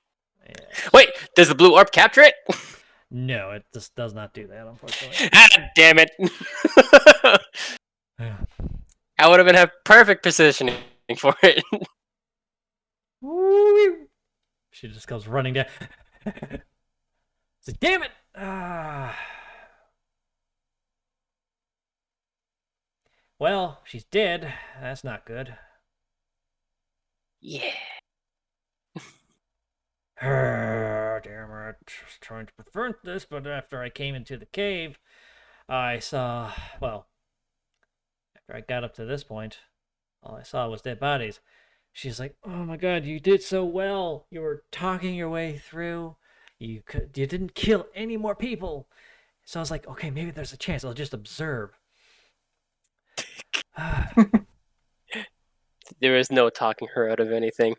Yes. Wait, does the blue orb capture it? No, it just does not do that, unfortunately. Ah, damn it! I would have been have perfect positioning for it. She just comes running down. It's like, damn it! Ah. Well, she's dead. That's not good. Yeah. Damn it. Just trying to prevent this, but after I came into the cave, I saw, well, after I got up to this point, all I saw was dead bodies. She's like, oh my god, you did so well. You were talking your way through. You didn't kill any more people. So I was like, okay, maybe there's a chance. I'll just observe. There is no talking her out of anything.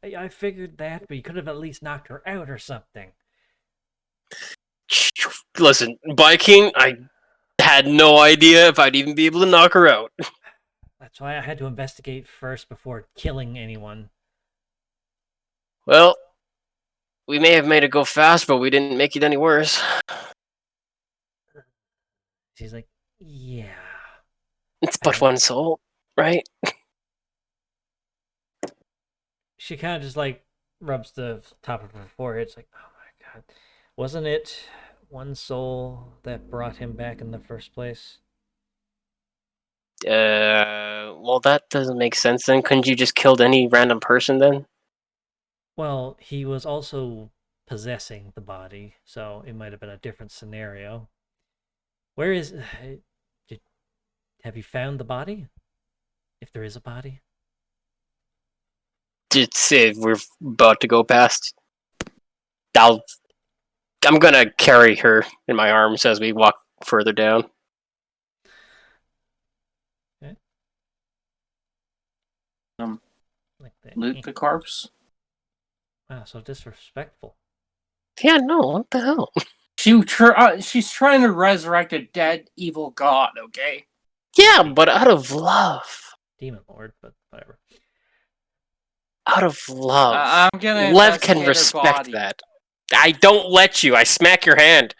I figured that, but you could have at least knocked her out or something. Listen, Viking, I had no idea if I'd even be able to knock her out. That's why I had to investigate first before killing anyone. Well, we may have made it go fast, but we didn't make it any worse. She's like, yeah. It's but one soul, right? She kind of just like rubs the top of her forehead. It's like, oh my god. Wasn't it one soul that brought him back in the first place? Well, that doesn't make sense then. Couldn't you just killed any random person then? Well, he was also possessing the body, so it might have been a different scenario. Where is... have you found the body? If there is a body? Just if we're about to go past. I'm gonna carry her in my arms as we walk further down. Okay. Like that. Loot the corpse. Wow, so disrespectful. Yeah, no, what the hell? She's trying to resurrect a dead evil god, okay? Yeah, but out of love. Demon Lord, but whatever. Out of love. I'm gonna Lev can investigate her respect body. that. I don't let you. I smack your hand.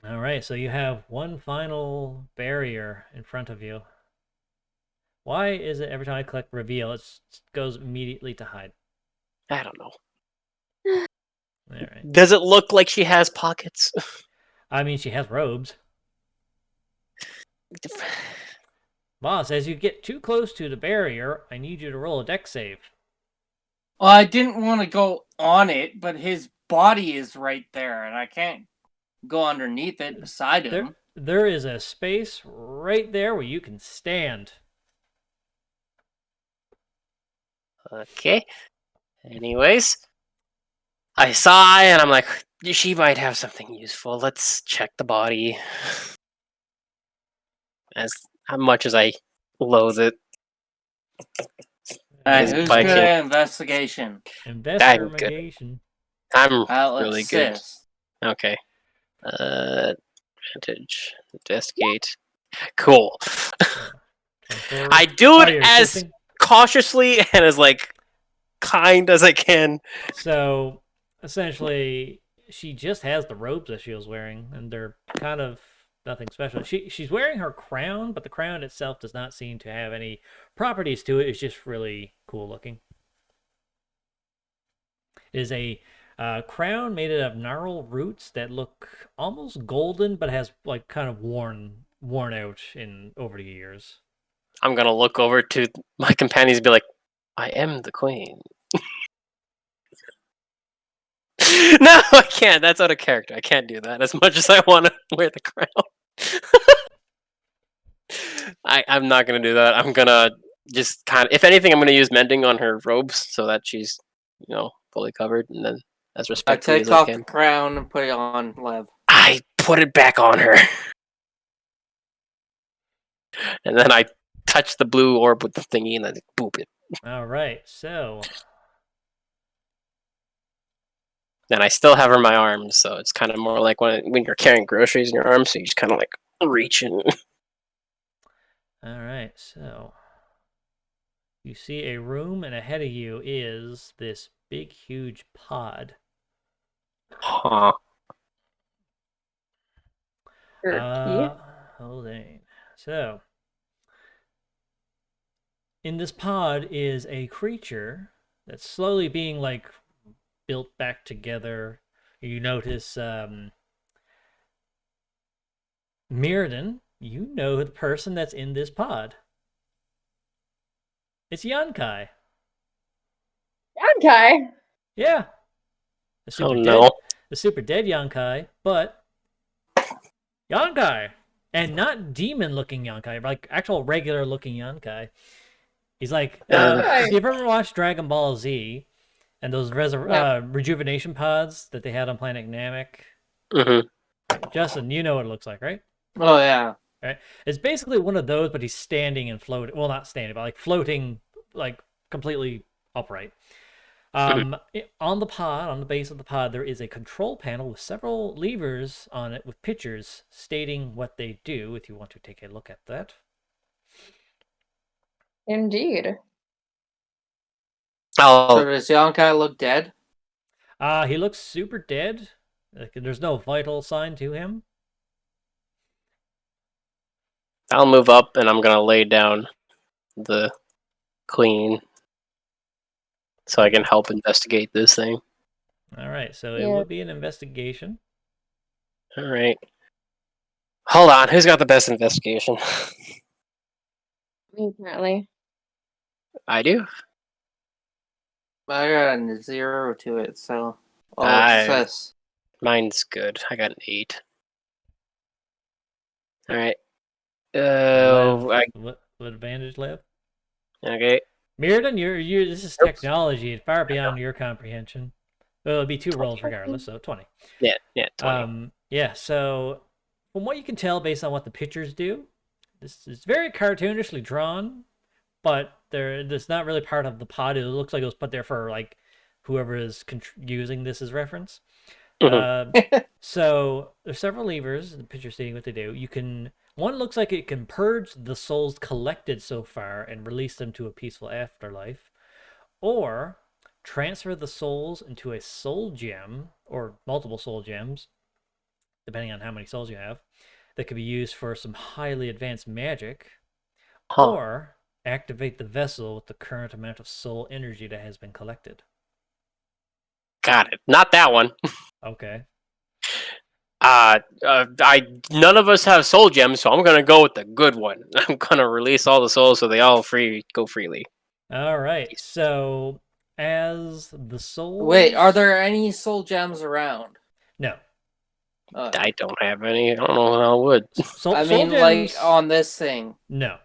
Alright, so you have one final barrier in front of you. Why is it every time I click reveal, it goes immediately to hide? I don't know. All right. Does it look like she has pockets? I mean, she has robes. Boss, as you get too close to the barrier, I need you to roll a dex save. Well, I didn't want to go on it, but his body is right there, and I can't go underneath it beside him. There is a space right there where you can stand. Okay. Anyways, I sigh and I'm like, she might have something useful. Let's check the body. As much as I loathe it. Alright, He's who's biking. good at investigation? Investigation. I'm Let's really good. sis. Okay. Advantage. Investigate. Cool. 24. I do Oh, it you're as assisting? cautiously and as like kind as I can. So essentially, she just has the robes that she was wearing, and they're kind of nothing special. She's wearing her crown, but the crown itself does not seem to have any properties to it. It's just really cool looking. It is a crown made of gnarled roots that look almost golden, but has like kind of worn out in over the years. I'm gonna look over to my companions and be like, I am the queen. No, I can't. That's out of character. I can't do that as much as I want to wear the crown. I'm not gonna do that. I'm gonna just kind of, if anything, I'm gonna use mending on her robes so that she's, fully covered, and then as I respectfully take as I off can. the crown and put it on Lev. I put it back on her, and then I touch the blue orb with the thingy, and then boop it. All right, so And I still have her in my arms, so it's kind of more like when you're carrying groceries in your arms, so you just kind of like reach in. all right, so you see a room, and ahead of you is this big, huge pod. Huh. Holding. So, in this pod is a creature that's slowly being like built back together. You notice Mirrodin, you know the person that's in this pod. It's Yankai. Yankai. Yeah. The super no. dead. The super dead Yankai, but Yankai. And not demon looking Yankai, like actual regular looking Yankai. He's like, if you've ever watched Dragon Ball Z and those rejuvenation pods that they had on Planet Namek, Mm-hmm. Justin, you know what it looks like, right? Oh yeah. Right. It's basically one of those, but he's standing and floating. Well, not standing, but like floating, like completely upright. On the pod, on the base of the pod, there is a control panel with several levers on it with pictures stating what they do. If you want to take a look at that. Indeed. So does Yonkai look dead? He looks super dead. Like, there's no vital sign to him. I'll move up and I'm gonna lay down the queen so I can help investigate this thing. All right, so it will be an investigation. All right. Hold on, who's got the best investigation? Me, apparently. I do. I got a 0 to it, so sis. Mine's good. I got an 8. All right. What advantage left? Okay. Mirrodin, you. This is technology. It's far beyond your comprehension. Well, it'll be 2 rolls regardless, so 20. Yeah, 20. Yeah. So, from what you can tell, based on what the pictures do, this is very cartoonishly drawn, but there's not really part of the pod. It looks like it was put there for like whoever is using this as reference. So there's several levers. The picture stating what they do. One looks like it can purge the souls collected so far and release them to a peaceful afterlife, or transfer the souls into a soul gem or multiple soul gems, depending on how many souls you have, that could be used for some highly advanced magic, or activate the vessel with the current amount of soul energy that has been collected. Got it. Not that one. Okay. None of us have soul gems, so I'm gonna go with the good one. I'm gonna release all the souls so they all go freely. All right. So as the souls. Wait, are there any soul gems around? No. I don't have any. I don't know how I would. Soul I mean, gems. like on this thing. No.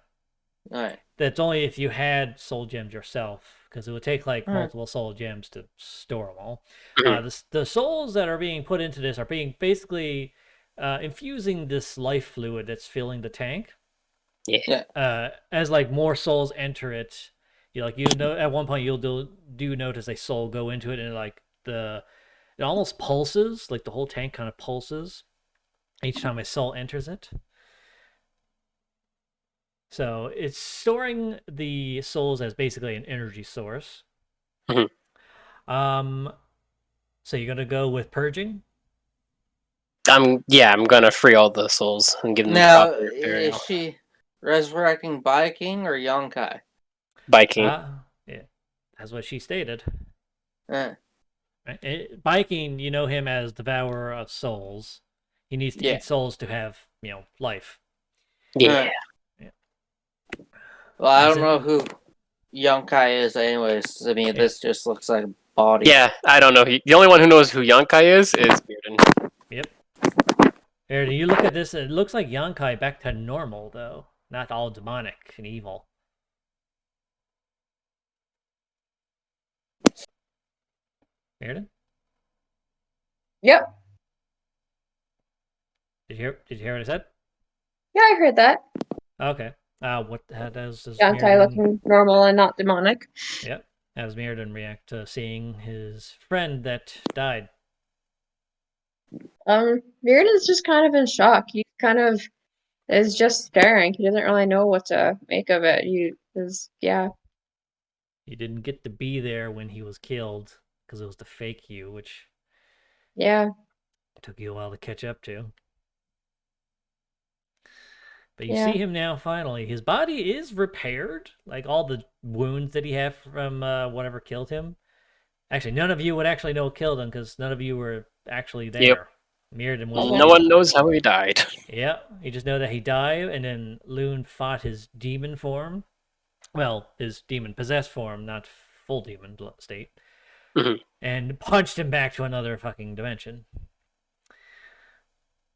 All right. That's only if you had soul gems yourself, because it would take like Alright. multiple soul gems to store them all. Mhm. The souls that are being put into this are being basically infusing this life fluid that's filling the tank. Yeah. As like more souls enter it, you know at one point you'll do notice a soul go into it, and like it almost pulses, like the whole tank kind of pulses each time a soul enters it. So it's storing the souls as basically an energy source. Mhm. So you're gonna go with purging? I'm gonna free all the souls and give them Now, proper is burial. she resurrecting Biking or Yonkai? Biking. Yeah, that's what she stated. Eh, Right? Biking, you know him as devourer of souls. He needs to Yeah. eat souls to have, life. Yeah. Well, I Is don't it- know who Yonkai is, anyways. I mean, Yeah. this just looks like a body. Yeah, I don't know. The only one who knows who Yonkai is Bearden. Yep. Here, you look at this, it looks like Yonkai back to normal, though. Not all demonic and evil. Meredith? Yep. Did you hear what I said? Yeah, I heard that. Okay. How does Yonkai Mirrodin? looking normal and not demonic. Yep. How does Mirrodin react to seeing his friend that died? Mirrodin's just kind of in shock. He kind of is just staring. He doesn't really know what to make of it. Yeah. You didn't get to be there when he was killed because it was the fake you, which Yeah. took you a while to catch up to. But you Yeah. see him now finally. His body is repaired, like all the wounds that he had from whatever killed him. Actually, none of you would actually know what killed him because none of you were actually there. Yep. Mirrodin wasn't. No one knows how he died. Yeah, you just know that he died, and then Loon fought his demon form. Well, his demon-possessed form, not full demon state. Mhm. And punched him back to another fucking dimension.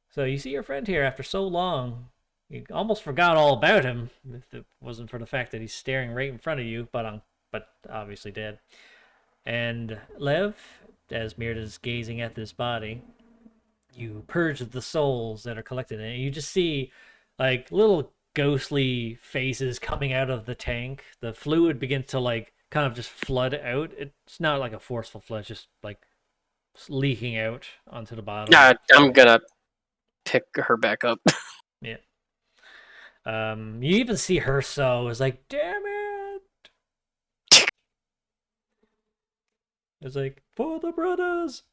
So you see your friend here after so long. You almost forgot all about him if it wasn't for the fact that he's staring right in front of you, but obviously dead. And Lev, as Mirda is gazing at this body, you purge the souls that are collected in it. You just see like little ghostly faces coming out of the tank. The fluid begins to like kind of just flood out. It's not like a forceful flood, it's just like leaking out onto the bottom. I'm gonna pick her back up. Yeah. You even see her is like, damn it. It's like, for the brothers.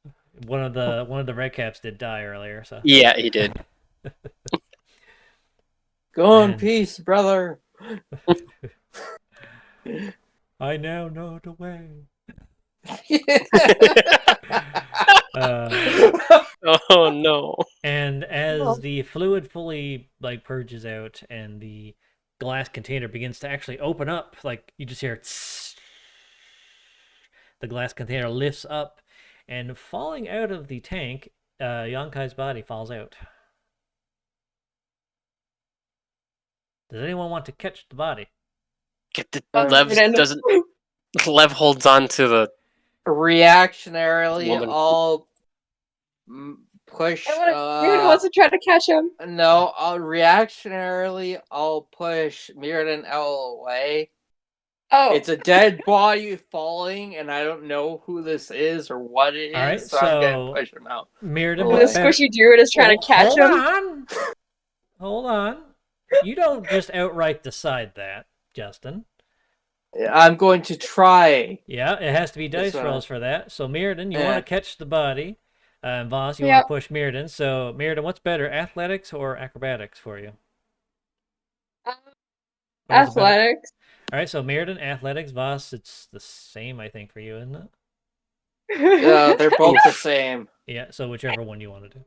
One of the red caps did die earlier, so Yeah, he did. Go in Man. peace, brother. I now know the way. Oh no. And as Oh. the fluid fully like purges out and the glass container begins to actually open up, like you just hear tss, the glass container lifts up, and falling out of the tank, Yonkai's body falls out. Does anyone want to catch the body? Get the Mirrodin. Lev holds on to the Reactionarily, Woman. I'll push. Mirrodin wants to try to catch him. No, reactionarily, I'll push Mirrodin L away. Oh. It's a dead body falling, and I don't know who this is or what it is, All right, so I'm so gonna push him out. Mirrodin, The The squishy druid is trying to catch hold him. on. Hold on. You don't just outright decide that, Justin. I'm going to try. Yeah, it has to be dice Yes, rolls for that. So Mirrodin, you Yeah. want to catch the body. And Voss, you Yep. want to push Mirrodin. So Mirrodin, what's better, athletics or acrobatics for you? What is it better? Athletics. All right, so Mirrodin, athletics, Voss, it's the same, I think, for you, isn't it? They're both the same. Yeah, so whichever one you want to do.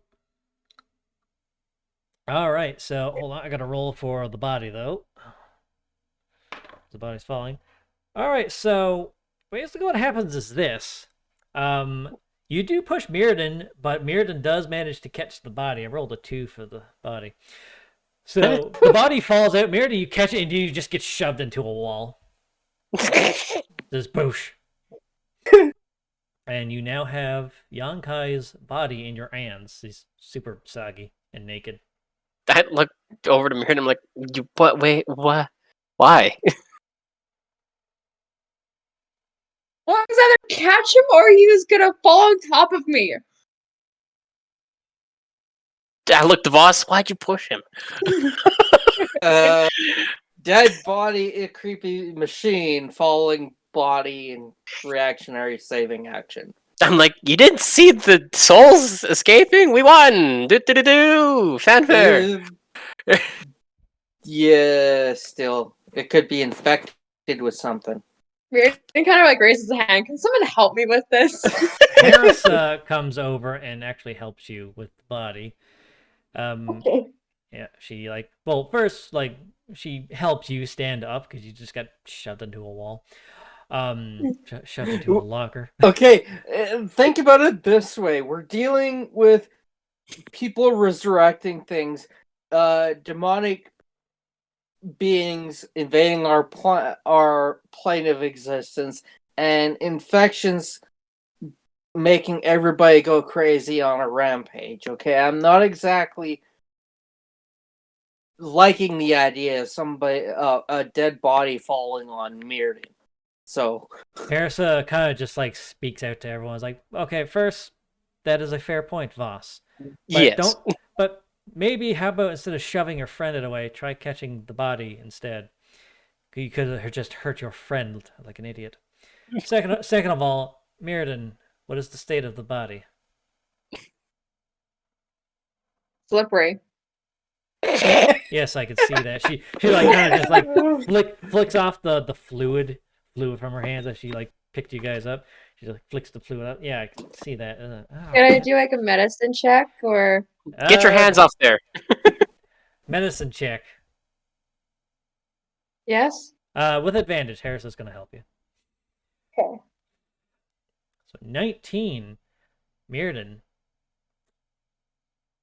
All right, so hold on. I got to roll for the body, though. The body's falling. All right, so basically what happens is this. You do push Mirrodin, but Mirrodin does manage to catch the body. I rolled a 2 for the body. So the body falls out. Mirrodin, you catch it, and you just get shoved into a wall. Just boosh. And you now have Yonkai's body in your hands. He's super soggy and naked. I look over to Mirrodin. I'm like, you what? Wait, what? Why? Well, I was either catch him or he was gonna fall on top of me. I looked to Voss. Why'd you push him? Dead body, a creepy machine, falling body, and reactionary saving action. I'm like, you didn't see the souls escaping? We won! Do! Fanfare! Yeah, still. It could be infected with something. Mirrodin kind of like raises a hand. Can someone help me with this? Harris comes over and actually helps you with the body. Okay. Yeah, she like first she helps you stand up because you just got shoved into a wall. Shoved into a locker. Okay, think about it this way: we're dealing with people resurrecting things, demonic beings invading our plane of existence, and infections making everybody go crazy on a rampage. Okay, I'm not exactly liking the idea of somebody a dead body falling on Mirrodin. So Harris kind of just like speaks out to everyone. It's like, okay, first, that is a fair point, Voss. But Yes. But maybe how about instead of shoving your friend away, try catching the body instead. You could have just hurt your friend like an idiot. Second of all, Mirrodin, what is the state of the body? Slippery. Yes, I could see that. She like kind of just like flicks off the fluid from her hands as she like picked you guys up. She like flicks the fluid up. Yeah, I can see that. Can I do like a medicine check or? Get your hands off there. Medicine check. Yes. With advantage. Harris is going to help you. Okay. So 19, Mirrodin.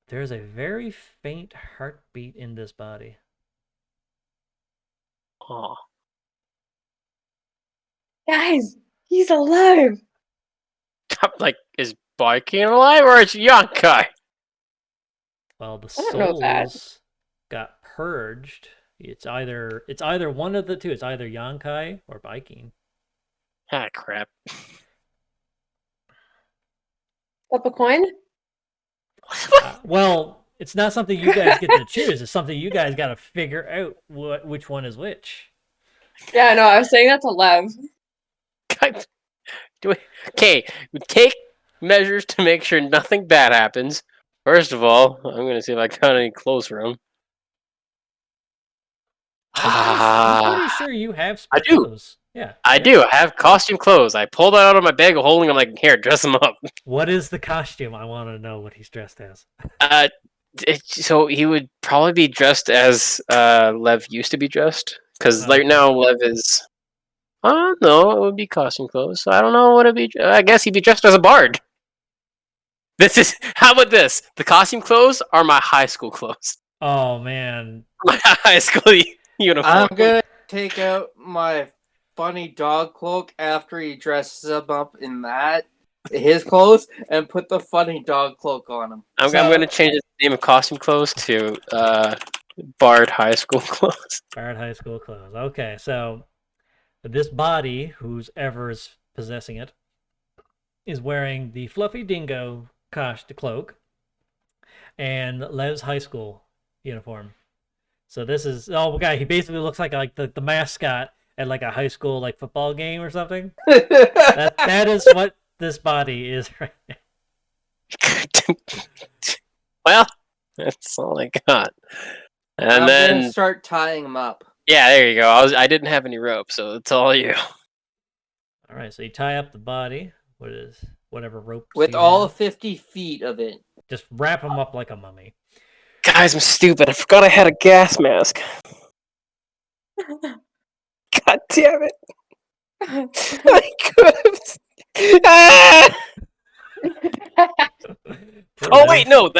There's a very faint heartbeat in this body. Oh. Guys, he's alive. I'm like, is Biking alive or is Yonkai? Well, the I don't know that. souls got purged. It's either one of the two. It's either Yonkai or Biking. Ah, crap. Flip a coin. Well, it's not something you guys get to choose. It's something you guys got to figure out which one is which. Yeah, no, I was saying that to Lev. Okay, we take measures to make sure nothing bad happens. First of all, I'm going to see if I got any clothes for him. I'm pretty sure you have spare I do. clothes. Yeah. I do. I have costume clothes. I pulled that out of my bag of holding. I'm like, here, dress him up. What is the costume? I want to know what he's dressed as. So he would probably be dressed as Lev used to be dressed. Because right now, Lev is... no, it would be costume clothes. So I don't know what it'd be. I guess he'd be dressed as a bard. How about this? The costume clothes are my high school clothes. Oh, man. My high school uniform. I'm gonna take out my funny dog cloak after he dresses him up in his clothes, and put the funny dog cloak on him. I'm gonna change the name of costume clothes to Bard High School clothes. Bard High School clothes. Okay, so this body, who's ever is possessing it, is wearing the fluffy dingo cloak and Lev's high school uniform. So this is he basically looks like the mascot at like a high school like football game or something. that is what this body is right now. Well, that's all I got. And I'm then gonna start tying him up. Yeah, there you go. I didn't have any rope, so it's all you. All right, so you tie up the body. What is whatever ropes With you all have. 50 feet of it. Just wrap him up like a mummy. Guys, I'm stupid. I forgot I had a gas mask. God damn it. I could have. Ah! Poor Oh, Lev. wait, no.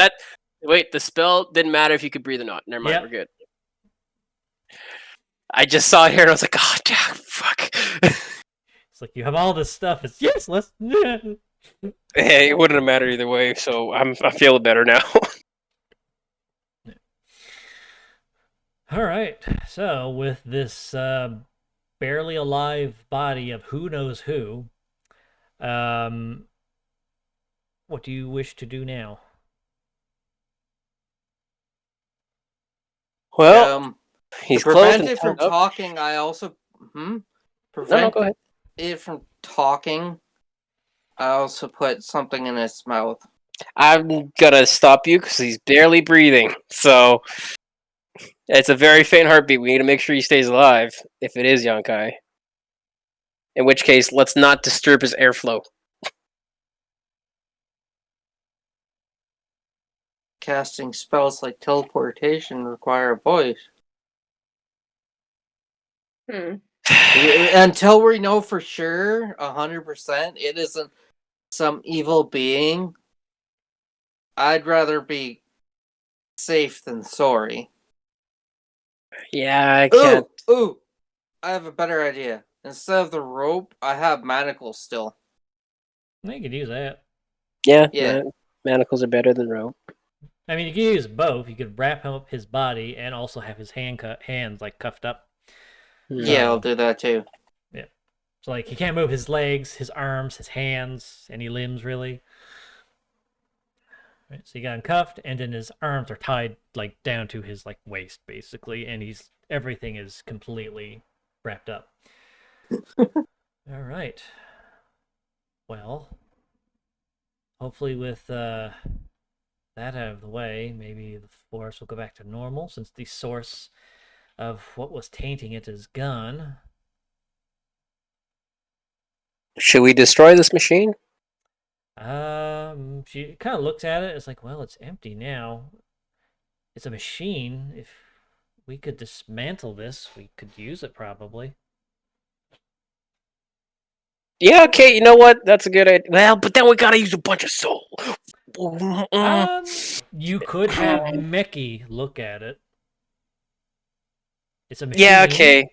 Wait, the spell didn't matter if you could breathe or not. Never mind, Yep. we're good. I just saw it here and I was like, oh, damn, fuck. It's like you have all this stuff. It's useless. Hey, it wouldn't have mattered either way, so I feel better now. All right. So with this barely alive body of who knows who, what do you wish to do now? Well, To he's clothed prevent and it from tied up. talking, I also No, prevent go ahead. it from talking. I also put something in its mouth. I'm gonna stop you because he's barely breathing. So it's a very faint heartbeat. We need to make sure he stays alive. If it is Yonkai, in which case, let's not disturb his airflow. Casting spells like teleportation require a voice. Until we know for sure, 100%, it isn't some evil being. I'd rather be safe than sorry. Yeah, I can't. Ooh! I have a better idea. Instead of the rope, I have manacles still. You could use that. Yeah, Yeah. manacles are better than rope. I mean, you could use both. You could wrap him up his body and also have his hands like cuffed up. Yeah, I'll do that too. Yeah. So like he can't move his legs, his arms, his hands, any limbs really. Right, so you got him cuffed, and then his arms are tied like down to his like waist basically, and everything is completely wrapped up. All right. Well, hopefully with that out of the way, maybe the force will go back to normal since the source of what was tainting it is gone. Should we destroy this machine? She kind of looks at it. It's like, well, it's empty now. It's a machine. If we could dismantle this, we could use it probably. Yeah, okay, you know what? That's a good idea. Well, but then we gotta use a bunch of soul. You could have Mickey look at it. It's a machine. Yeah, okay.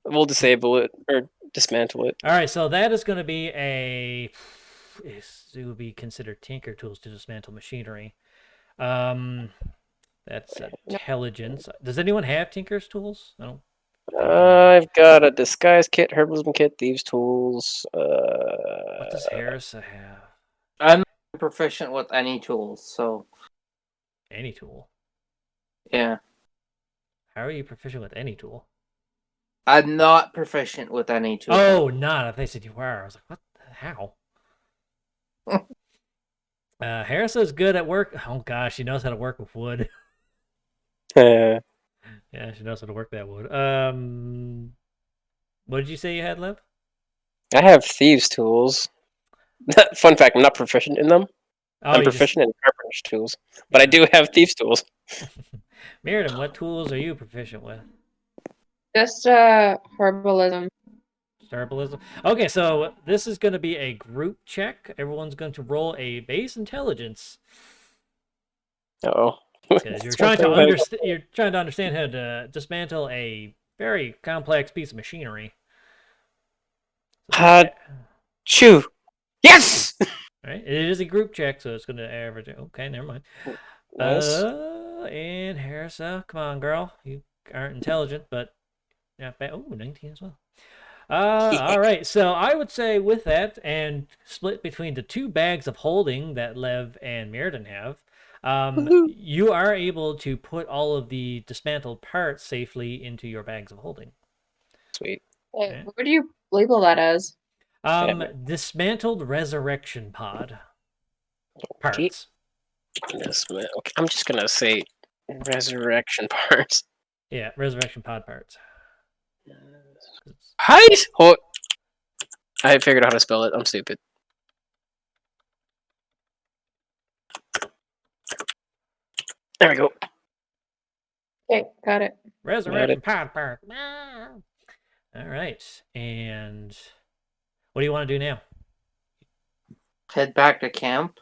We'll disable it or dismantle it. All right, so that is going to be it would be considered tinker tools to dismantle machinery. That's intelligence. Does anyone have tinker's tools? I don't. I've got a disguise kit, herbalism kit, thieves tools. What does Harrison have? I'm not proficient with any tools, so Any tool. yeah. How are you proficient with any tool? I'm not proficient with any tool. Oh, not. I thought you said you were. I was like, what? How? Harrison's good at work. Oh gosh, she knows how to work with wood. Yeah, she knows how to work that wood. What did you say you had, Lev? I have thieves tools. Fun fact, I'm not proficient in them. Oh, I'm proficient in carpenter's tools. But I do have thieves tools. Mirrodin, what tools are you proficient with? Just herbalism. Herbalism. Okay, so this is going to be a group check. Everyone's going to roll a base intelligence. Oh. You're trying to understand how to dismantle a very complex piece of machinery. Chew. Yes. Right, it is a group check, so it's going to average. Okay, never mind. Nice. And Harrison, come on, girl. You aren't intelligent, but not bad. Oh, 19 as well. All right. So I would say with that, and split between the two bags of holding that Lev and Mirrodin have, you are able to put all of the dismantled parts safely into your bags of holding. Sweet. Okay. What do you label that as? Dismantled resurrection pod parts. Okay, I'm just gonna say resurrection parts. Yeah, resurrection pod parts. Hi. Oh, I figured out how to spell it. I'm stupid. There we go. Okay, got it. Resurrection Pod Park. All right. And what do you want to do now? Head back to camp.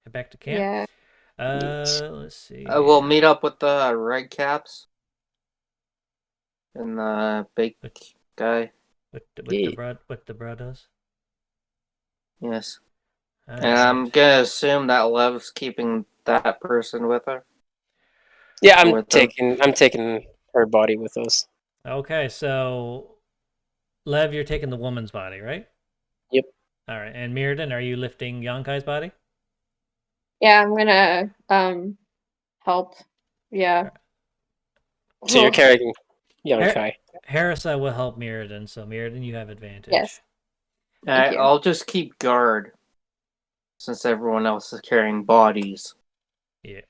Head back to camp? Yeah. Let's see. We'll meet up with the red caps and the big guy. What Yeah. the bro does. Yes. All And I'm right. gonna assume that Lev's keeping that person with her. Yeah, I'm With them. taking her body with us. Okay, so Lev, you're taking the woman's body, right? Yep. All right. And Mirrodin, are you lifting Yonkai's body? Yeah, I'm gonna help. Yeah. So you're carrying young Har- Kai. Harissa will help Mirrodin, so Mirrodin, you have advantage. Yes. Thank you. I'll just keep guard since everyone else is carrying bodies. Yeah.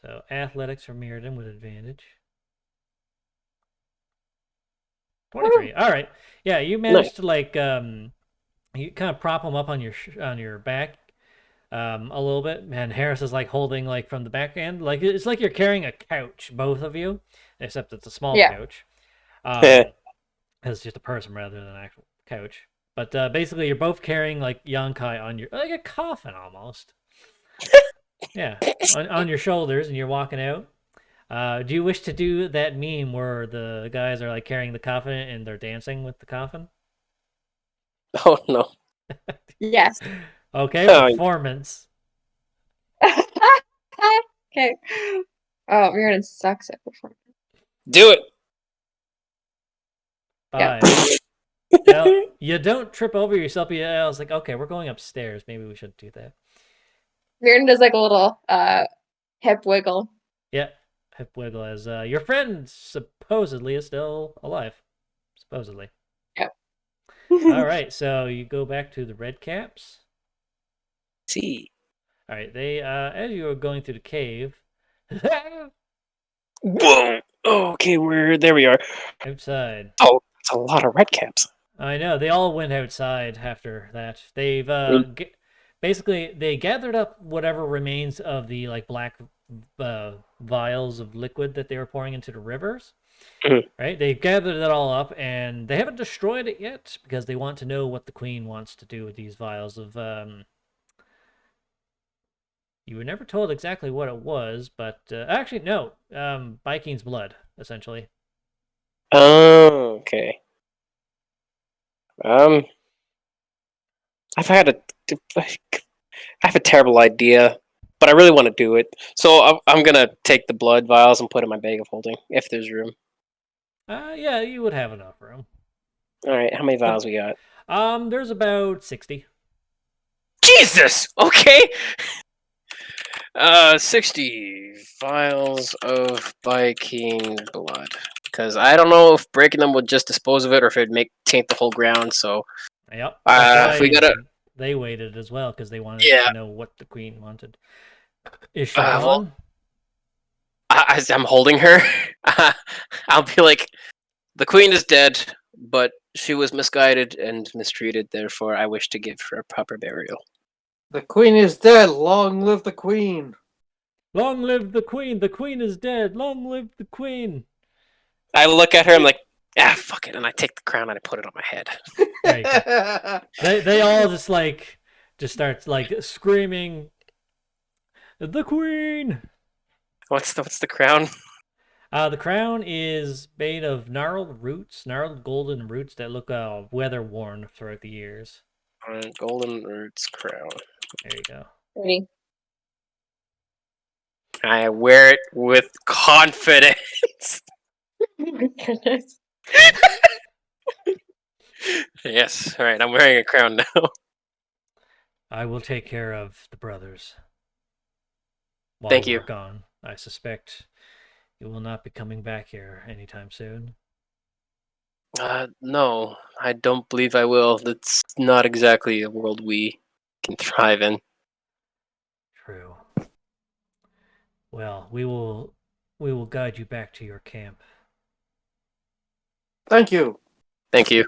So athletics for Mirrodin with advantage. 23. All right. Yeah, you managed to like you kind of prop him up on your back a little bit, and Harris is like holding like from the back end, like it's like you're carrying a couch, both of you, except it's a small Yeah. couch. It's just a person rather than an actual couch. But basically, you're both carrying like Yonkai on your like a coffin almost. Yeah, on your shoulders, and you're walking out. Do you wish to do that meme where the guys are like carrying the coffin and they're dancing with the coffin? Oh no. Yes. Okay, Oh. performance. Okay. Oh, Mirrodin sucks at performing. Do it. 5. Now, you don't trip over yourself. I was like, okay, we're going upstairs. Maybe we should do that. Mirrodin does like a little hip wiggle. Yeah, hip wiggle as your friend supposedly is still alive. Supposedly. Yep. All right, so you go back to the red caps. See. All right, they as you are going through the cave, Whoa. Okay, there we are. outside. Oh, it's a lot of red caps. I know they all went outside after that. They've basically they gathered up whatever remains of the like black vials of liquid that they were pouring into the rivers. Mhm. Right? They gathered it all up, and they haven't destroyed it yet because they want to know what the queen wants to do with these vials of. You were never told exactly what it was, but actually no, Viking's blood essentially. Oh, okay. I've had I have a terrible idea, but I really want to do it. So I'm gonna take the blood vials and put in my bag of holding if there's room. Yeah, you would have enough room. All right, how many vials we got? There's about 60. Jesus. Okay. 60 vials of Viking blood. Because I don't know if breaking them would just dispose of it or if it'd taint the whole ground. So Yep. That's if we why gotta, they waited as well because they wanted Yeah. to know what the queen wanted. Is she well, gone? as I'm holding her, I'll be like, the queen is dead, but she was misguided and mistreated. Therefore, I wish to give her a proper burial. The queen is dead. Long live the queen. Long live the queen! The queen is dead! Long live the queen! I look at her, I'm like, fuck it, and I take the crown and I put it on my head. There you go. They all just start like screaming, "The queen!" What's the crown? The crown is made of gnarled golden roots that look weather worn throughout the years. Golden Roots crown. There you go. Ready? I wear it with confidence. Oh my goodness. Yes, all right, I'm wearing a crown now. I will take care of the brothers. While Thank you. we're gone, I suspect you will not be coming back here anytime soon. No, I don't believe I will. That's not exactly a world we can thrive in. True. Well, we will guide you back to your camp. Thank you. Thank you.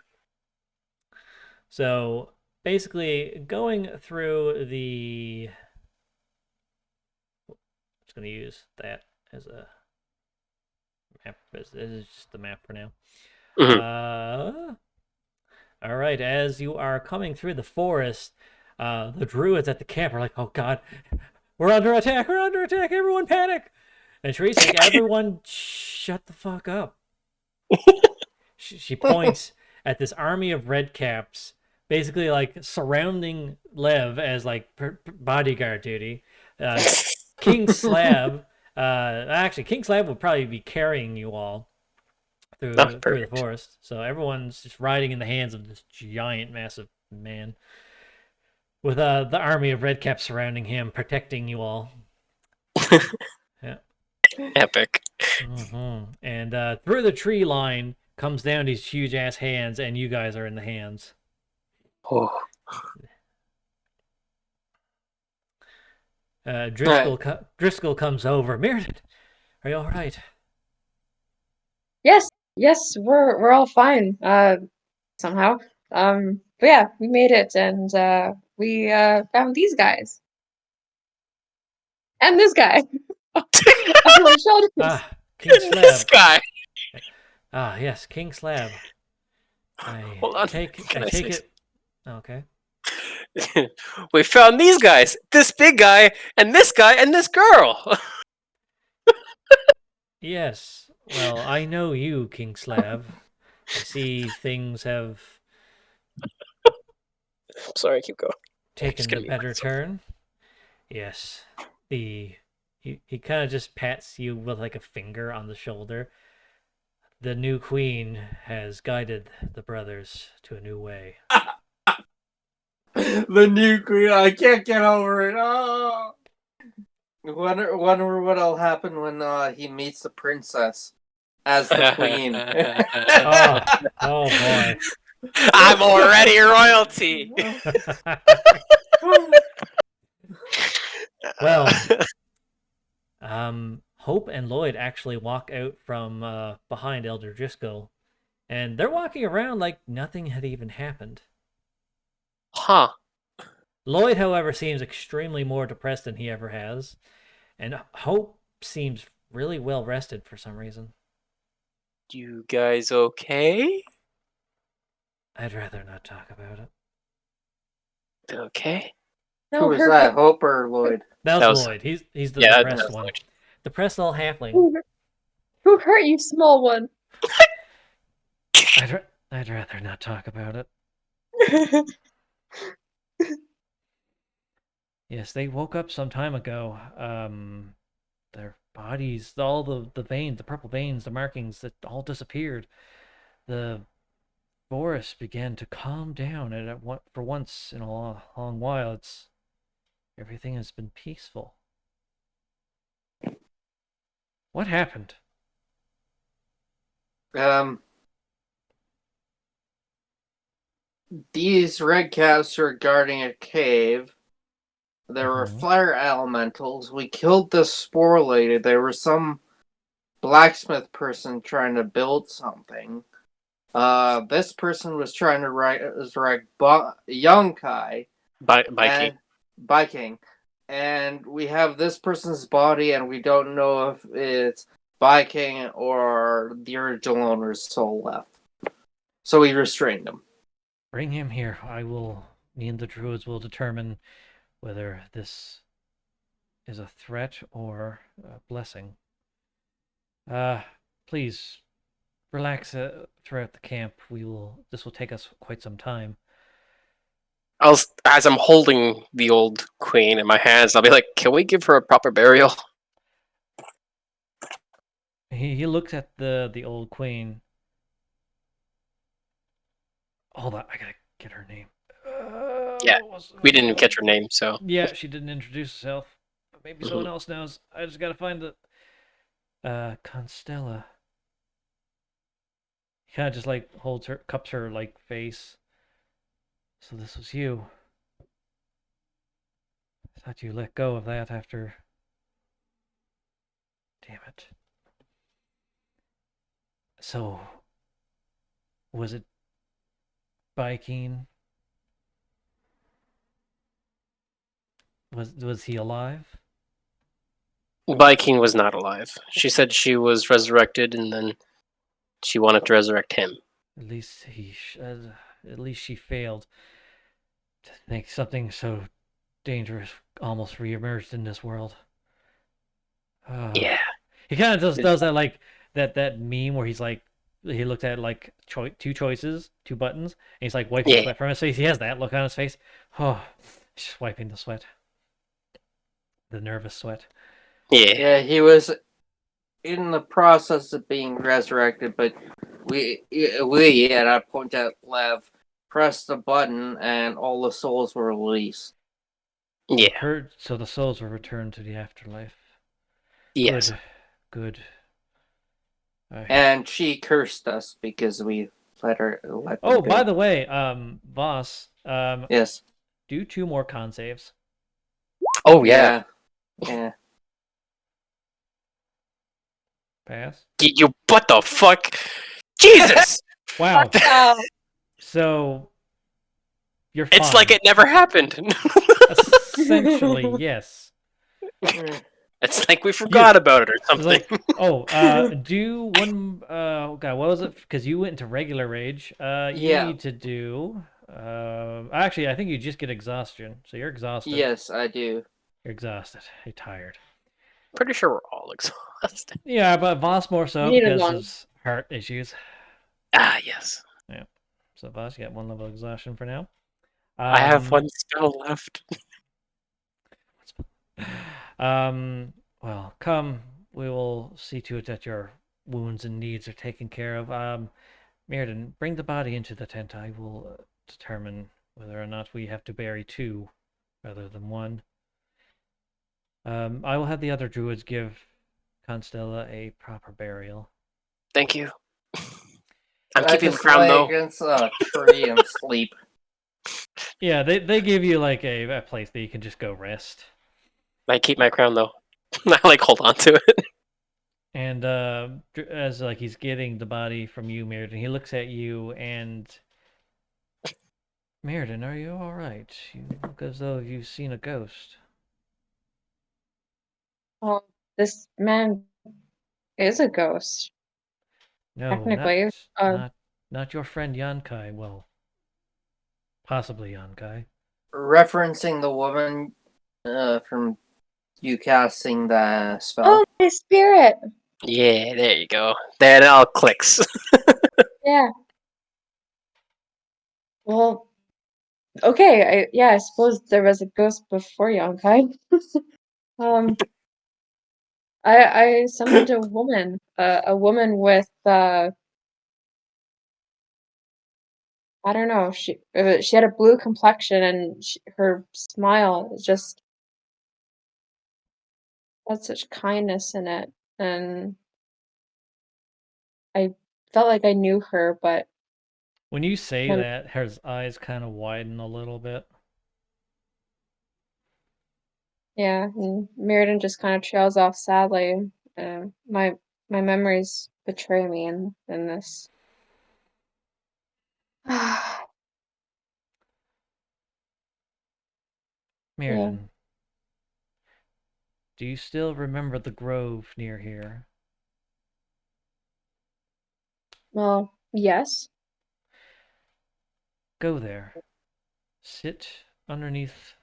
So basically, going through the just gonna use that as a map. This is just the map for now. Mhm. All right. As you are coming through the forest, the druids at the camp are like, "Oh God, we're under attack! We're under attack! Everyone panic!" And Teresa's like, "Everyone, shut the fuck up." She points at this army of redcaps, basically like surrounding Lev as like bodyguard duty. King Slab, actually, King Slab would probably be carrying you all Oh, through the perfect. forest. So everyone's just riding in the hands of this giant, massive man with the army of redcaps surrounding him, protecting you all. Yeah. Epic. And through the tree line comes down these huge ass hands, and you guys are in the hands. Oh. Driscoll comes over. Meredith, are you all right? Yes, we're all fine. Somehow. But yeah, we made it, and we found these guys and this guy on our shoulders. King This Slab. guy. Yes, King Slab. I Hold on. take Can I say it. Okay. We found these guys. This big guy, and this guy, and this girl. Yes. Well, I know you, King Slab. I see things have Sorry, keep going. It's taken the gonna be better myself. turn. Yes. He kind of just pats you with like a finger on the shoulder. The new queen has guided the brothers to a new way. The new queen. I can't get over it. Oh. Wonder what'll happen when he meets the princess as the queen. Oh boy. I'm already royalty. Well, Hope and Lloyd actually walk out from behind Elder Driscoll, and they're walking around like nothing had even happened. Huh. Lloyd, however, seems extremely more depressed than he ever has, and Hope seems really well rested for some reason. You guys okay? I'd rather not talk about it. Okay. Who was that, Hope or Lloyd? That That was was- Lloyd. He's the Yeah, that depressed was one. Lloyd. Depressed little halfling. Who hurt you, small one? I'd rather not talk about it. Yes, they woke up some time ago. Their bodies, all the veins, the purple veins, the markings, that all disappeared. The forest began to calm down, and for once in a long while, everything has been peaceful. What happened? These red caps were guarding a cave. There were fire elementals. We killed the spore lady. There was some blacksmith person trying to build something. This person was trying to write young Kai Biking. and biking, and we have this person's body, and we don't know if it's biking or the original owner's soul left. So we restrained him. Bring him here. Me and the druids will determine whether this is a threat or a blessing. Please relax throughout the camp. This will take us quite some time. As I'm holding the old queen in my hands, I'll be like, "Can we give her a proper burial?" He looks at the old queen. Hold on, I gotta get her name. Yeah, we didn't catch her name, so. Yeah, she didn't introduce herself. But maybe someone else knows. I just gotta find the Constella. He kind of just like cups her like face. So this was you. I thought you let go of that after. Damn it. So, was it biking? Was he alive? Viking was not alive. She said she was resurrected, and then she wanted to resurrect him. At least at least she failed. To think something so dangerous almost reemerged in this world. Yeah. He kind of just does that like that meme where he's like he looked at like two choices, two buttons, and he's like wiping Yeah. sweat from his face. He has that look on his face. Oh, he's just wiping the sweat, the nervous sweat. Yeah. Yeah, he was in the process of being resurrected, but we and I point out Lev pressed the button and all the souls were released. Yeah. So the souls were returned to the afterlife. Yes. Good. And she cursed us because we let them Oh, go. by the way, Voss, Yes. do 2 more con saves. Oh yeah. Yeah. Pass. You what the fuck? Jesus! Wow. Oh, So you're fine. It's like it never happened. Essentially, yes. It's like we forgot about it or It's something. like, do one. Oh God, what was it? Because you went into regular rage. You Yeah. need to do. Actually, I think you just get exhaustion. So you're exhausted. Yes, I do. You're exhausted. You're tired. Pretty sure we're all exhausted. Yeah, but Voss more so You needed because one. of heart issues. Ah, yes. So Voss, you got 1 level of exhaustion for now. I have 1 spell left. Well, come. We will see to it that your wounds and needs are taken care of. Mirrodin, bring the body into the tent. I will determine whether or not we have to bury 2 rather than 1. I will have the other druids give Constella a proper burial. Thank you. I'm I keeping the just crown lay though. against a tree and sleep. Yeah, they give you like a place that you can just go rest. I keep my crown though. I like hold on to it. And as like he's getting the body from you, Mirrodin, he looks at you and Mirrodin, are you all right? You look as though you've seen a ghost. well, this man is a ghost. No, Technically, not your friend Yankai. Well, possibly Yankai. Referencing the woman from you casting the spell. Oh, my spirit. Yeah, there you go. That all clicks. Yeah. Well, okay. I suppose there was a ghost before Yonkai. I summoned a woman with I don't know. She had a blue complexion and her smile is just had such kindness in it, and I felt like I knew her, but When you say when that, her eyes kind of widen a little bit. yeah, and Mirrodin just kind of trails off sadly. My memories betray me in this. Yeah. Mirrodin, do you still remember the grove near here? Well, yes. Go there. Sit underneath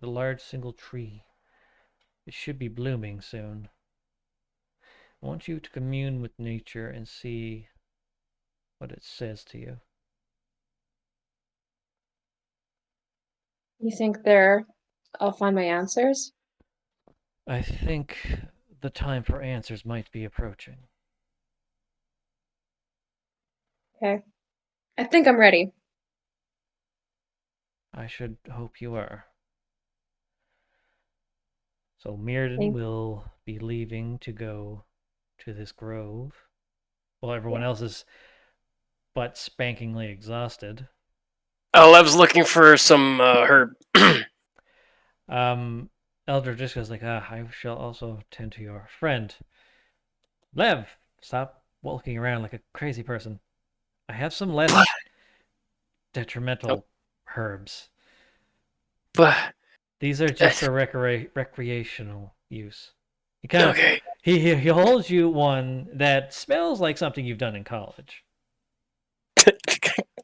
the large single tree. It should be blooming soon. I want you to commune with nature and see what it says to you. You think there I'll find my answers? I think the time for answers might be approaching. Okay. I think I'm ready. I should hope you are. So Mirrodin Thank will be leaving to go to this grove. While everyone else is but spankingly exhausted. Lev's looking for some herb. Elder just goes like, I shall also tend to your friend. Lev, stop walking around like a crazy person. I have some less detrimental herbs. But These are just for recreational use. He kind of Okay. he holds you one that smells like something you've done in college.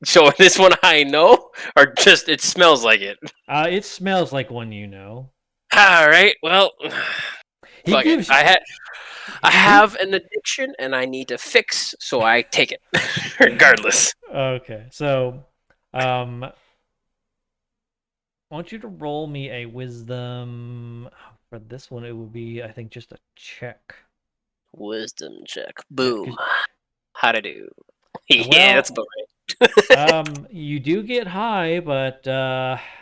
So this one I know, or just it smells like it. It smells like one you know. All right. Well, He fuck it. gives you. I have an addiction and I need to fix, so I take it, regardless. Okay, so I want you to roll me a wisdom. For this one, it would be, I think, just a check. Wisdom check. Yeah, Boom. How to do? well, Yeah, that's about right. you do get high, but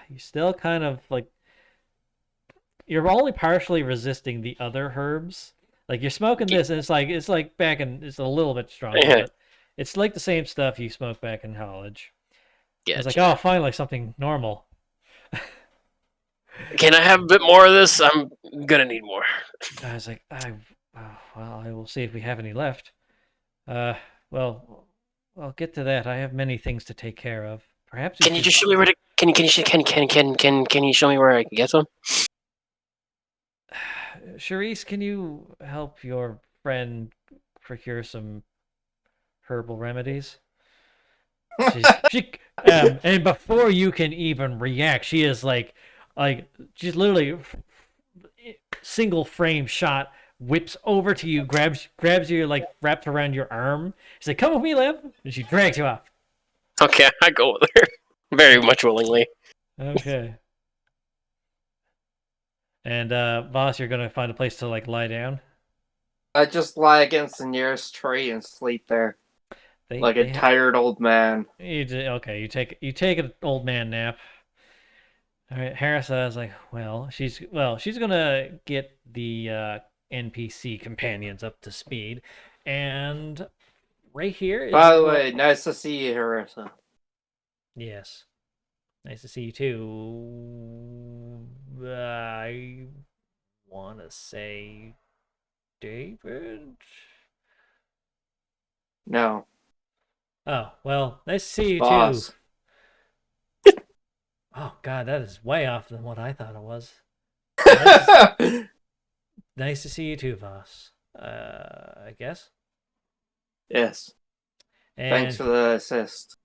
you still kind of like you're only partially resisting the other herbs. Like you're smoking this, and it's like back in it's a little bit stronger, Yeah. but it's like the same stuff you smoked back in college. It's like, Gotcha. oh, finally something normal. Can I have a bit more of this? I'm gonna need more. I was like, well, I will see if we have any left. Uh, well, I'll get to that. I have many things to take care of. Perhaps we Can you should. just show me where to? Can you show me where I can get some? Charisse, can you help your friend procure some herbal remedies? She and before you can even react, she is like she's literally single frame shot whips over to you, grabs you like wrapped around your arm. She's like, "Come with me, Lev," and she drags you off. Okay, I go with her. Very much willingly. Okay. And boss, you're gonna find a place to like lie down. I just lie against the nearest tree and sleep there like a They tired old man. okay. You take an old man nap. All right, Harissa is like, she's gonna get the NPC companions up to speed, and right here is By where the we'll. way, nice to see you, Harissa. Yes, nice to see you too. I want to say David. No, Oh well, nice to see you boss. too. Oh God, that is way off than what I thought it was. Nice to see you too, Voss. I guess. Yes. And Thanks for the assist.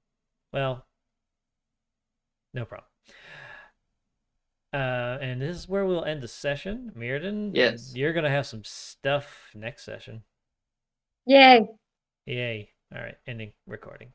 well, no problem. And this is where we'll end the session. Mirrodin, Yes. you're gonna have some stuff next session. Yay. Yay! All right, ending recording.